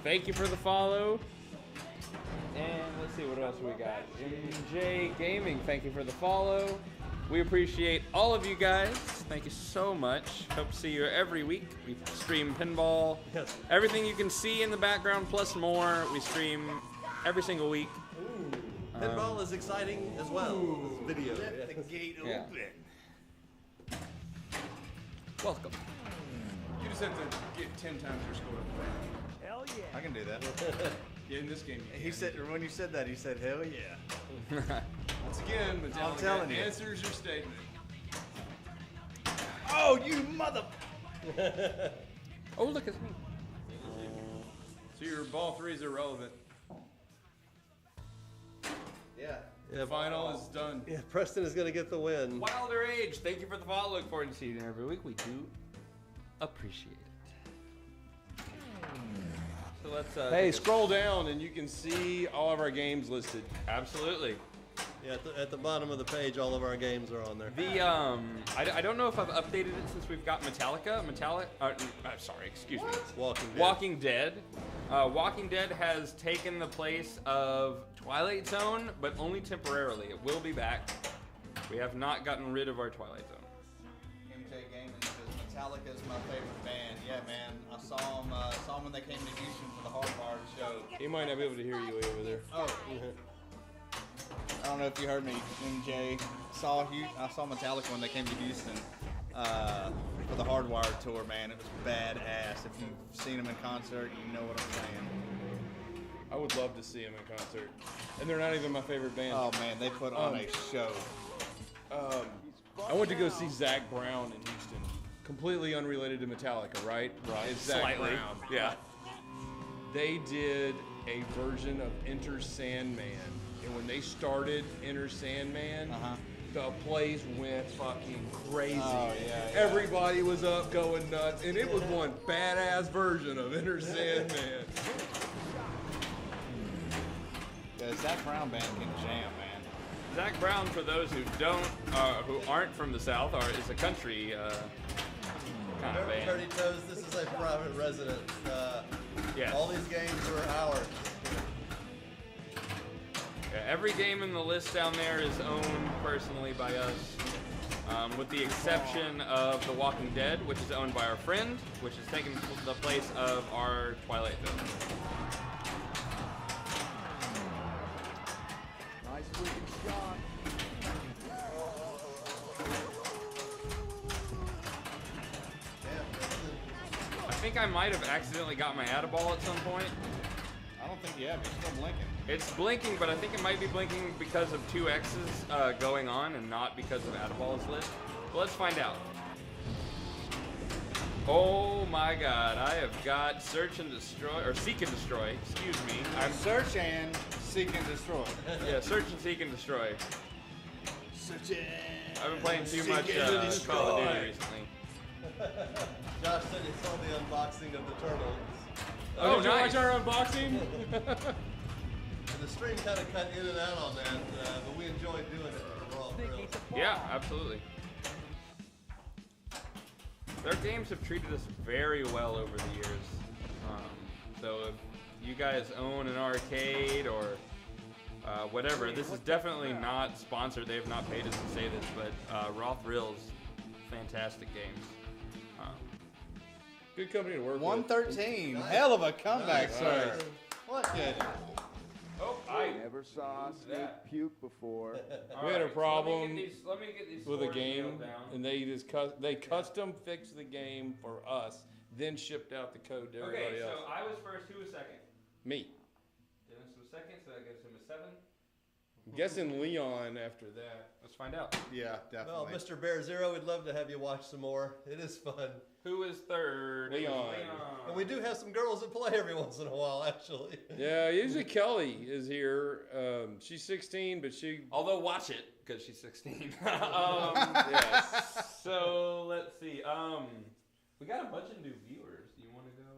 thank you for the follow. And let's see, what else we got? MJ Gaming, thank you for the follow. We appreciate all of you guys. Thank you so much. Hope to see you every week. We stream pinball. Yes. Everything you can see in the background plus more. We stream every single week. Pinball is exciting as well. This video. Let the gate Yeah. open. Welcome. You just have to get 10 times your score. Hell yeah. I can do that. Yeah, in this game. You He can. said when you said that, he said, "Hell yeah." Once again, Metallica telling you. answers your statement. Oh, you mother! Oh, look at me. So your ball 3 is irrelevant. Yeah. Yeah, Final is done. yeah, Preston is going to get the win. Wilder Age, thank you for the follow. Look forward to seeing you every week. We do appreciate it. So let's. Hey, take a- scroll down and you can see all of our games listed. Absolutely. Yeah, at the bottom of the page, all of our games are on there. The I don't know if I've updated it since we've got Metallica. Sorry, excuse me. Walking Dead. Walking Dead has taken the place of Twilight Zone, but only temporarily. It will be back. We have not gotten rid of our Twilight Zone. MJ Gaming says Metallica is my favorite band. Yeah, man. I saw them when they came to Houston for the Hardwired show. He might not be able to hear you way over there. Oh. I don't know if you heard me, MJ. I saw Metallica when they came to Houston for the Hardwired tour, man. It was badass. If you've seen them in concert, you know what I'm saying. I would love to see him in concert. And they're not even my favorite band. Oh, man, they put on a show. I went to go see Zach Brown in Houston. Completely unrelated to Metallica, right? Right. It's Zach Slightly. Brown. Yeah. They did a version of Enter Sandman. And when they started Enter Sandman, the place went fucking crazy. Oh, yeah. Everybody was up going nuts. And it was one badass version of Enter Sandman. The Zach Brown band can jam, man. Zach Brown, for those who aren't from the South, is a country kind of band. Dirty Toes, this is a private residence. Yeah. All these games are ours. Yeah, every game in the list down there is owned personally by us, with the exception of The Walking Dead, which is owned by our friend, which has taken the place of our Twilight Zone. Nice moving shot. I think I might have accidentally got my Adaball at some point. I don't think you have. It's still blinking. It's blinking, but I think it might be blinking because of 2 X's going on and not because of Adaball's list. But let's find out. Oh my god, I have got Search and Destroy, or Seek and Destroy, excuse me. I'm Search and Seek and Destroy. Yeah, Search and Seek and Destroy. Search and I've been playing too Seek much and Destroy. Call of Duty recently. Josh said he saw the unboxing of the Turtles. Oh, did you nice. watch our unboxing? And the stream kind of cut in and out on that, but we enjoyed doing it for Raw Thrills. Yeah, absolutely. Their games have treated us very well over the years. So if you guys own an arcade or whatever, this is definitely not sponsored. They have not paid us to say this, but Raw Thrills, fantastic games. Good company to work with. 113. Hell of a comeback, sir. What did? Oh, I Never saw a moved snake that. puke before. All We had a right, so problem let me get these with a scores game, nailed down. and they just custom fixed the game for us, then shipped out the code to everybody Okay, else. so I was first. Who was second? Me. Dennis was second, so that gives him a 7. I'm guessing Leon after that. Let's find out. Yeah, Well, definitely. Mr. Bear Zero, we'd love to have you watch some more. It is fun. Who is third? It was Leon. And we do have some girls that play every once in a while, actually. Yeah, usually Kelly is here. She's 16, but she. Although watch it because she's 16. Yes. So let's see. We got a bunch of new viewers. Do you want to go?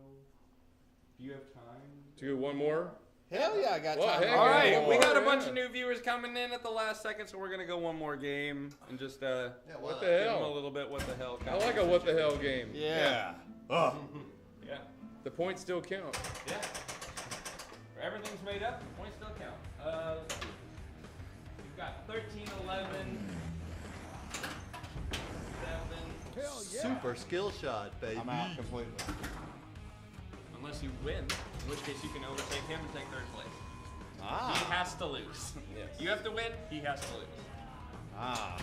Do you have time? To go one more. Hell yeah, I got Well, time. heck, All right, yeah. we got a Yeah. bunch of new viewers coming in at the last second, so we're gonna go one more game and just Yeah, What the give them a hell? little bit what the hell. I like a what the hell game. Yeah. Yeah. The points still count. Yeah. Everything's made up. Points still count. Let's see. We've got 13, 11, 7. Super skill shot, baby. I'm out completely. Unless you win, in which case you can overtake him and take third place. He Ah. has to lose. Yes. You have to win. He has to lose. Ah.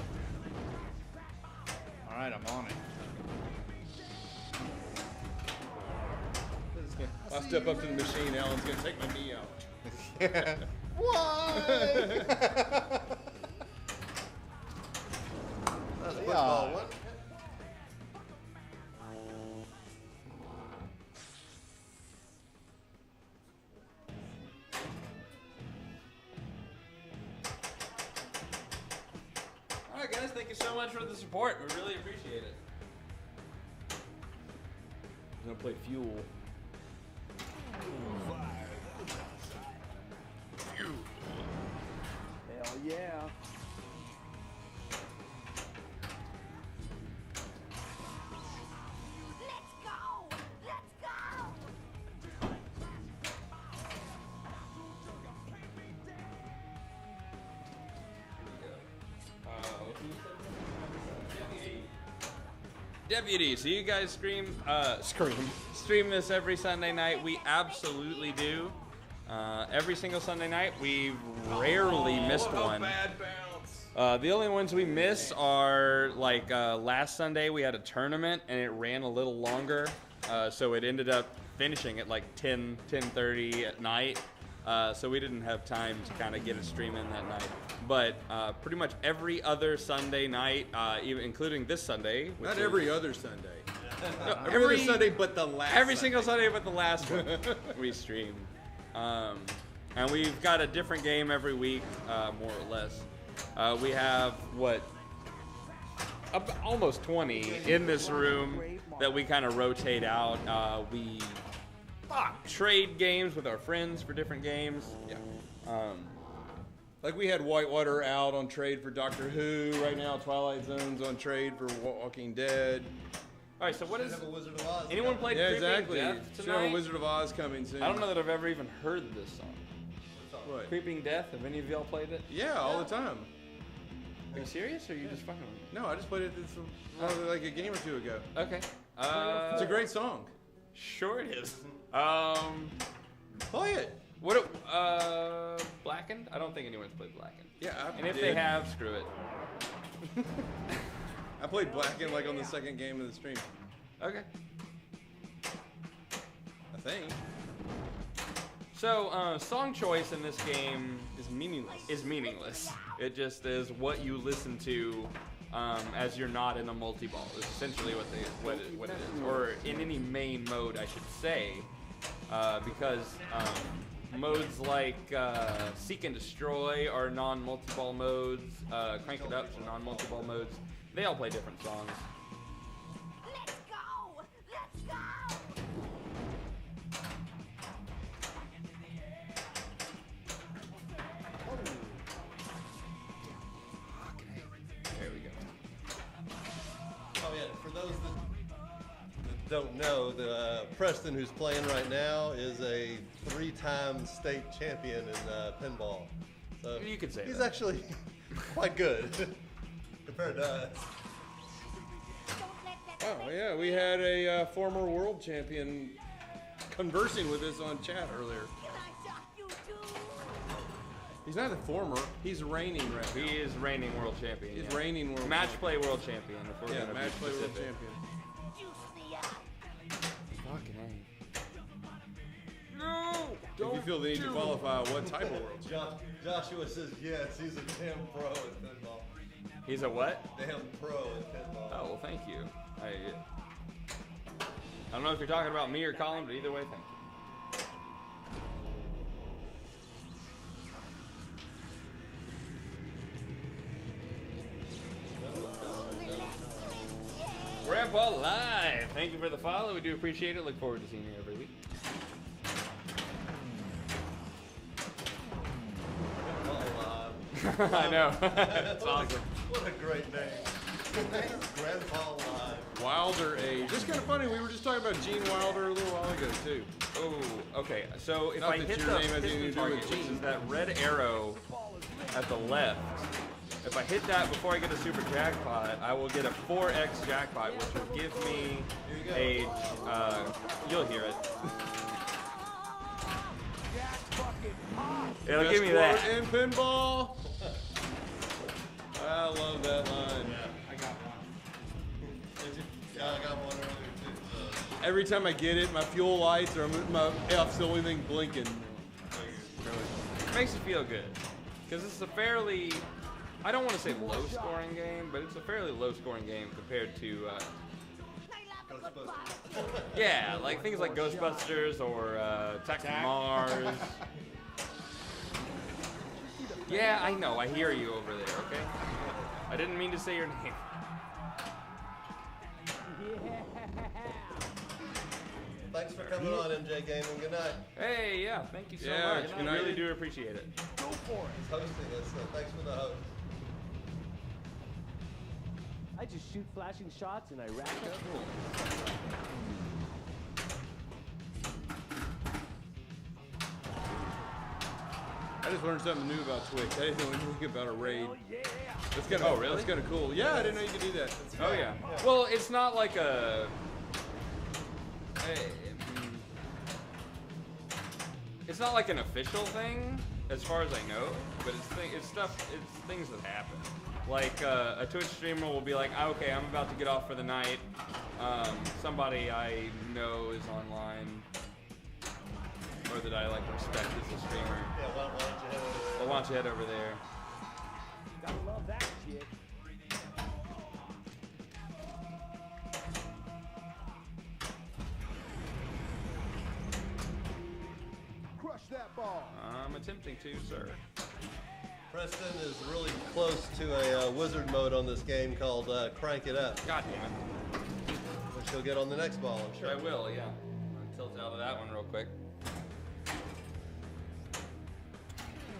All right, I'm on it. I'll step up to the machine. Alan's gonna take my knee out. Why? That's a football one. All right, guys. Thank you so much for the support. We really appreciate it. I'm gonna play Fuel. Hell yeah. Let's go! Let's go! Deputy, so you guys stream this every Sunday night. We absolutely do. Every single Sunday night. We've rarely missed one. Bad bounce. The only ones we miss are like last Sunday we had a tournament and it ran a little longer, so it ended up finishing at like 10:30 at night. So we didn't have time to kind of get a stream in that night. But pretty much every other Sunday night, even including this Sunday. which Not is- every other Sunday. No, Every other Sunday, but the last. Every single Sunday but the last one we stream. And we've got a different game every week, more or less. We have, almost 20 in this room that we kind of rotate out. We trade games with our friends for different games. Yeah. Like we had Whitewater out on trade for Doctor Who. Right now, Twilight Zone's on trade for Walking Dead. All right, so what is... Have a Wizard of Oz. Anyone played Yeah, Creeping exactly. Death Should have a tonight? Wizard of Oz coming soon. I don't know that I've ever even heard this song. What? Creeping Death, have any of y'all played it? Yeah, all the time. Are you serious, or are you just fucking with me? No, I just played it like a game or two ago. Okay. It's a great song. Sure it is. Play it. What? Blackened? I don't think anyone's played Blackened. Yeah, I And if did. they have, screw it. I played Blacken like on the second game of the stream. Okay. I think. So, song choice in this game It's meaningless. is meaningless. It just is what you listen to as you're not in a multi-ball. Is essentially what it is, or in any main mode, I should say, because modes like Seek and Destroy are non-multi-ball modes. Crank It Up's are non-multi-ball modes. They all play different songs. Let's go! Let's go! There we go. Oh yeah, for those that don't know, Preston, who's playing right now, is a 3-time state champion in pinball. So You could say he's that. actually quite good compared to us. Don't let that Oh yeah, we had a former world champion conversing with us on chat earlier. Can I shock you too? He's not the former. He's reigning right now. He is reigning world champion. He's yeah. reigning world Match play world champion. If we're Yeah, gonna be match play world specific. champion. Fucking A. If you feel the need to qualify, what type of world champion? Joshua says yes, he's a damn pro at pinball. He's a what? Damn pro at pinball. Oh, well, thank you. I don't know if you're talking about me or Colin, but either way, thank you. Grandpa Live, thank you for the follow. We do appreciate it. Look forward to seeing you every week. I know. It's awesome. What a great name. Grandpa Live. Wilder Age. It's kind of funny. We were just talking about Gene Wilder a little while ago too. Oh, okay. So if Not I that hit your the name has anything to piston do target, with which Gene. is that red arrow at the left, if I hit that before I get a super jackpot, I will get a 4x jackpot, which will give me a. You'll hear it. It'll give me that. In pinball. I love that line. I got one. Yeah, I got one earlier too. Every time I get it, my fuel lights or my F's the only thing blinking. It makes you feel good. Because it's a fairly, I don't want to say low scoring game, but it's a fairly low scoring game compared to, yeah, like things like Ghostbusters or Attack from Mars. Yeah, I know, I hear you over there, okay? I didn't mean to say your name. Thanks for coming on, MJ Gaming. Good night. Hey, yeah, thank you so Yeah, much. good I night. really do appreciate it. He's hosting us, so thanks for the host. I just shoot flashing shots and I rack up points. I just learned something new about Twitch. I didn't know anything about a raid. That's kind of, Oh, really? That's kind of cool. Yeah, I didn't know you could do that. Oh yeah. Well, it's not like a. It's not like an official thing, as far as I know. But it's things that happen. Like a Twitch streamer will be like, okay, I'm about to get off for the night. Somebody I know is online, or that I like respect as a streamer. Yeah, why don't you head over there? Well, why don't you head over there? Gotta love that shit. Crush that ball. I'm attempting to, sir. Preston is really close to a wizard mode on this game called Crank It Up, God damn it. which you'll get on the next ball, I'm sure. I will, yeah. I'll tilt out of that one real quick.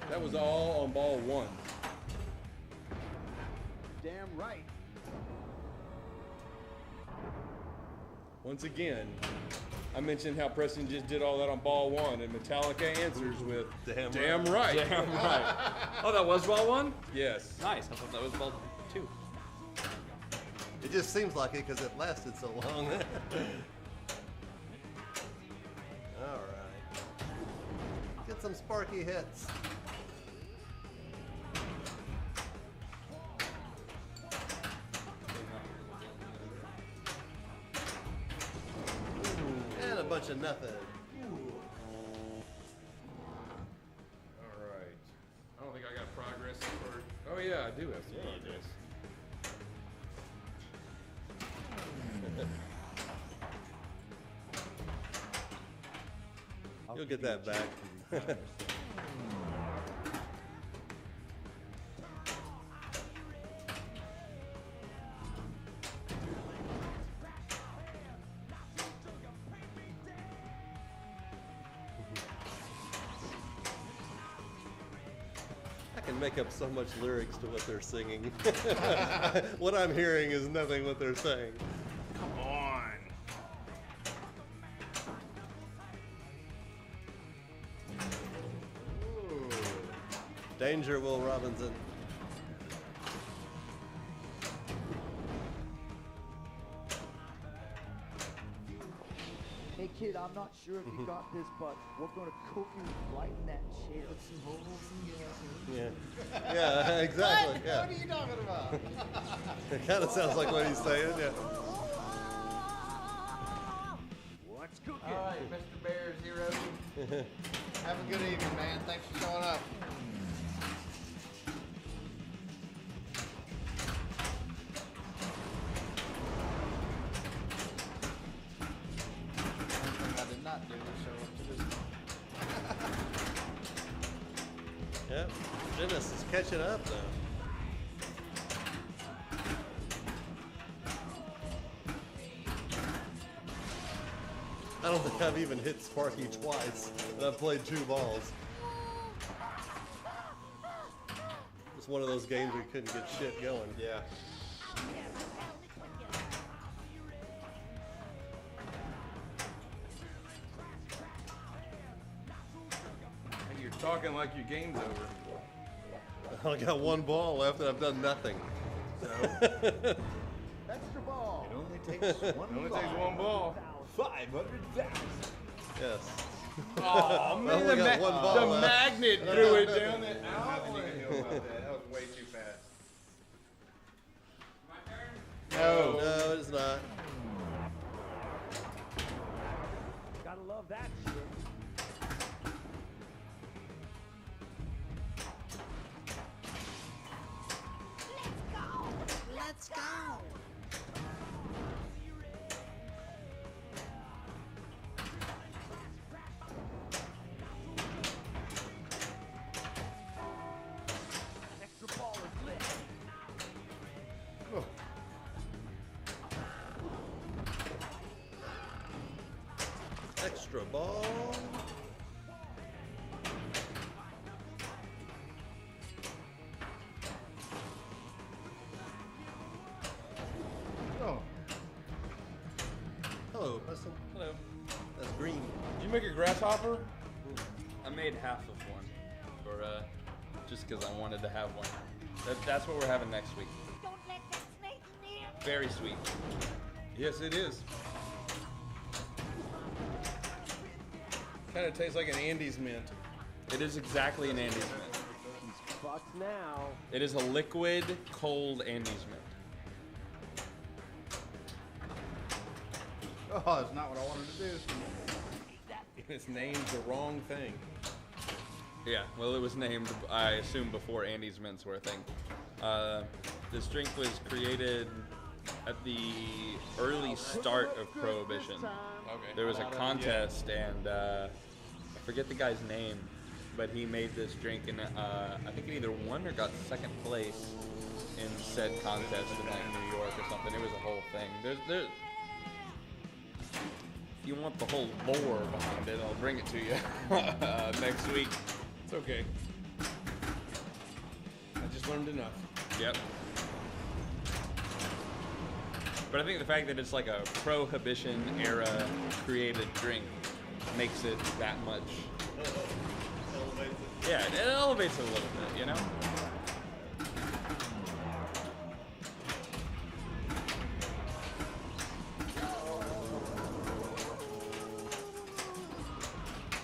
That was all on ball one. Damn right. Once again, I mentioned how Preston just did all that on ball one, and Metallica answers with Damn right. Damn right. Oh, that was ball one? Yes. Nice. I thought that was ball two. It just seems like it because it lasted so long. All right. Get some sparky hits. And a bunch of nothing. All right. I don't think I got progress. Oh yeah, I do have some progress. You'll get that back. I can make up so much lyrics to what they're singing. What I'm hearing is nothing what they're saying. Come on. Danger, Will Robinson. Hey kid, I'm not sure if you got this, but we're gonna cook you right in that chair. Yeah. Yeah, exactly. What? Yeah. What are you talking about? It kind of sounds like what he's saying. Yeah. What's cooking? All right, Mr. Bear Zero. Have a good evening, man. Thanks for showing up. One thing I did not do was show up to this. Yep. Dennis is catching up now. I don't think I've even hit Sparky twice, and I've played 2 balls. It's one of those games we couldn't get shit going. Yeah. And you're talking like your game's over. I only got 1 ball left, and I've done nothing. Extra ball. It only takes one It only takes 1 ball. 500,000. Yes. Oh I man, only got 1 ball the left. magnet threw it down the Nothing alley. you can do about that. That was way too fast. No. No, it's not. Gotta love that shit. Let's go. Extra ball is lit. Extra ball. Oh. Hello, Preston. Hello. That's green. Did you make a grasshopper? I made half of one, for just because I wanted to have one. That's what we're having next week. Don't let that snake near. Very sweet. Yes, it is. Kind of tastes like an Andes mint. It is exactly an Andes mint. He's fucked now. It is a liquid, cold Andes mint. Oh, that's not what I wanted to do. It's named the wrong thing. Yeah, well, it was named, I assume, before Andes mints were a thing. This drink was created at the early start of Prohibition. Okay. There was a contest, and I forget the guy's name, but he made this drink, and I think it either won or got second place in said contest in like New York or something. It was a whole thing. There's if you want the whole lore behind it, I'll bring it to you next week. It's okay. I just learned enough. Yep. But I think the fact that it's like a Prohibition era created drink makes it that much. Yeah, it elevates it a little bit, you know?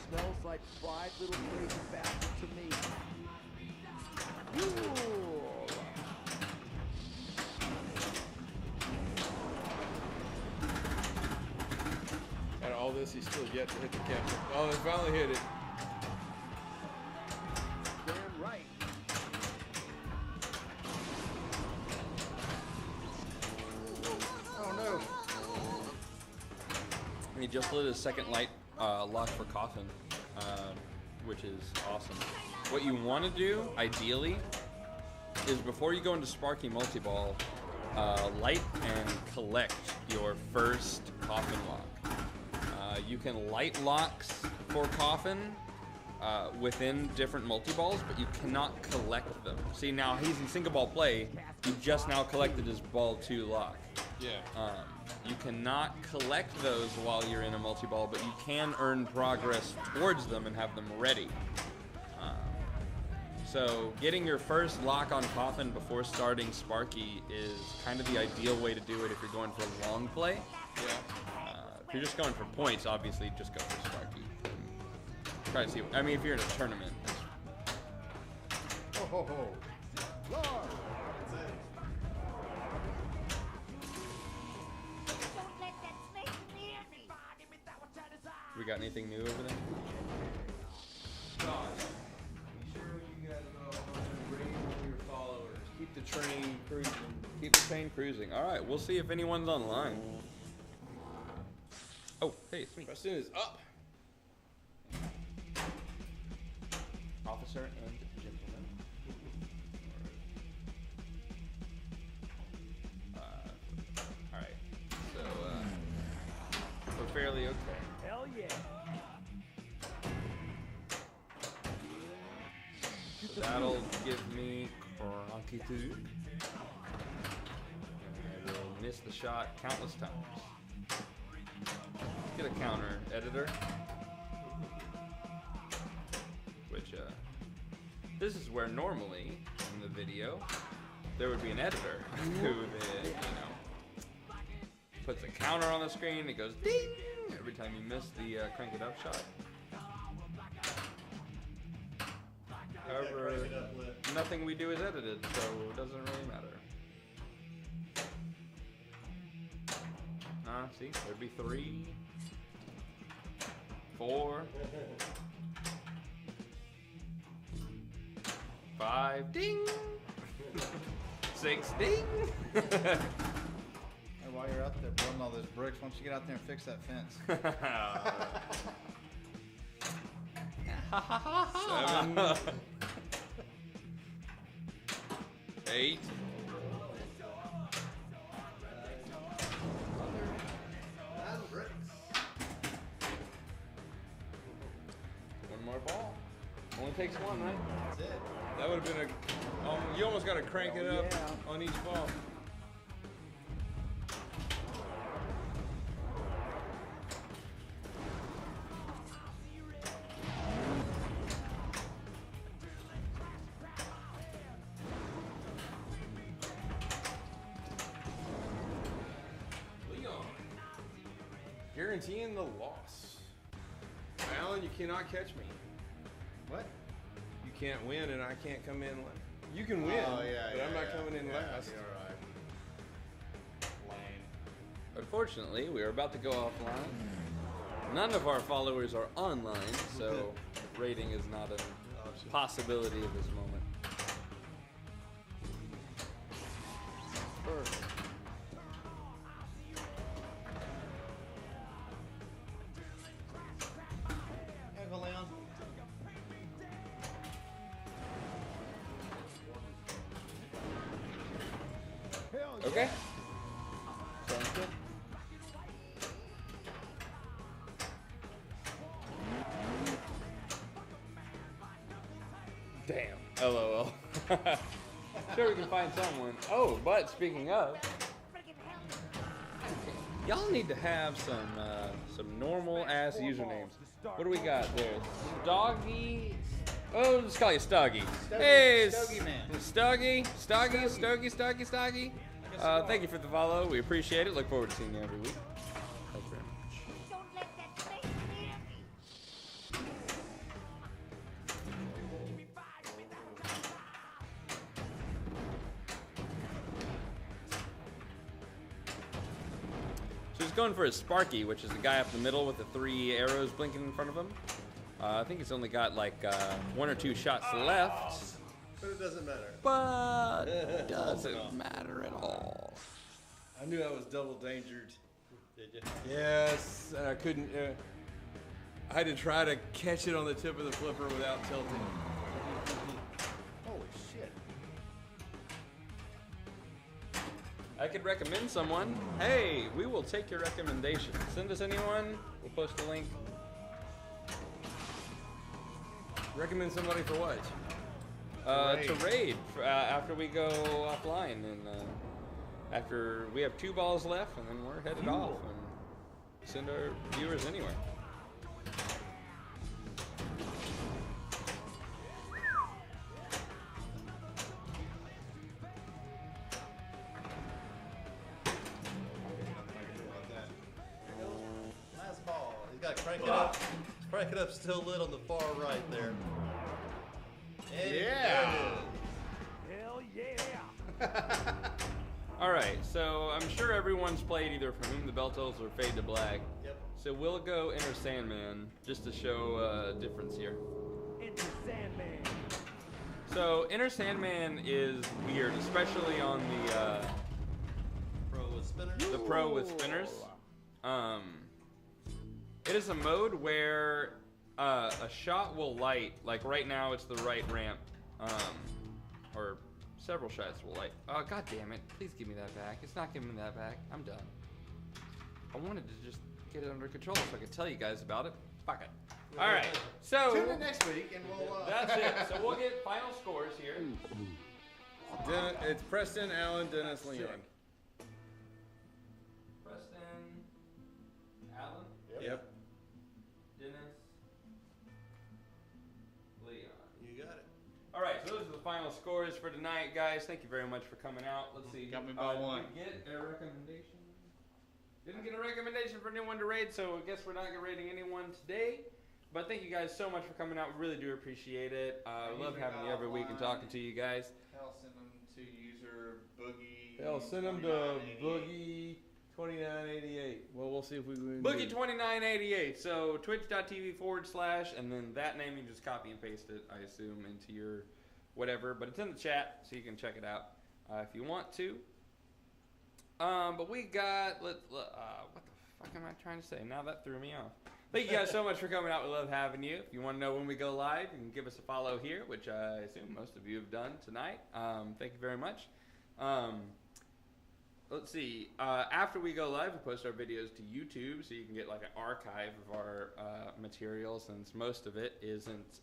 Smells like fried little crazy bastard to me. Ooh. Out of all this, he's still yet to hit the captain. Oh, he finally hit it. Damn right. Oh no. He just lit his second light lock for Coffin, which is awesome. What you want to do, ideally, is before you go into Sparky Multiball, light and collect your first Coffin lock. You can light locks for Coffin within different multi-balls, but you cannot collect them. See, now he's in single ball play. You just now collected his ball 2 lock. Yeah. You cannot collect those while you're in a multi-ball, but you can earn progress towards them and have them ready. So getting your first lock on Coffin before starting Sparky is kind of the ideal way to do it if you're going for long play. Yeah. If you're just going for points, obviously just go for Sparky. Try to see. I mean, if you're in a tournament. Ho ho ho. Don't let that snake near me. We got anything new over there? Josh, be sure you guys are rating your followers. Keep the train cruising. Keep the train cruising. All right, we'll see if anyone's online. Oh, hey, sweet. Preston is up. Officer and gentleman. All right. So we're fairly okay. Hell yeah. So that'll give me Cronky 2. I will miss the shot countless times. Get a counter editor. Which, this is where normally in the video there would be an editor who would, puts a counter on the screen. It goes ding every time you miss the crank it up shot. However, nothing we do is edited, so it doesn't really matter. See, there'd be 3, 4, 5, ding! 6, ding! And while you're out there building all those bricks, why don't you get out there and fix that fence? 7, 8. One more ball. Only takes one, right? That's it. That would have been a. You almost got to crank it up on each ball. Leon, guaranteeing the loss. Alan, you cannot catch me. What? You can't win, and I can't come in last. You can win, but I'm not coming in last. You're right. Lame. Unfortunately, we are about to go offline. None of our followers are online, so rating is not a possibility at this moment. Here, go, Leon. Okay. Sounds good. Damn. LOL. Sure, we can find someone. Oh, but speaking of, y'all need to have some normal ass usernames. What do we got there? Stoggy. Oh, let's call you Stoggy. Hey, Stogie man. Stoggy. Thank you for the follow. We appreciate it. Look forward to seeing you every week. Thanks very much. Don't let that snake near me. So he's going for his Sparky, which is the guy up the middle with the 3 arrows blinking in front of him. I think it's only got like 1 or 2 shots left. But it doesn't matter. But it doesn't matter at all. I knew I was double dangered. Did you? Yes, and I couldn't. I had to try to catch it on the tip of the flipper without tilting. Holy shit. I could recommend someone. Hey, we will take your recommendation. Send us anyone. We'll post a link. Recommend somebody for what? To raid after we go offline, and after we have 2 balls left, and then we're headed off and send our viewers anywhere. Crank it up. Crank it up still lit on the far right there. And Yeah. Hell yeah! All right, so I'm sure everyone's played either From Whom the Bell Tolls or Fade to Black. Yep. So we'll go Enter Sandman just to show difference here. Into Sandman. So Enter Sandman is weird, especially on Pro with spinners. the Pro with spinners. It is a mode where a shot will light. Like right now, it's the right ramp, or several shots will light. Oh, god damn it! Please give me that back. It's not giving me that back. I'm done. I wanted to just get it under control so I could tell you guys about it. Fuck it. All right, so Tune in next week and we'll. that's it. So we'll get final scores here. It's Preston, Allen, Dennis, Leon. Preston, Alan, Yep. Dennis, Leon. You got it. All right, so those are the final scores for tonight, guys. Thank you very much for coming out. Let's see. Got me by one. Did we get a recommendation? Didn't get a recommendation for anyone to raid, so I guess we're not rating anyone today. But thank you guys so much for coming out. We really do appreciate it. We love having you every week and talking to you guys. Hell, send them to user Boogie. Hell, send them to Boogie 2988. Well, we'll see if we can. Boogie 2988. So twitch.tv/ and then that name you just copy and paste it, I assume, into your whatever. But it's in the chat, so you can check it out if you want to. But we got what the fuck am I trying to say? Now that threw me off. Thank you guys so much for coming out. We love having you. If you want to know when we go live, you can give us a follow here, which I assume most of you have done tonight. Thank you very much. Let's see. After we go live, we post our videos to YouTube, so you can get like an archive of our material, since most of it isn't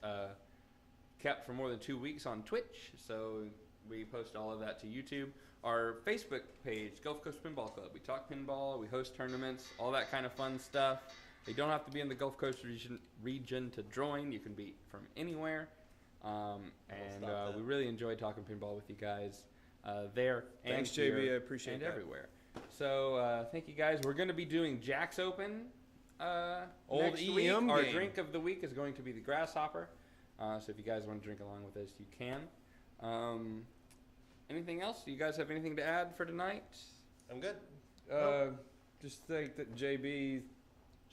kept for more than 2 weeks on Twitch. So we post all of that to YouTube. Our Facebook page, Gulf Coast Pinball Club. We talk pinball, we host tournaments, all that kind of fun stuff. You don't have to be in the Gulf Coast region to join. You can be from anywhere. We really enjoy talking pinball with you guys there. Thanks, and here JB. I appreciate and that. everywhere. So thank you guys. We're going to be doing Jack's Open Old next EM week. Our game. drink of the week is going to be the Grasshopper. So if you guys want to drink along with us, you can. Anything else? You guys have anything to add for tonight? I'm good. Just think that JB.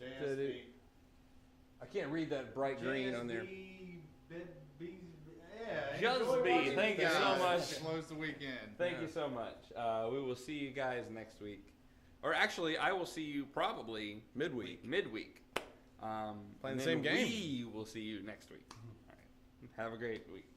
JSB. I can't read that bright green on there. Yeah. Just enjoy B, watching thank you guys. so much. Close the weekend. Thank you so much. We will see you guys next week. Or actually, I will see you probably Midweek. midweek. Playing and the same then game. We will see you next week. All right. Have a great week.